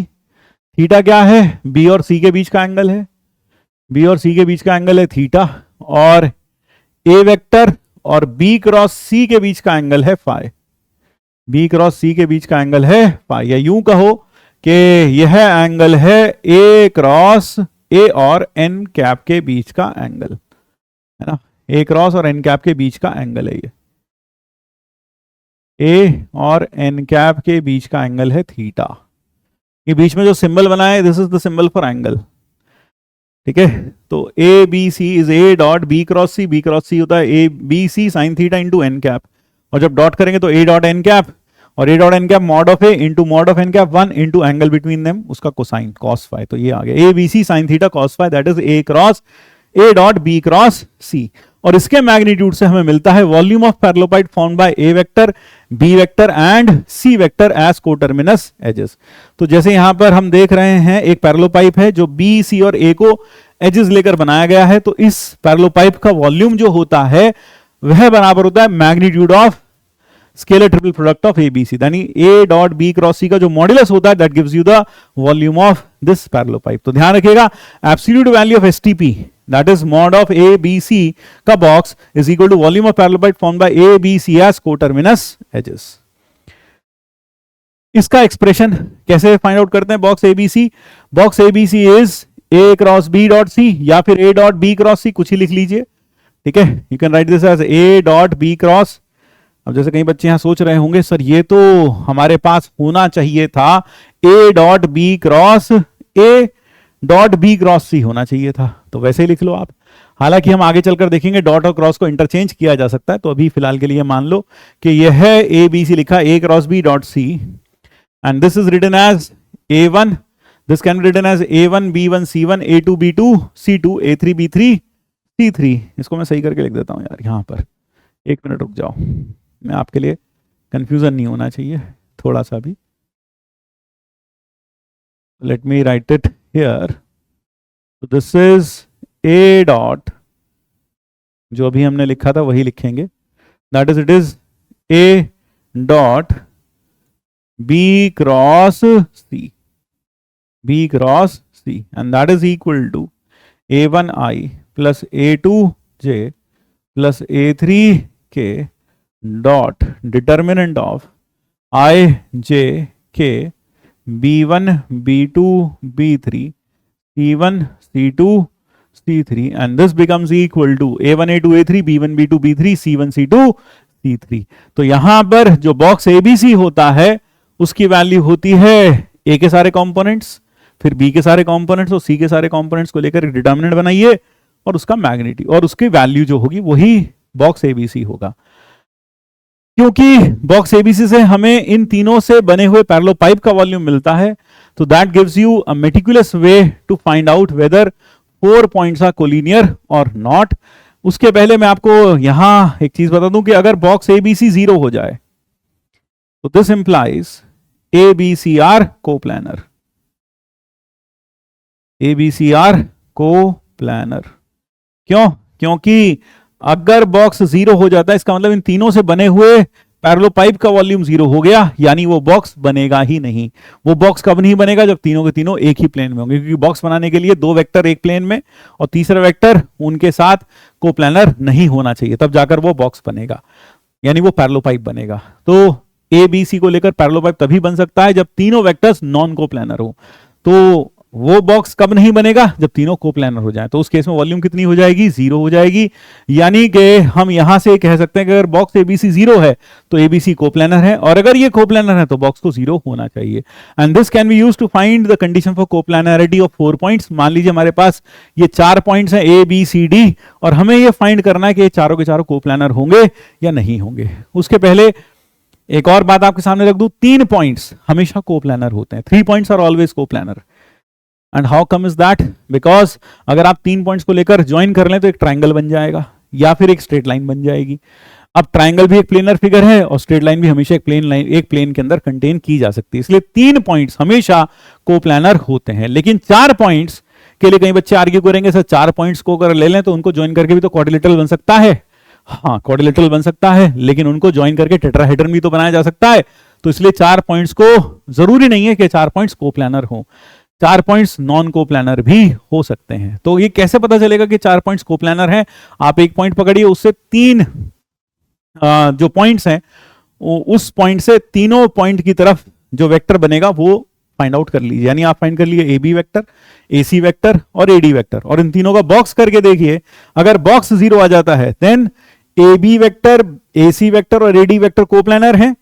Theta क्या है, B और C के बीच का angle है, B और C के बीच का एंगल है थीटा, और A वेक्टर और B क्रॉस C के बीच का एंगल है फाई, B क्रॉस C के बीच का एंगल है फाई, या यूं कहो कि यह एंगल है A क्रॉस A और N कैप के बीच का एंगल, है ना। A क्रॉस और N कैप के बीच का एंगल है ये, A और N कैप के बीच का एंगल है थीटा। ये बीच में जो सिंबल बना है, this is the symbol for angle, ठीक है, तो A B C is A dot B cross C, B cross C होता है A B C sine theta into N cap, और जब डॉट करेंगे तो ए डॉट एन कैप, और A dot N cap mod of A into mod of N cap 1 into angle between them, उसका cosine cos phi, तो ये आ गया A B C sine theta cos phi, that is A cross A dot B cross C. और इसके magnitude से हमें मिलता है volume of parallelepiped formed by A vector, B vector and C vector as coterminous edges. तो जैसे यहां पर हम देख रहे हैं एक पैरेललोपाइप है जो बी सी और ए को एजेस लेकर बनाया गया है, तो इस पैरेललोपाइप का वॉल्यूम जो होता है वह बराबर होता है magnitude of scalar triple product of A B C, यानी A dot B cross C का जो मॉड्यूलस होता है that gives you the volume of this parallelepiped. तो ध्यान रखिएगा absolute value of STP that is mod of A B C का box is equal to volume of parallelepiped formed by A B C as coterminous edges. इसका expression कैसे find out करते हैं box ABC? Box ABC is A cross B dot C या फिर A dot B cross C, कुछ ही लिख लीजिए, ठीक है। You can write this as A dot B cross. अब जैसे कई बच्चे यहां सोच रहे होंगे सर ये तो हमारे पास होना चाहिए था A dot B cross A dot B cross C होना चाहिए था, तो वैसे ही लिख लो आप। हालांकि हम आगे चलकर देखेंगे डॉट और क्रॉस को इंटरचेंज किया जा सकता है, तो अभी फिलहाल के लिए मान लो कि यह है ए बी सी लिखा A cross B dot C and this is written as a1, this can be written as a1 b1 c1 a2 b2 c2 a3 b3 c3। इसको मैं सही करके लिख देता हूं यार, यहां पर एक मिनट रुक जाओ, मैं आपके लिए कंफ्यूजन नहीं होना चाहिए थोड़ा सा भी। Let me right it here, this is a dot, जो अभी हमने लिखा था वही लिखेंगे, that is it is a dot b cross c, b cross c, and that is equal to a1i plus a2j plus a3k dot determinant of I j k b1 b2 b3 c1 c2 c3 and this becomes equal to a1 a2 a3 b1 b2 b3 c1 c2 c3। तो यहां पर जो box abc होता है उसकी value होती है ए के सारे कंपोनेंट्स, फिर बी के सारे कंपोनेंट्स और सी के सारे कंपोनेंट्स को लेकर एक डिटर्मिनेंट बनाइए और उसका मैग्नीट्यूड और उसकी वैल्यू जो होगी वही बॉक्स एबीसी होगा। क्योंकि बॉक्स एबीसी से हमें इन तीनों से बने हुए पैरेललोपाइप का वॉल्यूम मिलता है, तो that gives you a meticulous way to find out whether 4 points are collinear और नॉट। उसके पहले मैं आपको यहां एक चीज बता दूं कि अगर बॉक्स एबीसी 0 हो जाए तो this implies ABC are coplanar, ABC are coplanar. क्यों? क्योंकि अगर बॉक्स 0 हो जाता है इसका मतलब इन तीनों से बने हुए पैरेललोपाइप का वॉल्यूम 0 हो गया, यानी वो बॉक्स बनेगा ही नहीं। वो बॉक्स कब नहीं बनेगा? जब तीनों के तीनों एक ही प्लेन में होंगे, क्योंकि बॉक्स बनाने के लिए 2 वेक्टर एक प्लेन में और तीसरा वेक्टर उनके साथ कोप्लानर नहीं होना चाहिए, तब जाकर वो बॉक्स बनेगा, यानी वो पैरेललोपाइप बनेगा। तो ए बी सी को लेकर पैरेललोपाइप तभी बन सकता है जब तीनों वेक्टर्स नॉन कोप्लानर हो। तो वो बॉक्स कब नहीं बनेगा? जब तीनों कोप्लानर हो जाए। तो उस केस में वॉल्यूम कितनी हो जाएगी? 0 हो जाएगी। यानी कि हम यहां से कह सकते हैं कि अगर बॉक्स एबीसी 0 है तो एबीसी कोप्लानर है, और अगर ये कोप्लानर है तो बॉक्स को 0 होना चाहिए। And this can be used to find the condition for coplanarity of 4 points. मान लीजिए हमारे पास ये 4 पॉइंट्स हैं ए बी सी डी, और हमें ये फाइंड करना है कि ये चारों के चारों कोप्लानर होंगे या नहीं होंगे। उसके पहले एक और बात आपके सामने रख दूं, 3 पॉइंट्स हमेशा कोप्लानर होते हैं। 3 points are always coplanar. And how come is that? Because अगर आप 3 पॉइंट्स को लेकर ज्वाइन कर लें तो एक ट्राइंगल बन जाएगा या फिर एक स्ट्रेट लाइन बन जाएगी। अब ट्राइंगल भी एक प्लेनर फिगर है और स्ट्रेट लाइन भी हमेशा एक प्लेन लाइन, एक प्लेन के अंदर कंटेन की जा सकती है, इसलिए 3 पॉइंट्स हमेशा कोप्लानर होते हैं। लेकिन 4 पॉइंट्स के लिए कई बच्चे आर्ग्यू करेंगे सर 4 पॉइंट्स को अगर ले लें तो उनको ज्वाइन करके भी तो क्वाड्रिलेटरल बन सकता है। हाँ, क्वाड्रिलेटरल बन सकता है, लेकिन उनको ज्वाइन करके टेट्राहेड्रन भी तो बनाया जा सकता है। तो इसलिए 4 पॉइंट्स को जरूरी नहीं है कि 4 पॉइंट्स कोप्लानर हो, 4 पॉइंट्स नॉन कोप्लानर भी हो सकते हैं। तो ये कैसे पता चलेगा कि 4 पॉइंट्स कोप्लानर हैं? आप एक पॉइंट पकड़िए, उससे 3 जो पॉइंट्स हैं उस पॉइंट से तीनों पॉइंट की तरफ जो वेक्टर बनेगा वो फाइंड आउट कर लीजिए। यानी आप फाइंड कर लीजिए A B vector, A C vector और ए डी वेक्टर, और इन तीनों का बॉक्स करके देखिए। अगर बॉक्स 0 आ जाता है then A B vector, A C vector और ए डी वेक्टर कोप्लानर हैं।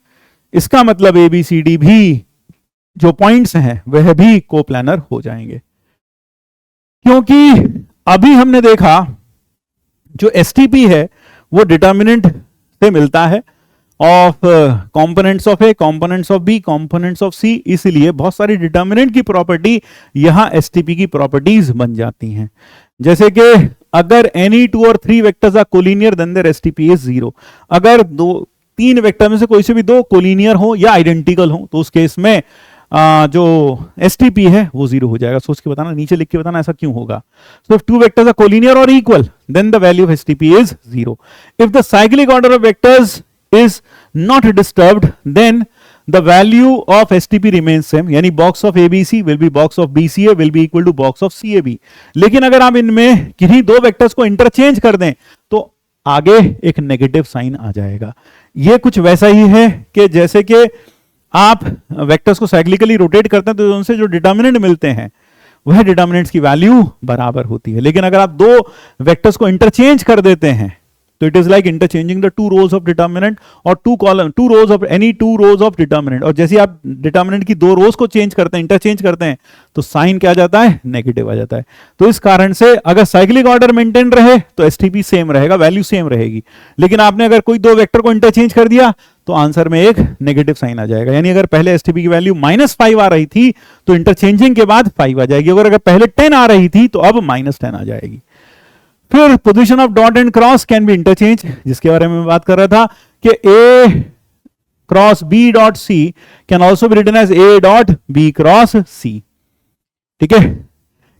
इसका मतलब ए बी सी डी भी जो पॉइंट्स हैं वह भी कोप्लानर हो जाएंगे। क्योंकि अभी हमने देखा जो एसटीपी है वो डिटर्मिनेंट से मिलता है of components of A, components of B, components of C, इसलिए बहुत सारी डिटर्मिनेंट की प्रॉपर्टी यहां एसटीपी की प्रॉपर्टीज बन जाती हैं। जैसे कि अगर एनी 2 और 3 vectors are collinear then there STP is 0। अगर 3 वेक्टर में से कोई से भी 2 कोलिनियर हो या आइडेंटिकल हो तो उस केस में जो एसटीपी है वो 0 हो जाएगा। सोच के बताना, नीचे लिख के बताना ऐसा क्यों होगा। So if 2 vectors are collinear और equal then the value of STP is 0। If the cyclic order of vectors is not disturbed then the value of STP remains same, यानी box of ABC will be box of BCA will be equal to box of CAB। लेकिन अगर आप इनमें किन्हीं 2 vectors को interchange कर दें तो आगे एक नेगेटिव साइन आ जाएगा। ये कुछ वैसा ही है कि जैसे कि आप वेक्टर्स को साइक्लिकली रोटेट करते हैं तो उनसे जो डिटर्मिनेंट मिलते हैं वह डिटर्मिनेंट्स की वैल्यू बराबर होती है। लेकिन अगर आप 2 वेक्टर्स को इंटरचेंज कर देते हैं तो it is like interchanging the 2 rose of determinant और 2 रोज of any 2 rose of determinant. और जैसे आप डिटर्मिनेंट की 2 रोज को चेंज करते हैं, इंटरचेंज करते हैं, तो साइन क्या आ जाता है, नेगेटिव आ जाता है। तो इस कारण से अगर साइक्लिक ऑर्डर मेंटेन रहे तो एसटीपी सेम रहेगा, वैल्यू सेम रहेगी। लेकिन आपने अगर कोई 2 वेक्टर को इंटरचेंज कर दिया तो आंसर में एक नेगेटिव साइन आ जाएगा। यानी अगर पहले एसटीपी की वैल्यू -5 आ रही थी तो इंटरचेंजिंग के बाद 5 आ जाएगी। अगर पहले 10 आ रही थी तो अब -10 आ जाएगी। फिर position of dot and cross can be interchange, जिसके बारे में बात कर रहा था कि A cross B dot C can also be written as A dot B cross C. ठीक है,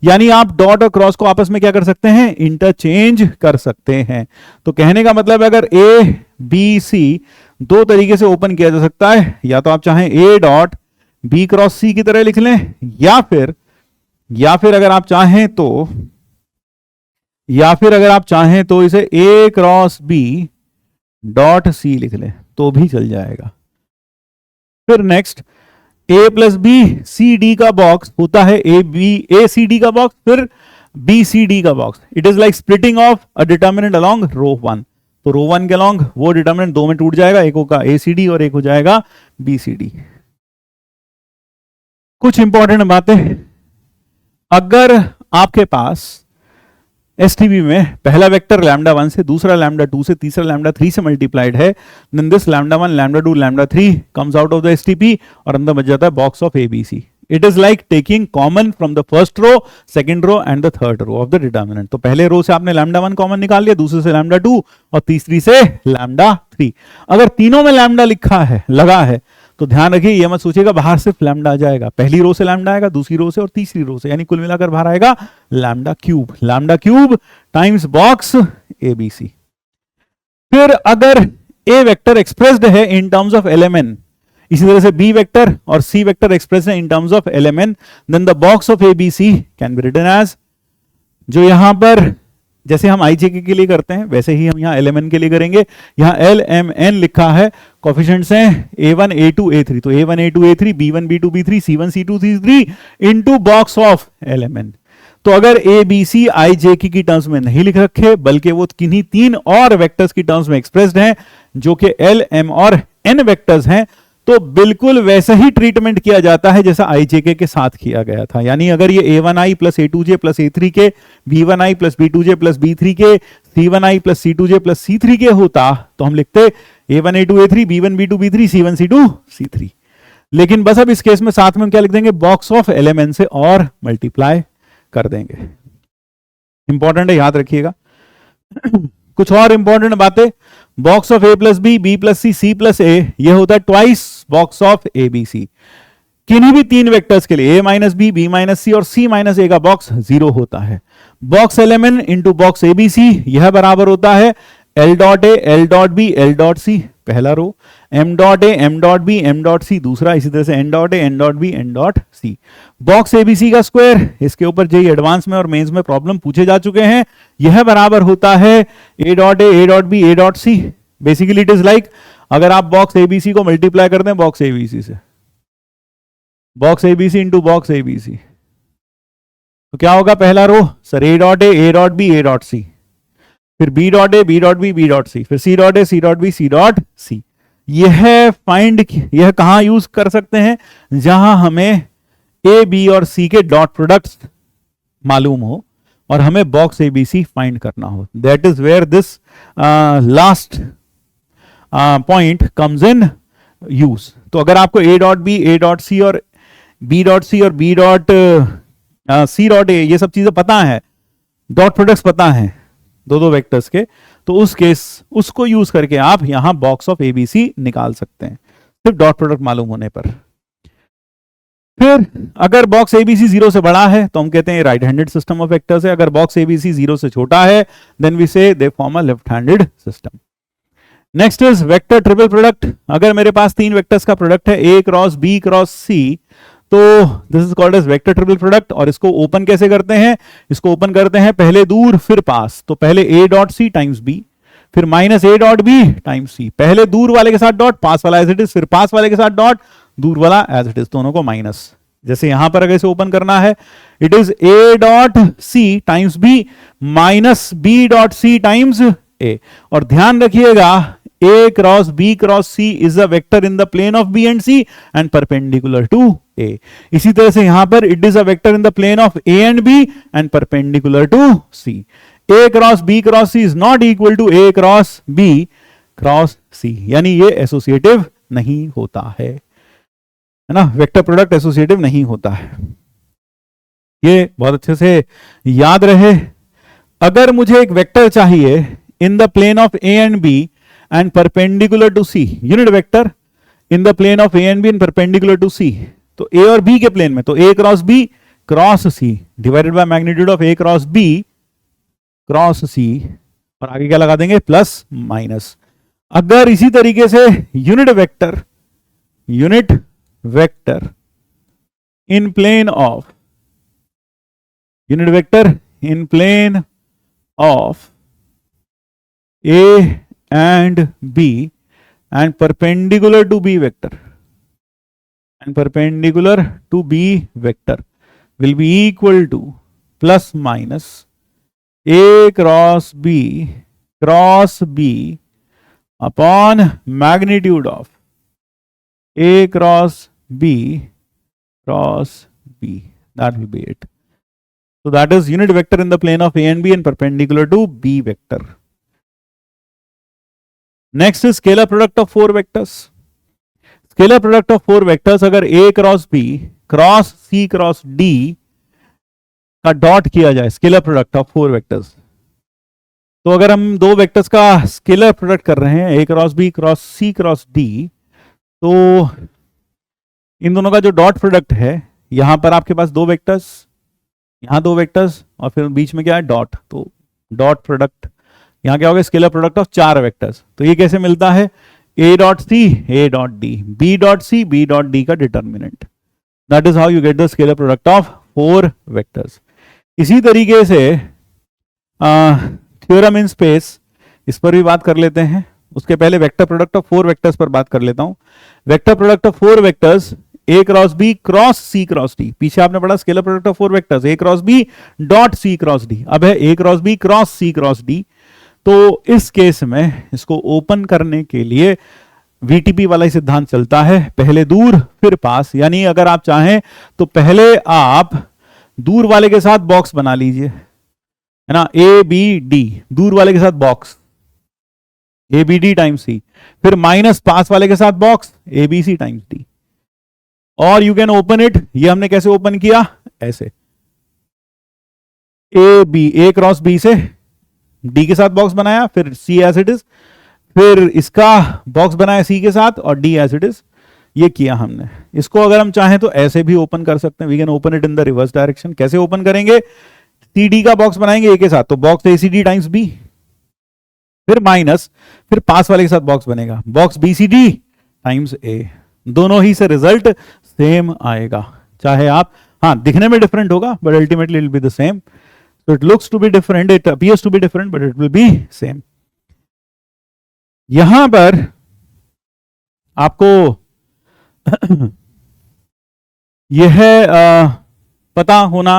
यानी आप डॉट और क्रॉस को आपस में क्या कर सकते हैं, इंटरचेंज कर सकते हैं। तो कहने का मतलब अगर ए बी सी 2 तरीके से ओपन किया जा सकता है, या तो आप चाहें ए डॉट बी क्रॉस सी की तरह लिख लें, या फिर अगर आप चाहें तो इसे A cross B dot C लिख लें तो भी चल जाएगा। फिर next A plus B C D का बॉक्स होता है ए सी डी का बॉक्स, फिर बी सी डी का box. It is like splitting of a determinant along row 1। तो रो 1 के अलोंग वो डिटर्मिनेंट 2 में टूट जाएगा, एक होगा ए सी डी और एक हो जाएगा बी सी डी। कुछ इंपॉर्टेंट बातें, अगर आपके पास एसटीपी में पहला वेक्टर लैम्डा 1 से, दूसरा लैम्डा 2 से, तीसरा लैम्डा 3 से मल्टीप्लाइड है, then this lambda 1 lambda 2 lambda 3 comes out of the STP और अंदर बच जाता है box of ABC. It is like taking common from the first row, second row and the third row of the determinant. तो पहले रो से आपने lambda 1 common निकाल लिया, दूसरे से लैम्डा 2 और तीसरी से लैम्डा 3। अगर तीनों में लैम्डा लगा है तो ध्यान रखिए, ये मत सोचिएगा बाहर सिर्फ लैम्डा आ जाएगा। पहली रो से लैम्डा आएगा, दूसरी रो से और तीसरी रो से, यानी कुल मिलाकर बाहर आएगा lambda cube times box ABC. फिर अगर ए वेक्टर एक्सप्रेस्ड है इन टर्म्स ऑफ एलएमएन, इसी तरह से बी वेक्टर और सी वेक्टर एक्सप्रेस है in terms of LMN, then the box of ABC can be written as, जो यहां पर जैसे हम IJK के लिए करते हैं वैसे ही हम यहाँ LMN के लिए करेंगे। यहाँ LMN लिखा है, कोफिशिएंट्स हैं A1 A2 A3, तो A1 A2 A3 B1 B2 B3 C1 C2 C3 into box of LMN। तो अगर ABC IJK की टर्म्स में नहीं लिख रखे बल्कि वो किन्हीं 3 और वेक्टर्स की टर्म्स में एक्सप्रेस्ड हैं जो कि LM और N वेक्टर्स हैं, तो बिल्कुल वैसा ही ट्रीटमेंट किया जाता है जैसा IJK के साथ किया गया था। यानी अगर ये A1I plus A2J plus A3 के, B1I plus B2J plus B3 के, C1I plus C2J plus C3 के होता तो हम लिखते A1 A2 A3 B1 B2 B3 C1 C2 C3। लेकिन बस अब इस केस में साथ में हम क्या लिख देंगे, बॉक्स ऑफ LMN से और मल्टीप्लाई कर देंगे। इंपॉर्टेंट है, याद रखिएगा। कुछ और इंपॉर्टेंट बातें, box of A plus B plus C plus A, यह होता है twice box of A B C. किन्हीं भी 3 वेक्टर्स के लिए a minus B minus C और c माइनस ए का बॉक्स 0 होता है। Box LMN into box ABC, यह बराबर होता है L dot A L dot B L dot C पहला row, M dot A M dot B M dot C दूसरा, इसी तरह से N dot A N dot B N dot C. Box ABC का स्क्वायर, इसके ऊपर JEE advance में और मेंस में प्रॉब्लम पूछे जा चुके हैं, यह बराबर होता है A dot B A dot C. Basically it is like अगर आप बॉक्स एबीसी को मल्टीप्लाई कर दें बॉक्स एबीसी से, box ABC into box ABC, तो क्या होगा, पहला row sir A dot B A dot C, फिर B dot B B dot C, फिर C dot B C dot C. यह कहां यूज कर सकते हैं, जहां हमें ए बी और सी के डॉट प्रोडक्ट्स मालूम हो, और हमें बॉक्स एबीसी फाइंड करना हो, that is where this last point comes in use. तो अगर आपको A dot B, A dot C और बी डॉट सी और B dot C dot A ये सब चीजें पता है, डॉट प्रोडक्ट्स पता है दो दो वेक्टर्स के, तो उस केस उसको यूज करके आप यहां बॉक्स ऑफ एबीसी निकाल सकते हैं सिर्फ डॉट प्रोडक्ट मालूम होने पर। फिर अगर बॉक्स एबीसी 0 से बड़ा है तो हम कहते हैं right handed system of vectors है, अगर बॉक्स एबीसी 0 से छोटा है then we say they form a left handed system. Next is vector triple product. अगर मेरे पास तीन वेक्टर्स का प्रोडक्ट है A cross B cross C, तो this is called as vector triple product. और इसको ओपन कैसे करते हैं, इसको ओपन करते हैं पहले दूर फिर पास, तो पहले A dot C times B, फिर minus A dot B times C, पहले दूर वाले के साथ डॉट, पास वाला एज इट इज, फिर पास वाले के साथ डॉट, दूर वाला एज इट इज, दोनों को माइनस। जैसे यहां पर अगर इसे ओपन करना है, it is A dot C times B minus B dot C times A. और ध्यान रखिएगा A cross B cross C is a vector in the plane of B and C and perpendicular to A. इसी तरह से यहां पर it is a vector in the plane of A and B and perpendicular to C. A cross B cross C is not equal to A cross B cross C. यानी ये associative नहीं होता है ना, वेक्टर प्रोडक्ट एसोसिएटिव नहीं होता है, ये बहुत अच्छे से याद रहे। अगर मुझे एक वेक्टर चाहिए in the plane of A and B and perpendicular to C, unit vector in the plane of A and B and perpendicular to C, तो A और B के प्लेन में, तो A cross B cross C divided by magnitude of A cross B cross C, और आगे क्या लगा देंगे, प्लस माइनस। अगर इसी तरीके से unit vector in plane of A and B and perpendicular to B vector will be equal to plus minus A cross B upon magnitude of A cross B cross B. That will be it. So that is unit vector in the plane of A and B and perpendicular to B vector. Next is scalar product of four vectors. Scalar product of four vectors अगर A cross B cross C cross D का dot किया जाए, scalar product of four vectors, तो अगर हम दो vectors का scalar product कर रहे हैं ए cross B cross C cross D, तो इन दोनों का जो डॉट प्रोडक्ट है, यहां पर आपके पास दो वेक्टर्स, यहां दो वेक्टर्स और फिर बीच में क्या है, डॉट, तो डॉट प्रोडक्ट यहां क्या होगा, स्केलर प्रोडक्ट ऑफ चार वेक्टर्स। तो ये कैसे मिलता है, A dot C A dot D, B dot C B dot D का determinant, that is how you get the scalar product of four vectors. इसी तरीके से थ्योरम इन स्पेस, इस पर भी बात कर लेते हैं। उसके पहले vector product of four vectors पर बात कर लेता हूं। Vector product of four vectors A cross B cross C cross D, पीछे आपने पढ़ा scalar product of four vectors A cross B dot C cross D, अब है A cross B cross C cross D. तो इस case में इसको open करने के लिए वीटीपी वाला ही सिद्धांत चलता है, पहले दूर फिर पास। यानी अगर आप चाहें तो पहले आप दूर वाले के साथ बॉक्स बना लीजिए, है ना, ए बी डी, दूर वाले के साथ box A B D times C, फिर माइनस पास वाले के साथ box A B C times D, और यू कैन ओपन इट। ये हमने कैसे ओपन किया, ऐसे A B A cross B से डी के साथ बॉक्स बनाया, फिर सी एज इट इज, फिर इसका बॉक्स बनाया सी के साथ और डी एज इट इज, ये किया हमने। इसको अगर हम चाहें तो ऐसे भी ओपन कर सकते हैं, we can open it in the reverse direction. कैसे ओपन करेंगे, सी डी का बॉक्स बनाएंगे ए के साथ, तो box A C D times B, फिर माइनस, फिर पास वाले के साथ बॉक्स बनेगा, box B C D times A, दोनों ही से रिजल्ट सेम आएगा। चाहे आप, हाँ दिखने में डिफरेंट होगा but ultimately it will be the same. So it looks to be different, it appears to be different, but it will be same. यहां पर आपको यह पता होना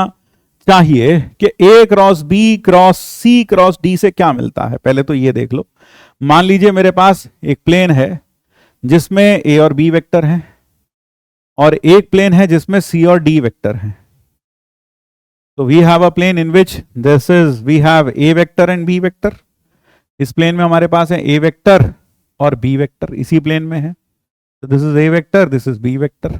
चाहिए कि A cross B cross C cross D से क्या मिलता है। पहले तो ये देख लो, मान लीजिए मेरे पास एक प्लेन है जिसमें A और B वेक्टर हैं, और एक प्लेन है जिसमें C और D वेक्टर हैं। तो we have a plane in which this is we have A vector and B vector. इस प्लेन में हमारे पास है ए वेक्टर और बी वेक्टर, इसी प्लेन में है। तो this is A vector, this is B vector.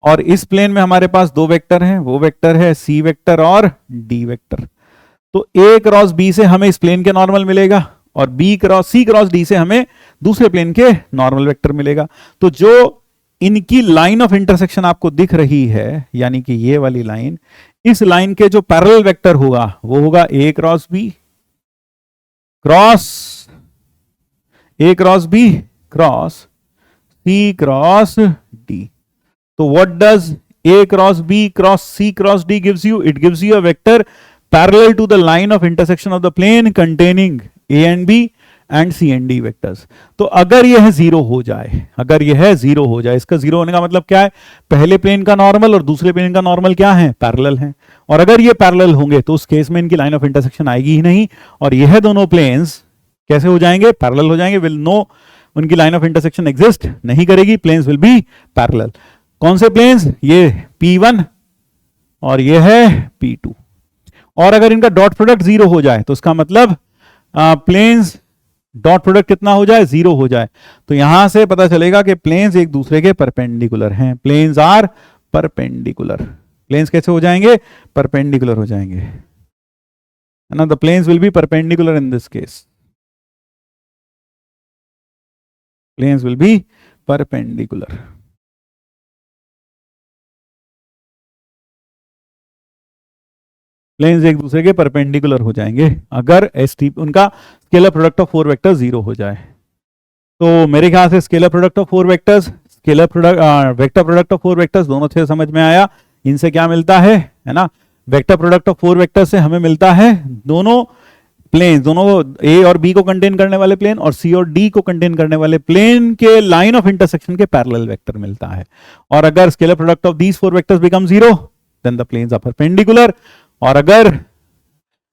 और इस प्लेन में हमारे पास दो वेक्टर हैं, वो वेक्टर है सी वेक्टर और डी वेक्टर। तो ए क्रॉस बी से हमें इस प्लेन के नॉर्मल मिलेगा और B cross C cross D से हमें दूसरे प्लेन के नॉर्मल वेक्टर मिलेगा। तो जो इनकी लाइन ऑफ इंटरसेक्शन आपको दिख रही है, यानी कि ये वाली लाइन, इस लाइन के जो पैरेलल वेक्टर होगा वो होगा A cross B cross A cross B cross C cross D. तो what does A cross B cross C cross D gives you? It gives you a vector parallel to the line of intersection of the plane containing A and B and C and D vectors. तो अगर यह zero हो जाए, अगर यह zero हो जाए, इसका जीरो होने का मतलब क्या है? पहले प्लेन का नॉर्मल और दूसरे प्लेन का नॉर्मल क्या है? पैरेलल है। और अगर ये पैरेलल होंगे तो उस केस में इनकी लाइन ऑफ इंटरसेक्शन आएगी ही नहीं, और यह दोनों प्लेन्स कैसे हो जाएंगे? पैरेलल हो जाएंगे। विल नो उनकी लाइन ऑफ इंटरसेक्शन एग्जिस्ट नहीं करेगी, प्लेन्स विल बी पैरेलल। कौन से प्लेन्स? ये P1 और ये है P2। और अगर इनका डॉट प्रोडक्ट जीरो हो जाए तो इसका मतलब प्लेन्स डॉट प्रोडक्ट कितना हो जाए? जीरो हो जाए। तो यहां से पता चलेगा कि प्लेन्स एक दूसरे के परपेंडिकुलर हैं। Planes are perpendicular. प्लेन्स कैसे हो जाएंगे? परपेंडिकुलर हो जाएंगे, है ना। The planes will be perpendicular in this case. Planes will be perpendicular. Planes एक दूसरे के परपेंडिकुलर हो जाएंगे अगर एसटी उनका scalar product of four vectors zero हो जाए। तो मेरे ख्याल से scalar product of four vectors, scalar product vector product of four vectors दोनों से समझ में आया। इनसे क्या मिलता है ना? Vector product of four vectors से हमें मिलता है दोनों प्लेन, दोनों ए और बी को कंटेन करने वाले प्लेन और सी और डी को कंटेन करने वाले प्लेन के लाइन ऑफ इंटरसेक्शन के पैरेलल वेक्टर मिलता है। और अगर scalar product of these four vectors become zero then the planes are perpendicular. और अगर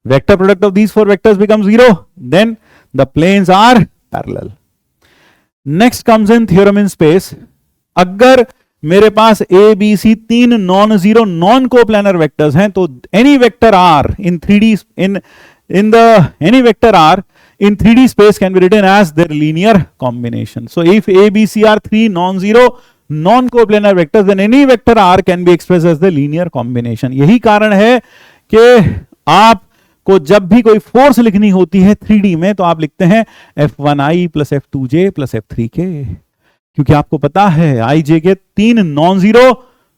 vector product of these four vectors become zero then the planes are parallel. Next comes in theorem in space. अगर मेरे पास A B C तीन non zero non coplanar vectors हैं तो any vector R in 3D in the any vector r in 3D space can be written as their linear combination. So if a b c are three non-zero non-coplanar vectors then any vector r can be expressed as the linear combination. यही कारण है कि आपको जब भी कोई force लिखनी होती है 3D में तो आप लिखते हैं F1i plus F2j plus F3k, क्योंकि आपको पता है i j के तीन non zero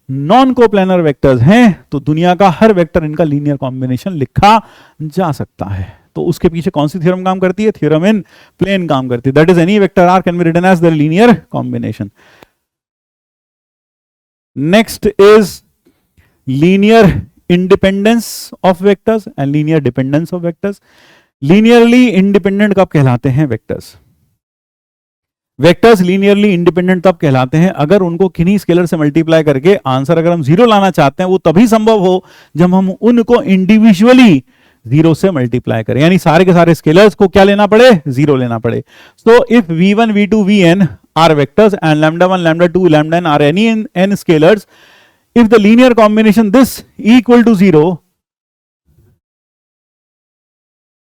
non coplanar vectors हैं तो दुनिया का हर वेक्टर इनका लीनियर कॉम्बिनेशन लिखा जा सकता है। तो उसके पीछे कौन सी थ्योरम काम करती है? थ्योरम इन प्लेन काम करती है। That is any vector R can be written as the linear combination. Next is linear independence of vectors and linear dependence of vectors. Linearly independent कब कहलाते हैं वेक्टर्स? वेक्टर्स लीनियरली इंडिपेंडेंट तब कहलाते हैं अगर उनको किन्हीं स्केलर से मल्टीप्लाई करके आंसर अगर हम जीरो लाना चाहते हैं वो तभी संभव हो जब हम उनको इंडिविजुअली जीरो से मल्टीप्लाई करें, यानी सारे के सारे स्केलर्स को क्या लेना पड़े? जीरो लेना पड़े। So if v1 v2 vn are vectors and λ1 λ2 λn are any n scalars, if the linear combination this equal to zero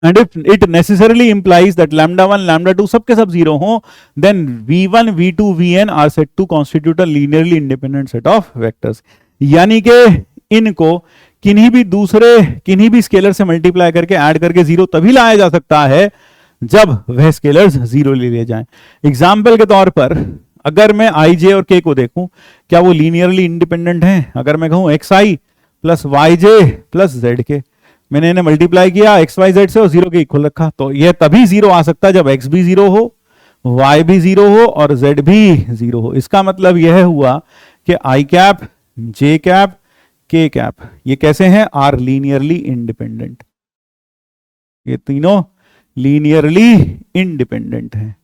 and if it necessarily implies that λ1 λ2 सबके सब जीरो हो then v1 v2 vn are said to constitute a linearly independent set of vectors। यानी कि इनको किन्हीं भी scalar से multiply करके ऐड करके जीरो तभी लाया जा सकता है जब वह स्केलर्स जीरो ले लिए जाएं। एग्जाम्पल के तौर पर अगर मैं i j और k को देखूं क्या वो लीनियरली इंडिपेंडेंट हैं? अगर मैं कहूं xi plus yj plus zk, मैंने इन्हें मल्टीप्लाई किया एक्स वाई जेड से और जीरो के इक्वल रखा, तो यह तभी जीरो आ सकता है जब एक्स भी जीरो हो, वाई भी जीरो हो और जेड भी जीरो हो। इसका मतलब यह हुआ कि i cap, j cap, k cap ये कैसे हैं? Are linearly independent. ये तीनों लीनियरली इंडिपेंडेंट हैं।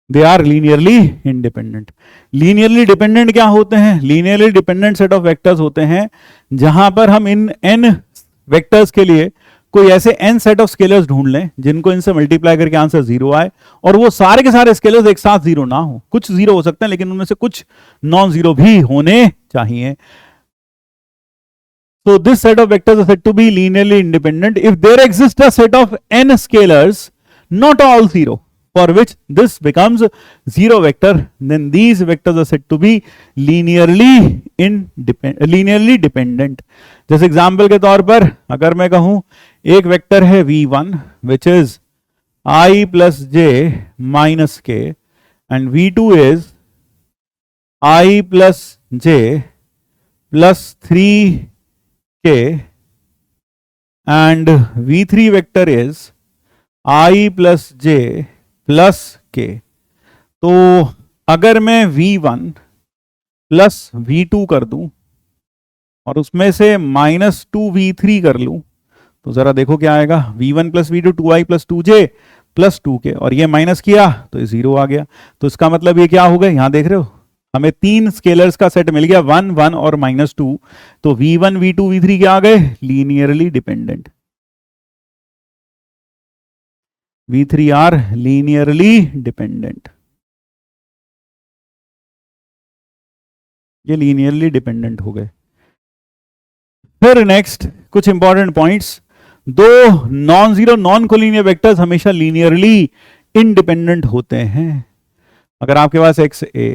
They are linearly independent. Linearly dependent क्या होते हैं? Linearly dependent set of vectors होते हैं जहां पर हम इन n वेक्टर्स के लिए कोई ऐसे n सेट ऑफ स्केलर्स ढूंढ लें जिनको इनसे मल्टीप्लाई करके आंसर 0 आए, और वो सारे के सारे स्केलर्स एक साथ 0 ना हो, कुछ 0 हो सकते हैं लेकिन उनमें से कुछ नॉन 0 भी होने चाहिए. So this set of vectors are said to be linearly independent if there exists a set of n scalars, not all 0, for which this becomes 0 vector, then these vectors are said to be linearly dependent. जैसे example के तौर पर अगर मैं कहूं एक vector है v1 which is I plus j minus k and v2 is I plus j plus 3k and v3 vector is I plus j plus के. तो अगर मैं v1 प्लस v2 कर दूं और उसमें से माइनस 2v3 कर लूं तो जरा देखो क्या आएगा. v1 plus v2 2i plus 2j plus 2k, और ये माइनस किया तो ये 0 आ गया. तो इसका मतलब ये क्या हो गया, यहां देख रहे हो हमें 3 स्केलर्स का सेट मिल गया, 1 1 और माइनस 2. तो v1 v2 v3 क्या आ गए, linearly dependent. V3 are linearly dependent. ये लीनियरली डिपेंडेंट हो गए. फिर नेक्स्ट कुछ इंपॉर्टेंट पॉइंट्स. दो non zero non collinear vectors हमेशा लीनियरली इंडिपेंडेंट होते हैं. अगर आपके पास x A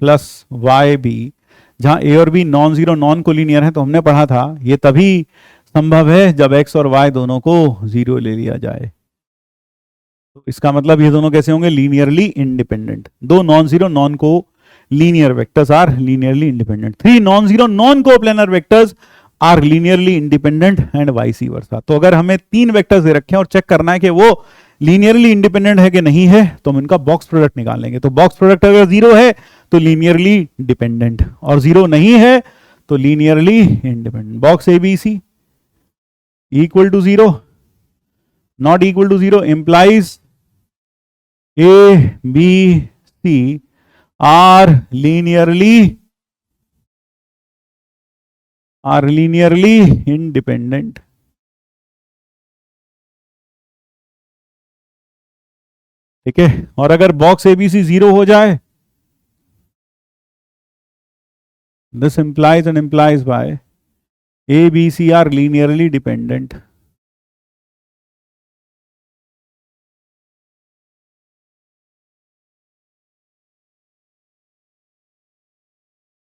plus Y B, जहां ए और B non zero non collinear है, तो हमने पढ़ा था ये तभी संभव है जब एक्स और वाई दोनों को जीरो ले लिया जाए. तो इसका मतलब ये दोनों कैसे होंगे, लीनियरली इंडिपेंडेंट. दो non zero non collinear vectors are linearly independent. Three non zero non coplanar vectors are linearly independent and vice versa. तो अगर हमें 3 वेक्टर्स दे रखे हैं और चेक करना है कि वो लीनियरली इंडिपेंडेंट है कि नहीं है, तो हम इनका बॉक्स प्रोडक्ट निकालेंगे. तो बॉक्स प्रोडक्ट अगर 0 है तो लीनियरली डिपेंडेंट, और 0 नहीं है तो linearly independent. Box ABC equal to 0 not equal to 0 implies A, B, C are linearly independent. ठीक है. और अगर बॉक्स ABC 0 हो जाए, this implies and implies by A, B, C are linearly dependent.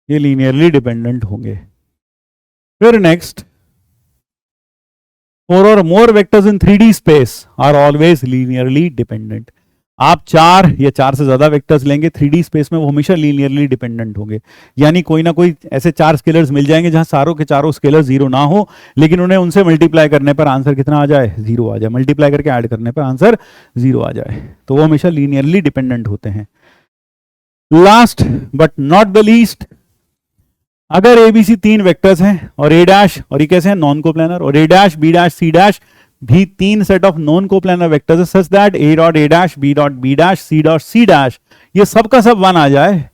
ये लीनियरली डिपेंडेंट होंगे. फिर next, 4 और more vectors in 3D space are always linearly dependent. आप 4 या 4 से ज्यादा वेक्टर्स लेंगे 3D स्पेस में, वो हमेशा लीनियरली डिपेंडेंट होंगे. यानी कोई ना कोई ऐसे 4 स्केलर्स मिल जाएंगे जहां सारों के चारों स्केलर 0 ना हो, लेकिन उन्हें उनसे मल्टीप्लाई करने पर आंसर कितना आ जाए, 0 आ जाए. मल्टीप्लाई करके ऐड करने पर आंसर 0 आ जाए. तो वो हमेशा लीनियरली डिपेंडेंट होते हैं. Last but not the least, अगर ABC 3 वेक्टर्स हैं और A डैश, और ये कैसे हैं, नॉन कोप्लानर, और A dash B dash C dash भी 3 set of non coplanar vectors है, such that A dot A dash B dot B dash C dot C dash ये सब का सब 1 आ जाए,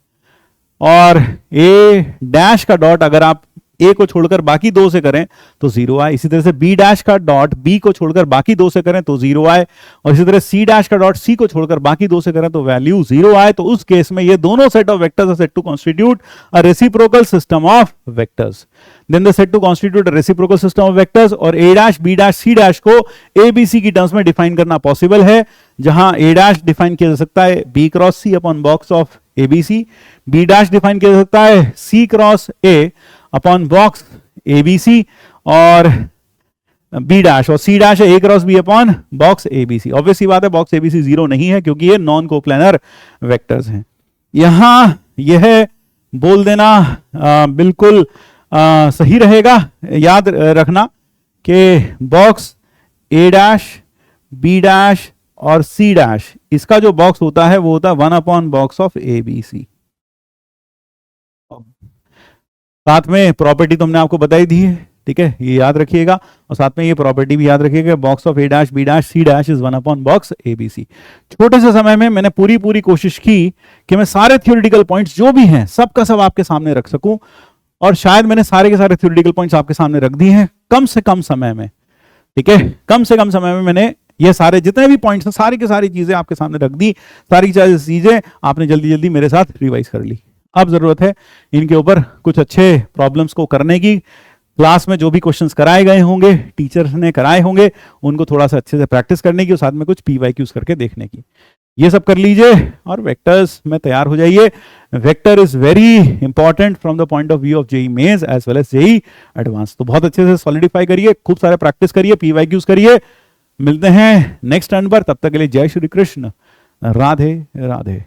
और A डैश का डॉट अगर आप A को छोड़कर बाकी 2 से करें तो 0 आए. इसी तरह से B डैश का डॉट B को छोड़कर बाकी 2 से करें तो 0 आए, और इसी तरह C डैश का डॉट C को छोड़कर बाकी 2 से करें तो वैल्यू 0 आए. तो उस केस में ये दोनों set of vectors are said to constitute a reciprocal system of vectors. Then the set to constitute a reciprocal system of vectors. और A dash B dash C dash को ABC की terms में define करना possible है, जहां A dash define किया जा सकता है B cross C upon box of ABC, B dash define किया जा सकता है C cross A upon box ABC, और B डैश और C डैश है A cross B upon box ABC. Obviously बात है बॉक्स ABC 0 नहीं है क्योंकि ये नॉन कोप्लानर वेक्टर्स हैं. यहां यह बोल देना बिल्कुल सही रहेगा. याद रखना कि box A dash B dash और C डैश, इसका जो बॉक्स होता है वो होता है 1 अपॉन बॉक्स ऑफ ABC. साथ में प्रॉपर्टी तो हमने आपको बताई दी है, ठीक है, ये याद रखिएगा. और साथ में ये प्रॉपर्टी भी याद रखिएगा, box of A dash B dash C dash is 1 upon box ABC. छोटे से समय में मैंने पूरी कोशिश की कि मैं सारे थ्योरेटिकल पॉइंट्स जो भी हैं सब का सब आपके सामने रख सकूं, और शायद मैंने सारे के सारे थ्योरेटिकल पॉइंट्स आपके सामने रख दिए हैं कम से कम समय में. ठीक है, कम से कम समय में मैंने ये सारे जितने भी पॉइंट्स हैं सारी की सारी चीजें आपके सामने रख दी, सारी चीजें आपने जल्दी जल्दी मेरे साथ रिवाइज कर ली। अब जरूरत है इनके ऊपर कुछ अच्छे प्रॉब्लम्स को करने की। क्लास में जो भी क्वेश्चंस कराए गए होंगे, टीचर ने कराए होंगे, उनको थोड़ा सा अच्छे से प्रैक्टिस करने की और साथ में कुछ पीवाईक्यूज करके देखने की। ये सब कर लीजिए और वेक्टर्स में तैयार हो जाइए। Vector is very important from the point of view of JEE Mains as well as JEE Advance. तो बहुत अच्छे से सॉलिडिफाई करिए, खूब सारे प्रैक्टिस करिए, पीवाईक्यूज करिए। मिलते हैं नेक्स्ट टर्न पर, तब तक के लिए जय श्री कृष्ण, राधे राधे।